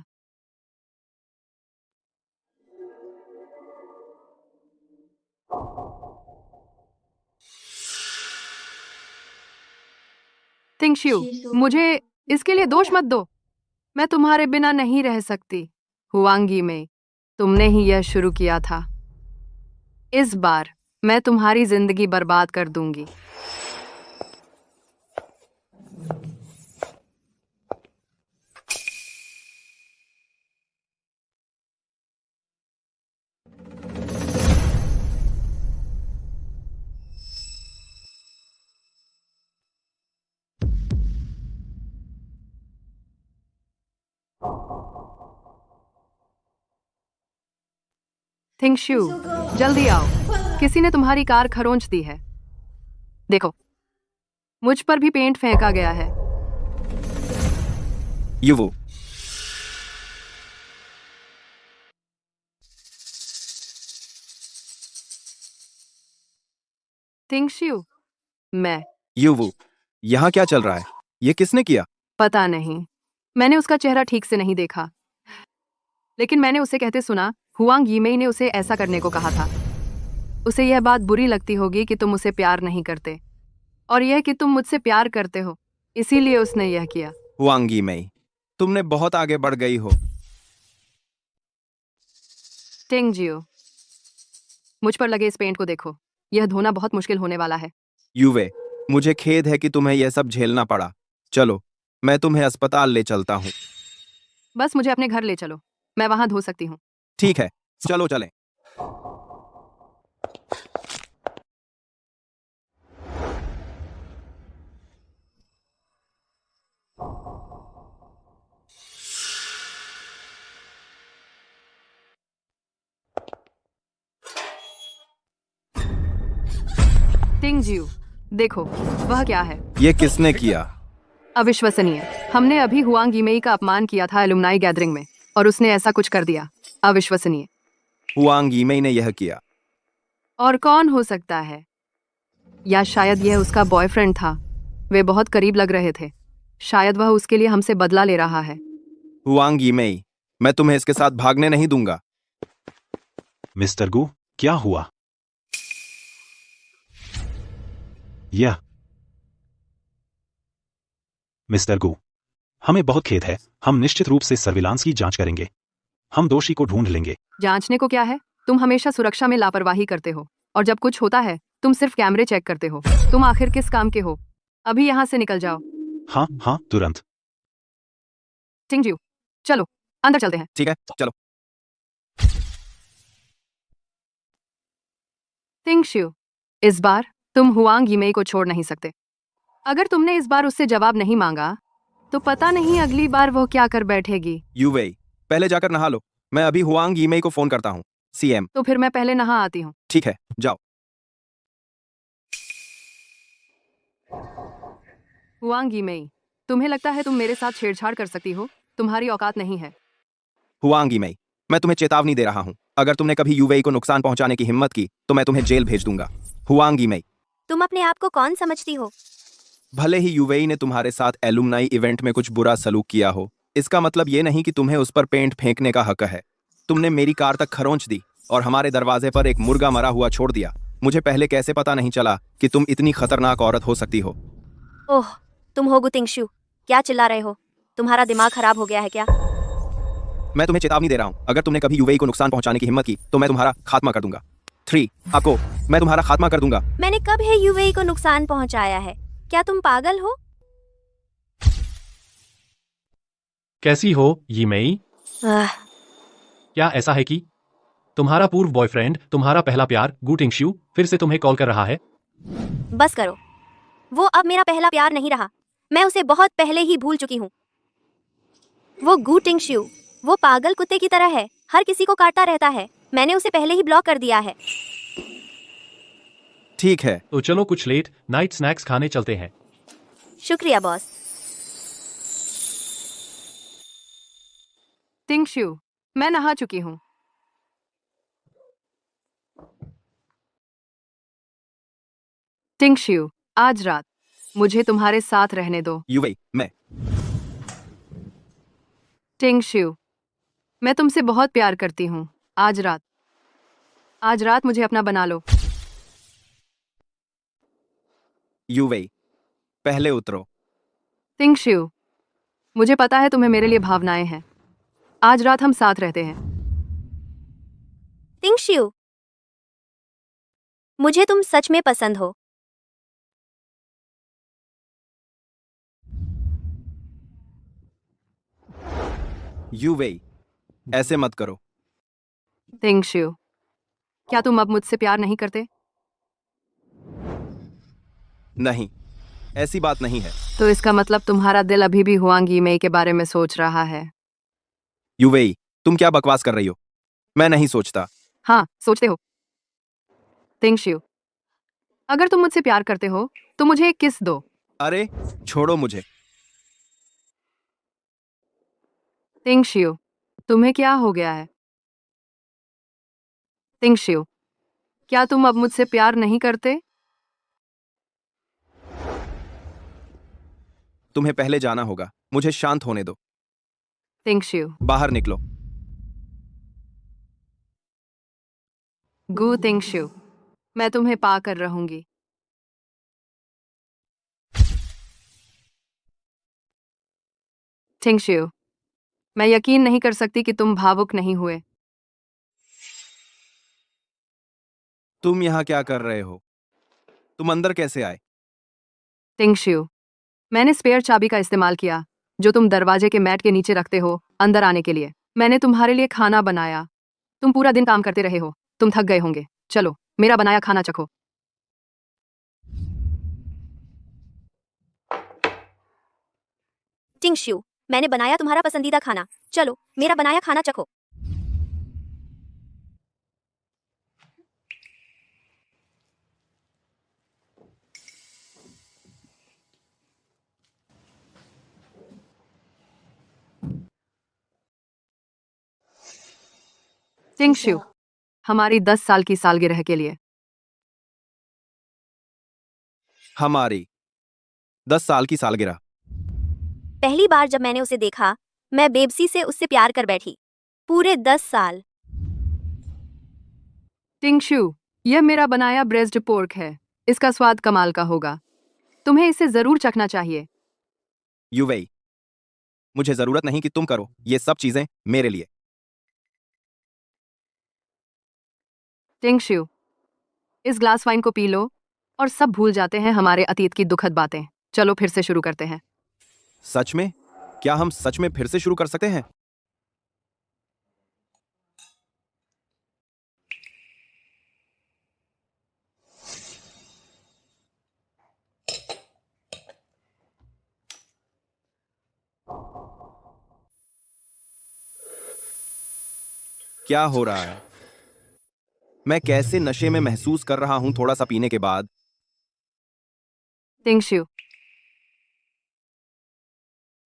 टिंगशिउ, मुझे इसके लिए दोष मत दो। मैं तुम्हारे बिना नहीं रह सकती। हुआंग यिमेई, तुमने ही यह शुरू किया था। इस बार मैं तुम्हारी जिंदगी बर्बाद कर दूंगी। टिंगशिउ, जल्दी आओ। किसी ने तुम्हारी कार खरोंच दी है। देखो, मुझ पर भी पेंट फेंका गया है। युवु, टिंगशिउ, मैं युवु, यहाँ क्या चल रहा है? ये किसने किया? पता नहीं। मैंने उसका चेहरा ठीक से नहीं देखा, लेकिन मैंने उसे कहते सुना। हुआंग यिमेई ने उसे ऐसा करने को कहा था। उसे यह बात बुरी लगती होगी कि तुम उसे प्यार नहीं करते और यह कि तुम मुझसे प्यार करते हो, इसीलिए उसने यह किया। हुआंगी मई, तुमने बहुत आगे बढ़ गई हो। टिंग जियो, मुझ पर लगे इस पेंट को देखो, यह धोना बहुत मुश्किल होने वाला है। युवे, मुझे खेद है कि तुम्हें यह सब झेलना पड़ा। चलो, मैं तुम्हें अस्पताल ले चलता हूँ। बस मुझे अपने घर ले चलो, मैं वहां धो सकती हूँ। ठीक है, चलो चलें। टिंग जियो, देखो, वह क्या है? ये किसने किया? अविश्वसनीय। हमने अभी हुआंग यीमेई का अपमान किया था एलुमनाई गैदरिंग में, और उसने ऐसा कुछ कर दिया। अविश्वसनीय। हुआंग यीमेई ने यह किया। और कौन हो सकता है? या शायद यह उसका बॉयफ्रेंड था। वे बहुत करीब लग रहे थे। शायद वह उसके लिए हमसे बदला ले रहा है। हुआंग यीमेई, मैं तुम्हें इसके साथ भागने नहीं दूंगा। मिस्टर गु, क्या हुआ? यह मिस्टर गु, हमें बहुत खेद है। हम निश्चित रूप से सर्विलांस की जांच करेंगे। हम दोषी को ढूंढ लेंगे। जांचने को क्या है? तुम हमेशा सुरक्षा में लापरवाही करते हो, और जब कुछ होता है तुम सिर्फ कैमरे चेक करते हो। तुम आखिर किस काम के हो? अभी यहाँ से निकल जाओ। हाँ हाँ, तुरंत। टिंग जियो, चलो अंदर चलते हैं। ठीक है, चलो। टिंग शियो, इस बार तुम हुआंग यीमेई को छोड़ नहीं सकते। अगर तुमने इस बार उससे जवाब नहीं मांगा तो पता नहीं अगली बार वो क्या कर बैठेगी। युवेई, पहले जाकर नहा लो। मैं अभी हुआंग यीमेई को फोन करता हूँ। सीएम। तो फिर मैं पहले नहा आती हूँ। ठीक है, जाओ। हुआंग यीमेई, तुम्हें लगता है तुम मेरे साथ छेड़छाड़ कर सकती हो? तुम्हारी औकात नहीं है। हुआंग यीमेई, मैं तुम्हें चेतावनी दे रहा हूँ। अगर तुमने कभी युवेई को नुकसान पहुंचाने की हिम्मत की तो मैं तुम्हें जेल भेज दूंगा। हुआंग यीमेई। तुम अपने आप को कौन समझती हो? भले ही युवेई ने तुम्हारे साथ एलुमनाई इवेंट में कुछ बुरा सलूक किया हो, इसका मतलब ये नहीं कि तुम्हें उस पर पेंट फेंकने का हक है। तुमने मेरी कार तक खरोंच दी और हमारे दरवाजे पर एक मुर्गा मरा हुआ छोड़ दिया। मुझे पहले कैसे पता नहीं चला कि तुम इतनी खतरनाक औरत हो सकती हो? ओह, तुम हो गुतिंगशु। क्या चिल्ला रहे हो? तुम्हारा दिमाग खराब हो गया है क्या? मैं तुम्हें चेतावनी दे रहा हूँ। अगर तुमने कभी युवेई को नुकसान पहुंचाने की हिम्मत की तो मैं तुम्हारा खात्मा कर दूंगा। 3 आको, मैं तुम्हारा खात्मा कर दूंगा। मैंने कब है यूवेई को नुकसान पहुंचाया है? क्या तुम पागल हो? कैसी हो यीमेई? आह, क्या ऐसा है कि तुम्हारा पूर्व बॉयफ्रेंड, तुम्हारा पहला प्यार गु टिंगशियू फिर से तुम्हें कॉल कर रहा है? बस करो। वो अब मेरा पहला प्यार नहीं रहा। मैं उसे बहुत पहले ही भूल चुकी हूँ। वो गु टिंगशियू, वो पागल कुत्ते की तरह है, हर किसी को काटता रहता है। मैंने उसे पहले ही ब्लॉक कर दिया है। ठीक है, तो चलो कुछ लेट नाइट स्नैक्स खाने चलते हैं। शुक्रिया बॉस। टिंग शियो, मैं नहा चुकी हूँ। टिंग शियो, आज रात मुझे तुम्हारे साथ रहने दो। युवेई, मैं टिंग शियो, मैं तुमसे बहुत प्यार करती हूँ। आज रात मुझे अपना बना लो। युवेई, पहले उतरो। टिंग शियो, मुझे पता है तुम्हें मेरे लिए भावनाएं हैं। आज रात हम साथ रहते हैं। टिंगशियू, मुझे तुम सच में पसंद हो। युवेई, ऐसे मत करो। टिंग शियो, क्या तुम अब मुझसे प्यार नहीं करते? नहीं, ऐसी बात नहीं है। तो इसका मतलब तुम्हारा दिल अभी भी हुआंग यीमेई के बारे में सोच रहा है। युवेई, तुम क्या बकवास कर रही हो? मैं नहीं सोचता। हाँ, सोचते हो। टिंग शियो, अगर तुम मुझसे प्यार करते हो तो मुझे एक किस दो। अरे, छोड़ो मुझे। टिंग शियो, तुम्हें क्या हो गया है? टिंग शियो, क्या तुम अब मुझसे प्यार नहीं करते? तुम्हें पहले जाना होगा। मुझे शांत होने दो। टिंग शियो, बाहर निकलो। गु टिंग शियो, मैं तुम्हें पाकर रहूंगी। टिंगशियो, मैं यकीन नहीं कर सकती कि तुम भावुक नहीं हुए। तुम यहाँ क्या कर रहे हो? तुम अंदर कैसे आए? टिंगशियो, मैंने स्पेयर चाबी का इस्तेमाल किया जो तुम दरवाजे के मैट के नीचे रखते हो अंदर आने के लिए। मैंने तुम्हारे लिए खाना बनाया। तुम पूरा दिन काम करते रहे हो, तुम थक गए होंगे। चलो मेरा बनाया खाना चखो। टिंगशियो, मैंने बनाया तुम्हारा पसंदीदा खाना। चलो मेरा बनाया खाना चखो। टिंगशियो, हमारी 10 साल की सालगिरह के लिए। हमारी 10 साल की सालगिरह। पहली बार जब मैंने उसे देखा, मैं बेबसी से उससे प्यार कर बैठी। पूरे 10 साल। टिंगशियो, यह मेरा बनाया ब्रेस्ड पोर्क है। इसका स्वाद कमाल का होगा। तुम्हें इसे जरूर चखना चाहिए। युवेई, मुझे जरूरत नहीं कि तुम करो ये सब चीजें मेरे लिए। टिंगशियो, इस ग्लास वाइन को पी लो और सब भूल जाते हैं हमारे अतीत की दुखद बातें। चलो फिर से शुरू करते हैं। सच में? क्या हम सच में फिर से शुरू कर सकते हैं? क्या हो रहा है? मैं कैसे नशे में महसूस कर रहा हूं थोड़ा सा पीने के बाद। टिंगशियो,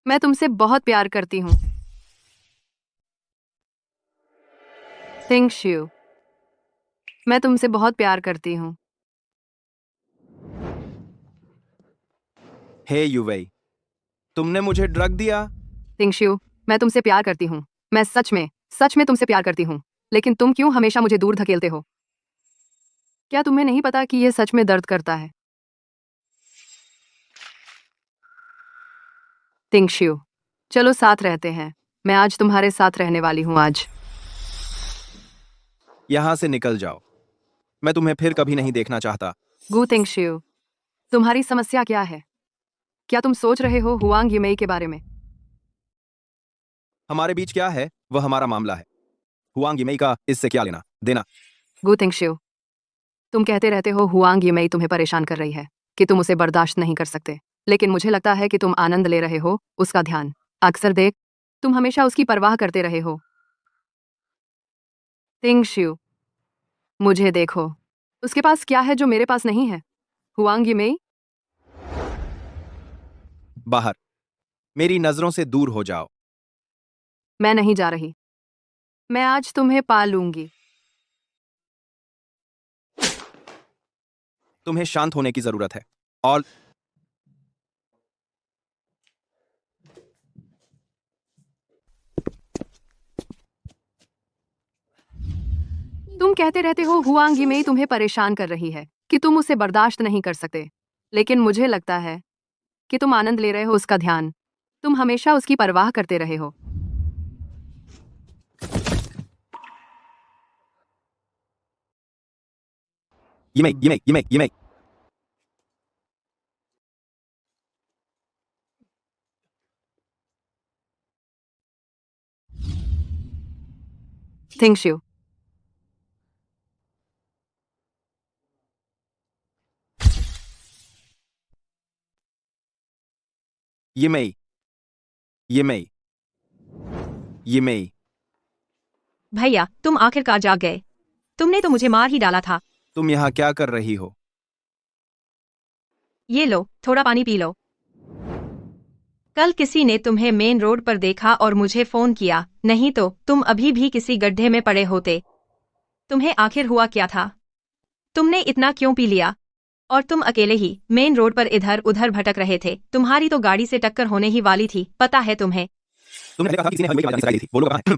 मैं तुमसे बहुत प्यार करती हूँ। टिंगशियो, मैं तुमसे बहुत प्यार करती हूँ। हे युवेई, तुमने मुझे ड्रग दिया? टिंगशियो, मैं तुमसे प्यार करती हूँ। मैं सच में तुमसे प्यार करती हूँ। लेकिन तुम क्यों हमेशा मुझे दूर धकेलते हो? क्या तुम्हें नहीं पता कि यह सच में दर्द करता है? टिंगशियो, चलो साथ रहते हैं। मैं आज तुम्हारे साथ रहने वाली हूँ आज। यहां से निकल जाओ। मैं तुम्हें फिर कभी नहीं देखना चाहता। गु टिंगशियो, तुम्हारी समस्या क्या है? क्या तुम सोच रहे हो हुआंग युमेई के बारे में? हमारे बीच क्या है वह हमारा मामला है। हुआंग यिमेई का इससे क्या लेना देना? गु टिंगशियो, तुम कहते रहते हो हुआंग युमेई तुम्हें परेशान कर रही है, कि तुम उसे बर्दाश्त नहीं कर सकते। लेकिन मुझे लगता है कि तुम आनंद ले रहे हो उसका ध्यान। अक्सर देख, तुम हमेशा उसकी परवाह करते रहे हो। टिंगशियो, मुझे देखो, उसके पास क्या है जो मेरे पास नहीं है? हुआंग युमेई, बाहर। मेरी नजरों से दूर हो जाओ। मैं नहीं जा रही। मैं आज तुम्हें पा लूंगी। तुम्हें शांत होने की जरूरत है। और तुम कहते रहते हो हुआंग युमेई तुम्हें परेशान कर रही है, कि तुम उसे बर्दाश्त नहीं कर सकते। लेकिन मुझे लगता है कि तुम आनंद ले रहे हो उसका ध्यान। तुम हमेशा उसकी परवाह करते रहे हो। यिमेई यिमेई यिमेई यिमेई। टिंगशियो, यिमेई यिमेई यिमेई। भैया, तुम आखिरकार जाग गए। तुमने तो मुझे मार ही डाला था। तुम यहाँ क्या कर रही हो? ये लो, थोड़ा पानी पी लो। कल किसी ने तुम्हें मेन रोड पर देखा और मुझे फोन किया, नहीं तो तुम अभी भी किसी गड्ढे में पड़े होते। तुम्हें आखिर हुआ क्या था? तुमने इतना क्यों पी लिया? और तुम अकेले ही मेन रोड पर इधर उधर भटक रहे थे। तुम्हारी तो गाड़ी से टक्कर होने ही वाली थी, पता है तुम्हें? तुमने कहा था किसी ने हमें की आवाज़ निकाली थी। बोलो कहाँ है?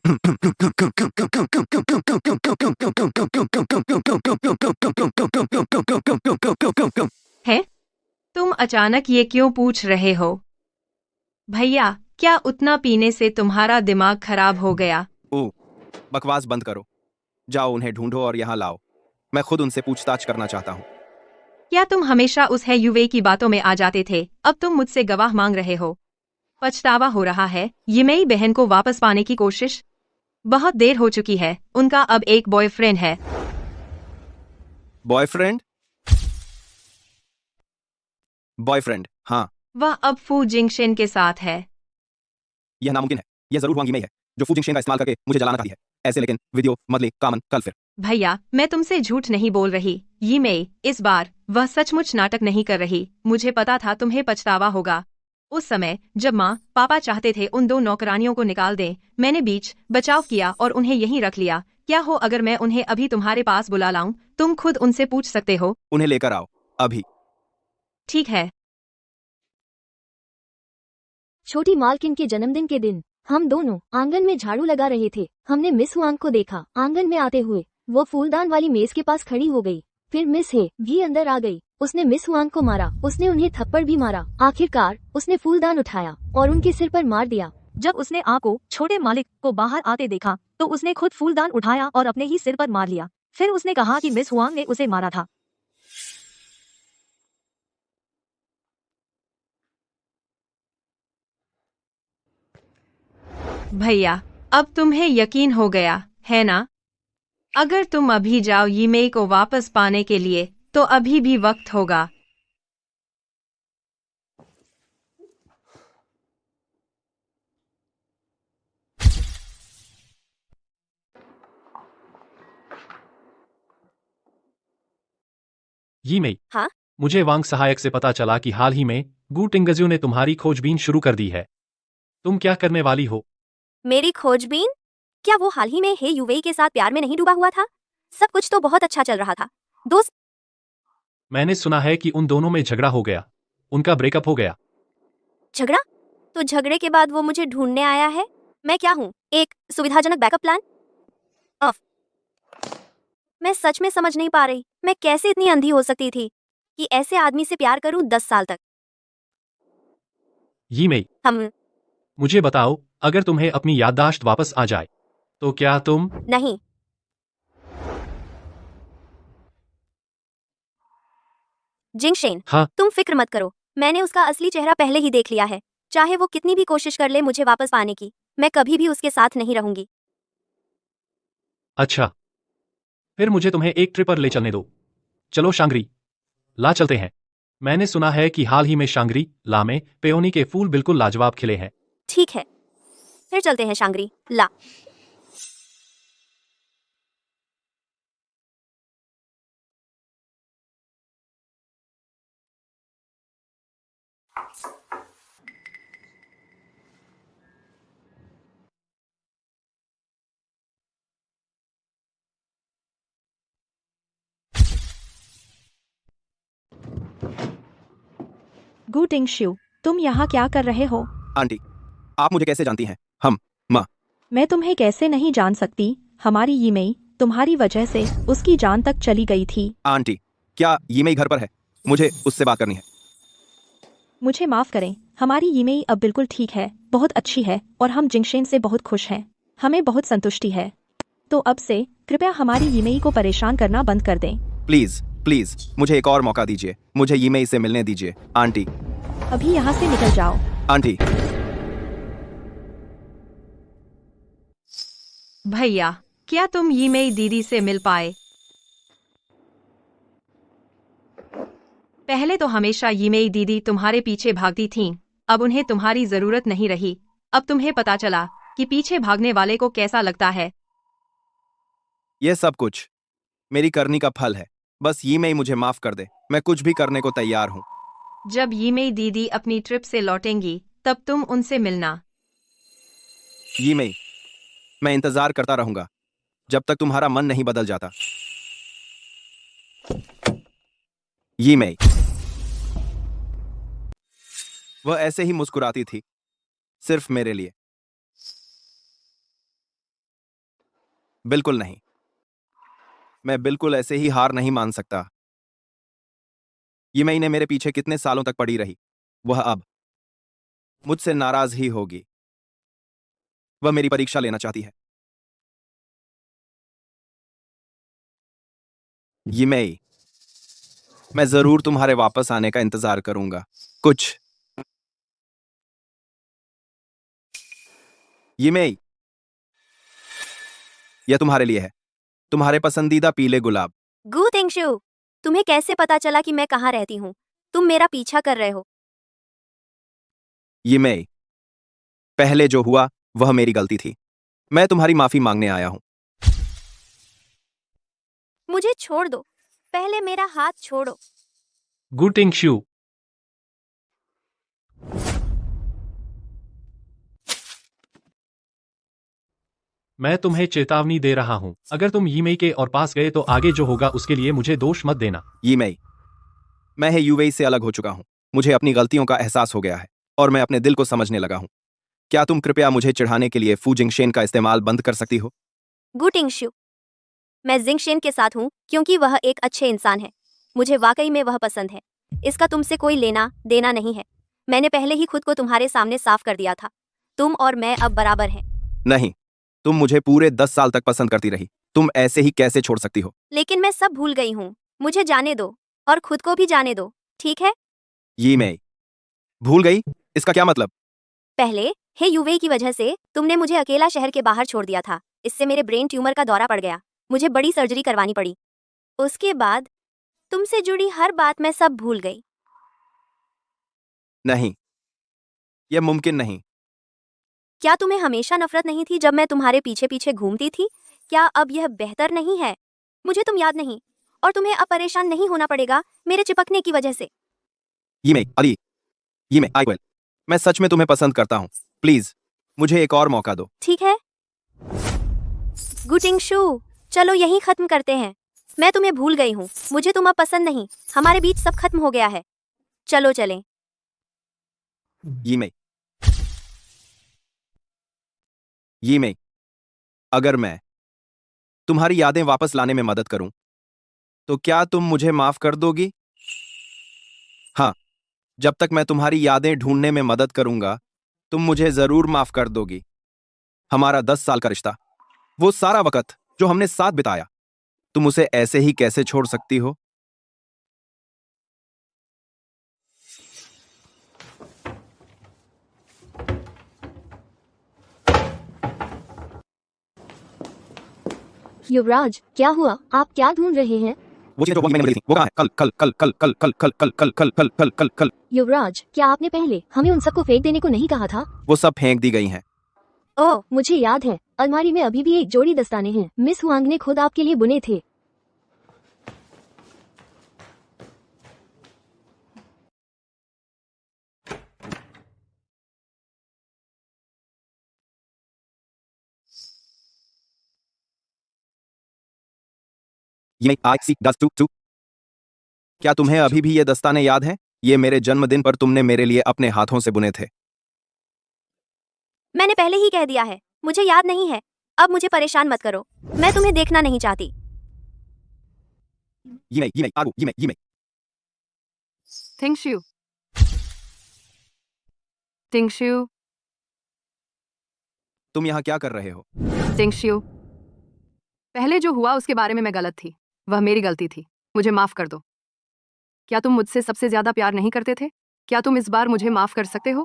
है? तुम अचानक ये क्यों पूछ रहे हो? भैया, क्या उतना पीने से तुम्हारा दिमाग खराब हो गया? ओ, बकवास बंद करो। जाओ उन्हें ढूंढो और यहाँ लाओ। मैं खुद उनसे पूछताछ करना चाहता हूँ। क्या तुम हमेशा उस है युवे की बातों में आ जाते थे? अब तुम मुझसे गवाह मांग रहे हो। पछतावा हो रहा है? ये मेरी बहन को वापस पाने की कोशिश? बहुत देर हो चुकी है। उनका अब एक बॉयफ्रेंड है। बॉयफ्रेंड? बॉयफ्रेंड, हाँ। वह अब फू जिंगशेन के साथ है। यह नामुमकिन है। यह जरूर हुआंग यीमेई है जो फू जिंगशेन का इस्तेमाल करके मुझे जलाना चाहती है। ऐसे लेकिन वीडियो मदली कामन कल फिर। भैया, मैं तुमसे झूठ नहीं बोल रही। ये मैं इस बार वह सचमुच नाटक नहीं कर रही। मुझे पता था तुम्हें पछतावा होगा। उस समय जब माँ पापा चाहते थे उन दो नौकरानियों को निकाल दें, मैंने बीच बचाव किया और उन्हें यहीं रख लिया। क्या हो अगर मैं उन्हें अभी तुम्हारे पास बुला लाऊं? तुम खुद उनसे पूछ सकते हो। उन्हें लेकर आओ अभी। ठीक है। छोटी मालकिन के जन्मदिन के दिन हम दोनों आंगन में झाड़ू लगा रहे थे। हमने मिस हुआंग को देखा आंगन में आते हुए। वो फूलदान वाली मेज के पास खड़ी हो गई। फिर मिस हे भी अंदर आ गई। उसने मिस हुआंग को मारा। उसने उन्हें थप्पड़ भी मारा। आखिरकार उसने फूलदान उठाया और उनके सिर पर मार दिया। जब उसने आ को छोटे मालिक को बाहर आते देखा तो उसने खुद फूलदान उठाया और अपने ही सिर पर मार लिया। फिर उसने कहा कि मिस हुआंग ने उसे मारा था। भैया, अब तुम्हें यकीन हो गया है ना? अगर तुम अभी जाओ ईमेल को वापस पाने के लिए तो अभी भी वक्त होगा। यीमेई, हाँ? मुझे वांग सहायक से पता चला कि हाल ही में गू टिंगज्यू ने तुम्हारी खोजबीन शुरू कर दी है। तुम क्या करने वाली हो? मेरी खोजबीन? क्या वो हाल ही में हे युवेई के साथ प्यार में नहीं डूबा हुआ था? सब कुछ तो बहुत अच्छा चल रहा था। दोस्त। मैंने सुना है कि उन दोनों में झगड़ा हो गया। उनका ब्रेकअप हो गया। झगड़ा? तो झगड़े के बाद वो मुझे ढूंढने आया है? मैं क्या हूँ, एक सुविधाजनक बैकअप प्लान? अफ। मैं सच में समझ नहीं पा रही मैं कैसे इतनी अंधी हो सकती थी कि ऐसे आदमी से प्यार करूं 10 साल तक। यीमेई, हम। मुझे बताओ, अगर तुम्हें अपनी याददाश्त वापस आ जाए तो क्या तुम? नहीं। जिंगशेन, हाँ? तुम फिक्र मत करो। मैंने उसका असली चेहरा पहले ही देख लिया है। चाहे वो कितनी भी कोशिश कर ले मुझे वापस पाने की, मैं कभी भी उसके साथ नहीं रहूंगी। अच्छा, फिर मुझे तुम्हें एक ट्रिप पर ले चलने दो। चलो शांग्री ला चलते हैं। मैंने सुना है कि हाल ही में शांग्री ला में पेओनी के फूल बिल्कुल लाजवाब खिले हैं। ठीक है, फिर चलते हैं शांग्री ला। गु टिंगश्यू, तुम यहाँ क्या कर रहे हो? आंटी, आप मुझे कैसे जानती हैं? हम माँ। मैं तुम्हें कैसे नहीं जान सकती। हमारी यीमेई तुम्हारी वजह से उसकी जान तक चली गई थी। आंटी, क्या यीमेई घर पर है? मुझे उससे बात करनी है। मुझे माफ करें, हमारी यीमेई अब बिल्कुल ठीक है, बहुत अच्छी है और हम जिंगशेन से बहुत खुश हैं। हमें बहुत संतुष्टि है। तो अब से कृपया हमारी यीमेई को परेशान करना बंद कर दें। प्लीज प्लीज मुझे एक और मौका दीजिए। मुझे यीमेई से मिलने दीजिए आंटी। अभी यहाँ से निकल जाओ। आंटी। भैया, क्या तुम यीमेई दीदी से मिल पाए? पहले तो हमेशा यीमेई दीदी तुम्हारे पीछे भागती थीं। अब उन्हें तुम्हारी जरूरत नहीं रही। अब तुम्हें पता चला कि पीछे भागने वाले को कैसा लगता है। यह सब कुछ मेरी करनी का फल है। बस यीमेई मुझे माफ कर दे। मैं कुछ भी करने को तैयार हूँ। जब यीमेई दीदी अपनी ट्रिप से लौटेंगी तब तुम उनसे मिलना। यीमेई, मैं इंतजार करता रहूंगा जब तक तुम्हारा मन नहीं बदल जाता। यीमेई। वह ऐसे ही मुस्कुराती थी, सिर्फ मेरे लिए। बिल्कुल नहीं, मैं बिल्कुल ऐसे ही हार नहीं मान सकता। यीमेई ने मेरे पीछे कितने सालों तक पड़ी रही, वह अब मुझसे नाराज ही होगी। वह मेरी परीक्षा लेना चाहती है। यिमेई, मैं जरूर तुम्हारे वापस आने का इंतजार करूंगा। कुछ यिमेई, यह तुम्हारे लिए है, तुम्हारे पसंदीदा पीले गुलाब। गु टिंगशु, तुम्हें कैसे पता चला कि मैं कहाँ रहती हूँ? तुम मेरा पीछा कर रहे हो। यिमेई, पहले जो हुआ वह मेरी गलती थी। मैं तुम्हारी माफी मांगने आया हूं। मुझे छोड़ दो, पहले मेरा हाथ छोड़ो। गु टिंगशू, मैं तुम्हें चेतावनी दे रहा हूं, अगर तुम यीमेई के और पास गए तो आगे जो होगा उसके लिए मुझे दोष मत देना। यिमेई, मैं युवेई से अलग हो चुका हूं। मुझे अपनी गलतियों का एहसास हो गया है और मैं अपने दिल को समझने लगा हूं। क्या तुम कृपया मुझे चिढ़ाने के लिए फू जिंगशेन का इस्तेमाल बंद कर सकती हो? गु टिंगशु, मैं जिंगशेन के साथ हूँ क्योंकि वह एक अच्छे इंसान है। मुझे वाकई में वह पसंद है। इसका तुमसे कोई लेना देना नहीं है। मैंने पहले ही खुद को तुम्हारे सामने साफ कर दिया था। तुम और मैं अब बराबर हैं। नहीं, तुम मुझे पूरे 10 साल तक पसंद करती रही। तुम ऐसे ही कैसे छोड़ सकती हो? लेकिन मैं सब भूल गई हूँ। मुझे जाने दो और खुद को भी जाने दो, ठीक है? यिमेई, भूल गई? इसका क्या मतलब? पहले हे युवेई की वजह से तुमने मुझे अकेला शहर के बाहर छोड़ दिया था। इससे मेरे ब्रेन ट्यूमर का दौरा पड़ गया। मुझे बड़ी सर्जरी करवानी पड़ी। उसके बाद तुमसे जुड़ी हर बात मैं सब भूल गई। नहीं, यह मुमकिन नहीं। क्या तुम्हें हमेशा नफरत नहीं थी जब मैं तुम्हारे पीछे पीछे घूमती थी? क्या अब यह बेहतर नहीं है? मुझे तुम याद नहीं और तुम्हें अब परेशान नहीं होना पड़ेगा मेरे चिपकने की वजह से। यिमेई, अली, यिमेई, आई विल। मैं सच में तुम्हें पसंद करता हूं। प्लीज मुझे एक और मौका दो। ठीक है गु टिंगशु, चलो यहीं खत्म करते हैं। मैं तुम्हें भूल गई हूँ। मुझे तुम अब पसंद नहीं। हमारे बीच सब खत्म हो गया है। चलो चलें। यिमेई, यिमेई, अगर मैं तुम्हारी यादें वापस लाने में मदद करूं तो क्या तुम मुझे माफ कर दोगी? हाँ, जब तक मैं तुम्हारी यादें ढूंढने में मदद करूंगा तुम मुझे जरूर माफ कर दोगी। हमारा 10 साल का रिश्ता, वो सारा वक्त जो हमने साथ बिताया, तुम उसे ऐसे ही कैसे छोड़ सकती हो? युवराज, क्या हुआ? आप क्या ढूंढ रहे हैं? वो चीज़ जो मैंने बोली थी, वो कहाँ है? कल कल कल कल कल कल कल कल कल कल कल कल कल कल। युवराज, क्या आपने पहले हमें उन सबको फेंक देने को नहीं कहा था? वो सब फेंक दी गई हैं। ओह, मुझे याद है, अलमारी में अभी भी एक जोड़ी दस्ताने हैं। मिस हुआंग ने खुद आपके लिए बुने थे। ये आई सी डस टू टू। क्या तुम्हें अभी भी ये दस्ताने याद हैं? ये मेरे जन्मदिन पर तुमने मेरे लिए अपने हाथों से बुने थे। मैंने पहले ही कह दिया है, मुझे याद नहीं है। अब मुझे परेशान मत करो। मैं तुम्हें देखना नहीं चाहती। यिमेई, आगू, यिमेई। टिंगशू, टिंगशू, तुम यहाँ क्या कर रहे हो? टिंगशू, पहले जो हुआ उसके बारे में मैं गलत थी। वह मेरी गलती थी। मुझे माफ कर दो। क्या तुम मुझसे सबसे ज्यादा प्यार नहीं करते थे? क्या तुम इस बार मुझे माफ कर सकते हो?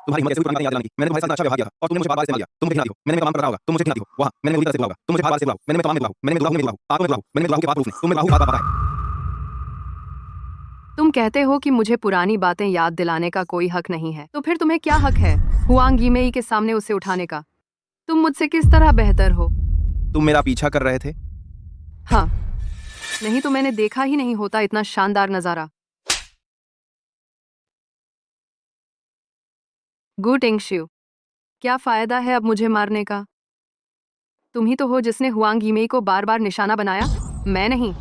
तुम्हारी हिम्मत कैसे हुई पुरानी बातें याद दिलाने की? मैंने तुम्हारे साथ अच्छा व्यवहार किया था और तुमने मुझे बार-बार इस्तेमाल किया। तुम मुझे खिलाती हो, मैंने काम करना होगा, तुम मुझे खिलाती हो। वहाँ मैंने बुरी तरह से बुलाऊंगा, तुम मुझे बार-बार से बुलाओ, मैंने तमाम बुलाओ, मैंने दुलाऊ में बुलाओ, आगो में बुलाओ, मैंने दुलाऊ के बाद पुरुष ने, तुम में दुलाऊ बात पता है। तुम कहते हो कि मुझे पुरानी बातें याद दिलाने का कोई हक नहीं है, तो फिर तुम्हें क्या हक है हुआंग यिमेई के सामने उसे उठाने का? तुम मुझसे किस तरह बेहतर हो? तुम मेरा पीछा कर रहे थे? हाँ, नहीं तो मैंने देखा ही नहीं होता इतना शानदार नजारा। गु टिंगशू, क्या फायदा है अब मुझे मारने का? तुम ही तो हो जिसने हुआंग यिमेई को बार बार निशाना बनाया, मैं नहीं।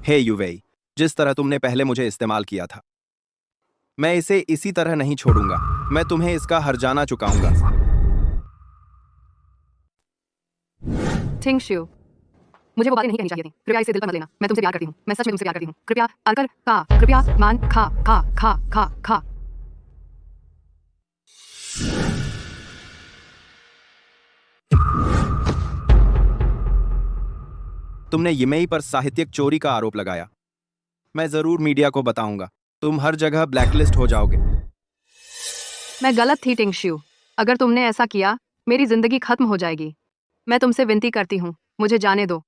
हे युवेई, जिस तरह तुमने पहले मुझे इस्तेमाल किया था, मैं इसे इसी तरह नहीं छोड़ूंगा। मैं तुम्हें इसका हर्जाना चुकाऊंगा। टिंगशू, मुझे वो बातें नहीं कहनी चाहिए थी। कृपया इसे दिल पर मत लेना। मैं तुमसे प्यार करती हूँ। मैं सच में तुमसे प्यार करती हूँ। कृपया आकर खा, कृपया मान खा खा खा खा खा खा। तुमने यिमेई पर साहित्यिक चोरी का आरोप लगाया। मैं जरूर मीडिया को बताऊंगा। तुम हर जगह ब्लैकलिस्ट हो जाओगे। मैं गलत थी टिंगश्यू। अगर तुमने ऐसा किया मेरी जिंदगी खत्म हो जाएगी। मैं तुमसे विनती करती हूँ, मुझे जाने दो।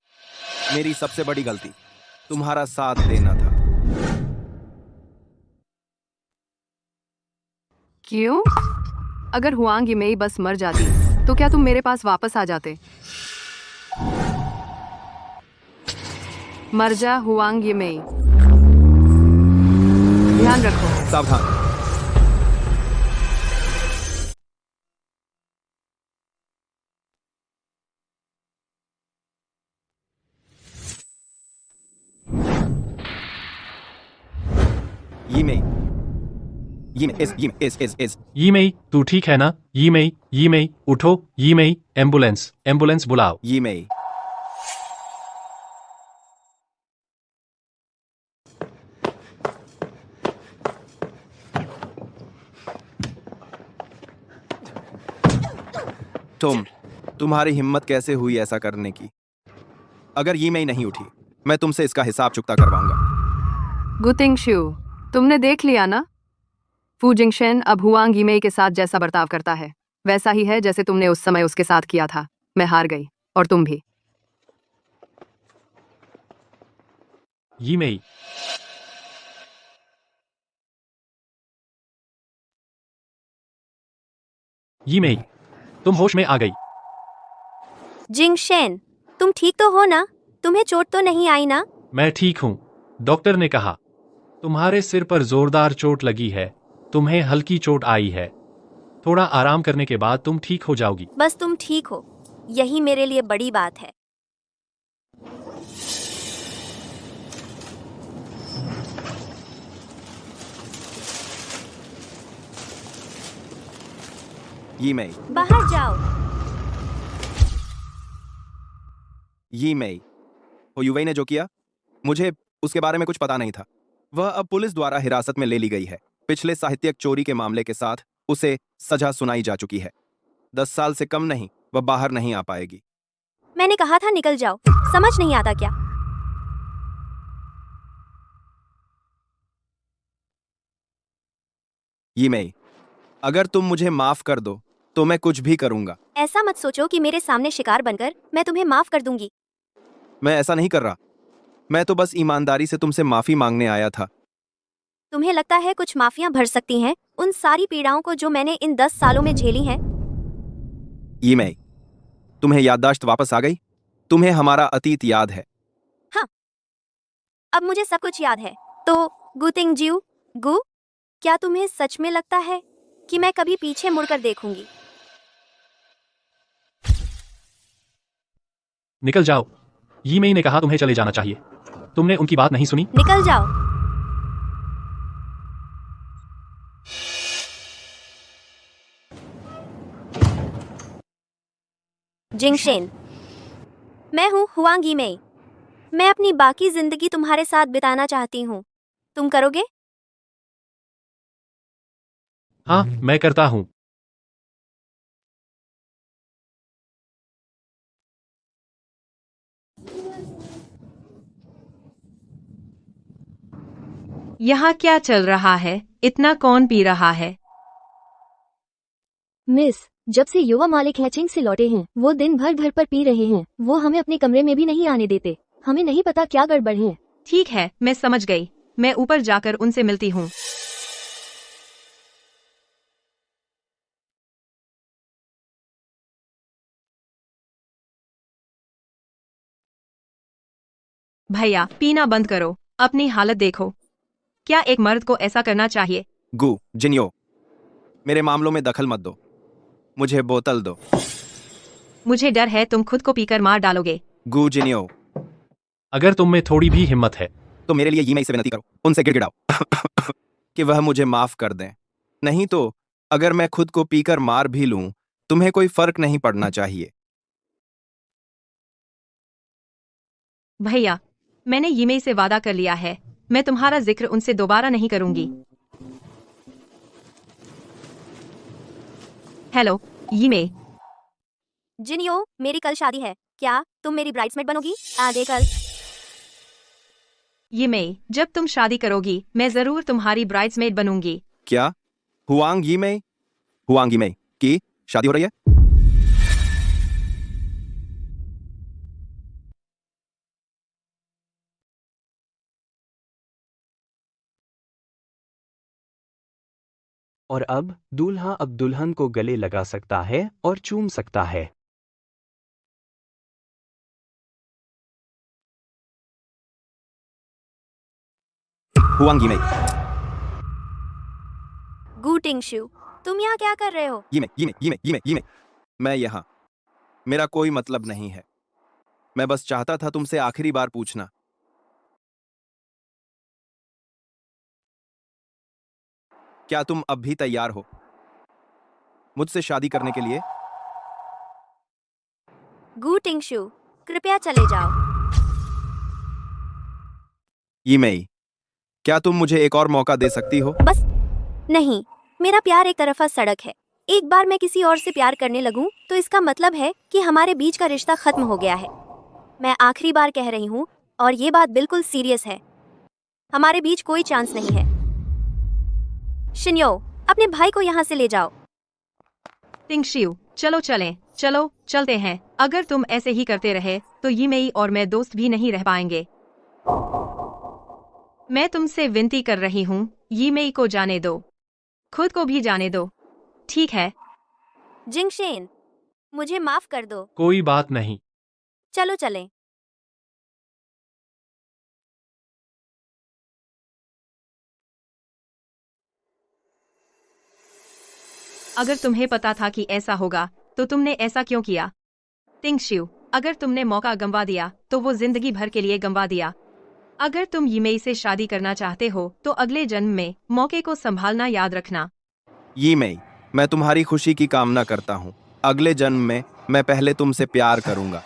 मेरी सबसे बड़ी गलती तुम्हारा साथ देना था। क्यों? अगर हुआंग यिमेई बस मर जाती तो क्या तुम मेरे पास वापस आ जाते? मर जा हुआंग यिमेई। ध्यान रखो। सावधान। यिमेई, यीमेई, तू ठीक है ना? यीमेई, उठो। यीमेई, एम्बुलेंस बुलाओ। यिमेई, तुम्हारी हिम्मत कैसे हुई ऐसा करने की? अगर यिमेई नहीं उठी मैं तुमसे इसका हिसाब चुकता करवाऊंगा। गु टिंगश्यू, तुमने देख लिया ना? फू जिंगशेन अब हुआंग यिमेई के साथ जैसा बर्ताव करता है वैसा ही है जैसे तुमने उस समय उसके साथ किया था। मैं हार गई और तुम भी। यीमेई, यीमेई, तुम होश में आ गई। जिंगशेन, तुम ठीक तो हो ना? तुम्हें चोट तो नहीं आई ना? मैं ठीक हूँ। डॉक्टर ने कहा तुम्हारे सिर पर जोरदार चोट लगी है। तुम्हें हल्की चोट आई है। थोड़ा आराम करने के बाद तुम ठीक हो जाओगी। बस तुम ठीक हो, यही मेरे लिए बड़ी बात है। यिमेई, बाहर जाओ। यिमेई, हुयुवई ने जो किया मुझे उसके बारे में कुछ पता नहीं था। वह अब पुलिस द्वारा हिरासत में ले ली गई है। पिछले साहित्यिक चोरी के मामले के साथ उसे सजा सुनाई जा चुकी है। 10 साल से कम नहीं वह बाहर नहीं आ पाएगी। मैंने कहा था निकल जाओ, समझ नहीं आता क्या? यिमेई, अगर तुम मुझे माफ कर दो तो मैं कुछ भी करूंगा। ऐसा मत सोचो कि मेरे सामने शिकार बनकर मैं तुम्हें माफ कर दूंगी। मैं ऐसा नहीं कर रहा। मैं तो बस ईमानदारी से तुमसे माफी मांगने आया था। तुम्हें लगता है कुछ माफियां भर सकती हैं उन सारी पीड़ाओं को जो मैंने इन 10 सालों में झेली हैं? यिमेई, तुम्हें याददाश्त वापस आ गई? तुम्हें हमारा अतीत याद है? हाँ, अब मुझे सब कुछ याद है। तो गु तिंगजिऊ, गु, क्या तुम्हें सच में लगता है कि मैं कभी पीछे मुड़कर देखूंगी? निकल जाओ। यीमेई ने कहा तुम्हें चले जाना चाहिए। तुमने उनकी बात नहीं सुनी। निकल जाओ। जिंगशेन, मैं हूँ हुआंग यिमेई। मैं अपनी बाकी जिंदगी तुम्हारे साथ बिताना चाहती हूँ। तुम करोगे? हाँ, मैं करता हूँ। यहाँ क्या चल रहा है? इतना कौन पी रहा है? मिस, जब से युवा मालिक हैचिंग से लौटे हैं वो दिन भर घर पर पी रहे हैं। वो हमें अपने कमरे में भी नहीं आने देते। हमें नहीं पता क्या गड़बड़ है। ठीक है, मैं समझ गई। मैं ऊपर जाकर उनसे मिलती हूँ। भैया, पीना बंद करो। अपनी हालत देखो। क्या एक मर्द को ऐसा करना चाहिए? गु जिन्यो, मेरे मामलों में दखल मत दो। मुझे बोतल दो। मुझे डर है तुम खुद को पीकर मार डालोगे। गु जिन्यो, अगर तुम में थोड़ी भी हिम्मत है तो मेरे लिए यिमेई से विनती करो, उनसे गिड़गिड़ाओ कि वह मुझे माफ कर दें। नहीं तो अगर मैं खुद को पीकर मार भी लूं तुम्हें कोई फर्क नहीं पड़ना चाहिए। भैया, मैंने यिमेई से वादा कर लिया है। मैं तुम्हारा जिक्र उनसे दोबारा नहीं करूंगी। हेलो यीमे। जिनियो, मेरी कल शादी है, क्या तुम मेरी ब्राइड्समेड बनोगी? आगे कल। यीमे, जब तुम शादी करोगी मैं जरूर तुम्हारी ब्राइड्समेड बनूंगी। क्या हुआंग यीमेई की शादी हो रही है? और अब दूल्हा अब दुल्हन को गले लगा सकता है और चूम सकता है। हुआंग यीमेई, गू टिंगशू, तुम यहाँ क्या कर रहे हो? यीमेई, मैं यहाँ, मेरा कोई मतलब नहीं है। मैं बस चाहता था तुमसे आखिरी बार पूछना। क्या तुम अब भी तैयार हो मुझसे शादी करने के लिए? गू टिंगशू, कृपया चले जाओ। यीमेई, क्या तुम मुझे एक और मौका दे सकती हो? बस नहीं, मेरा प्यार एक तरफा सड़क है। एक बार मैं किसी और से प्यार करने लगूं तो इसका मतलब है कि हमारे बीच का रिश्ता खत्म हो गया है। मैं आखिरी बार कह रही हूँ और ये बात बिल्कुल सीरियस है। हमारे बीच कोई चांस नहीं है। शिन्यो, अपने भाई को यहाँ से ले जाओ। टिंगशिउ, चलो चलते हैं। अगर तुम ऐसे ही करते रहे तो यीमेई और मैं दोस्त भी नहीं रह पाएंगे। मैं तुमसे विनती कर रही हूँ, यीमेई को जाने दो, खुद को भी जाने दो, ठीक है? जिंगशेन, मुझे माफ कर दो। कोई बात नहीं। चलो चलें। अगर तुम्हें पता था कि ऐसा होगा तो तुमने ऐसा क्यों किया? टिंगशिउ, अगर तुमने मौका गंवा दिया तो वो जिंदगी भर के लिए गंवा दिया। अगर तुम यीमेई से शादी करना चाहते हो तो अगले जन्म में मौके को संभालना याद रखना। यीमेई, मैं तुम्हारी खुशी की कामना करता हूँ। अगले जन्म में मैं पहले तुमसे प्यार करूंगा।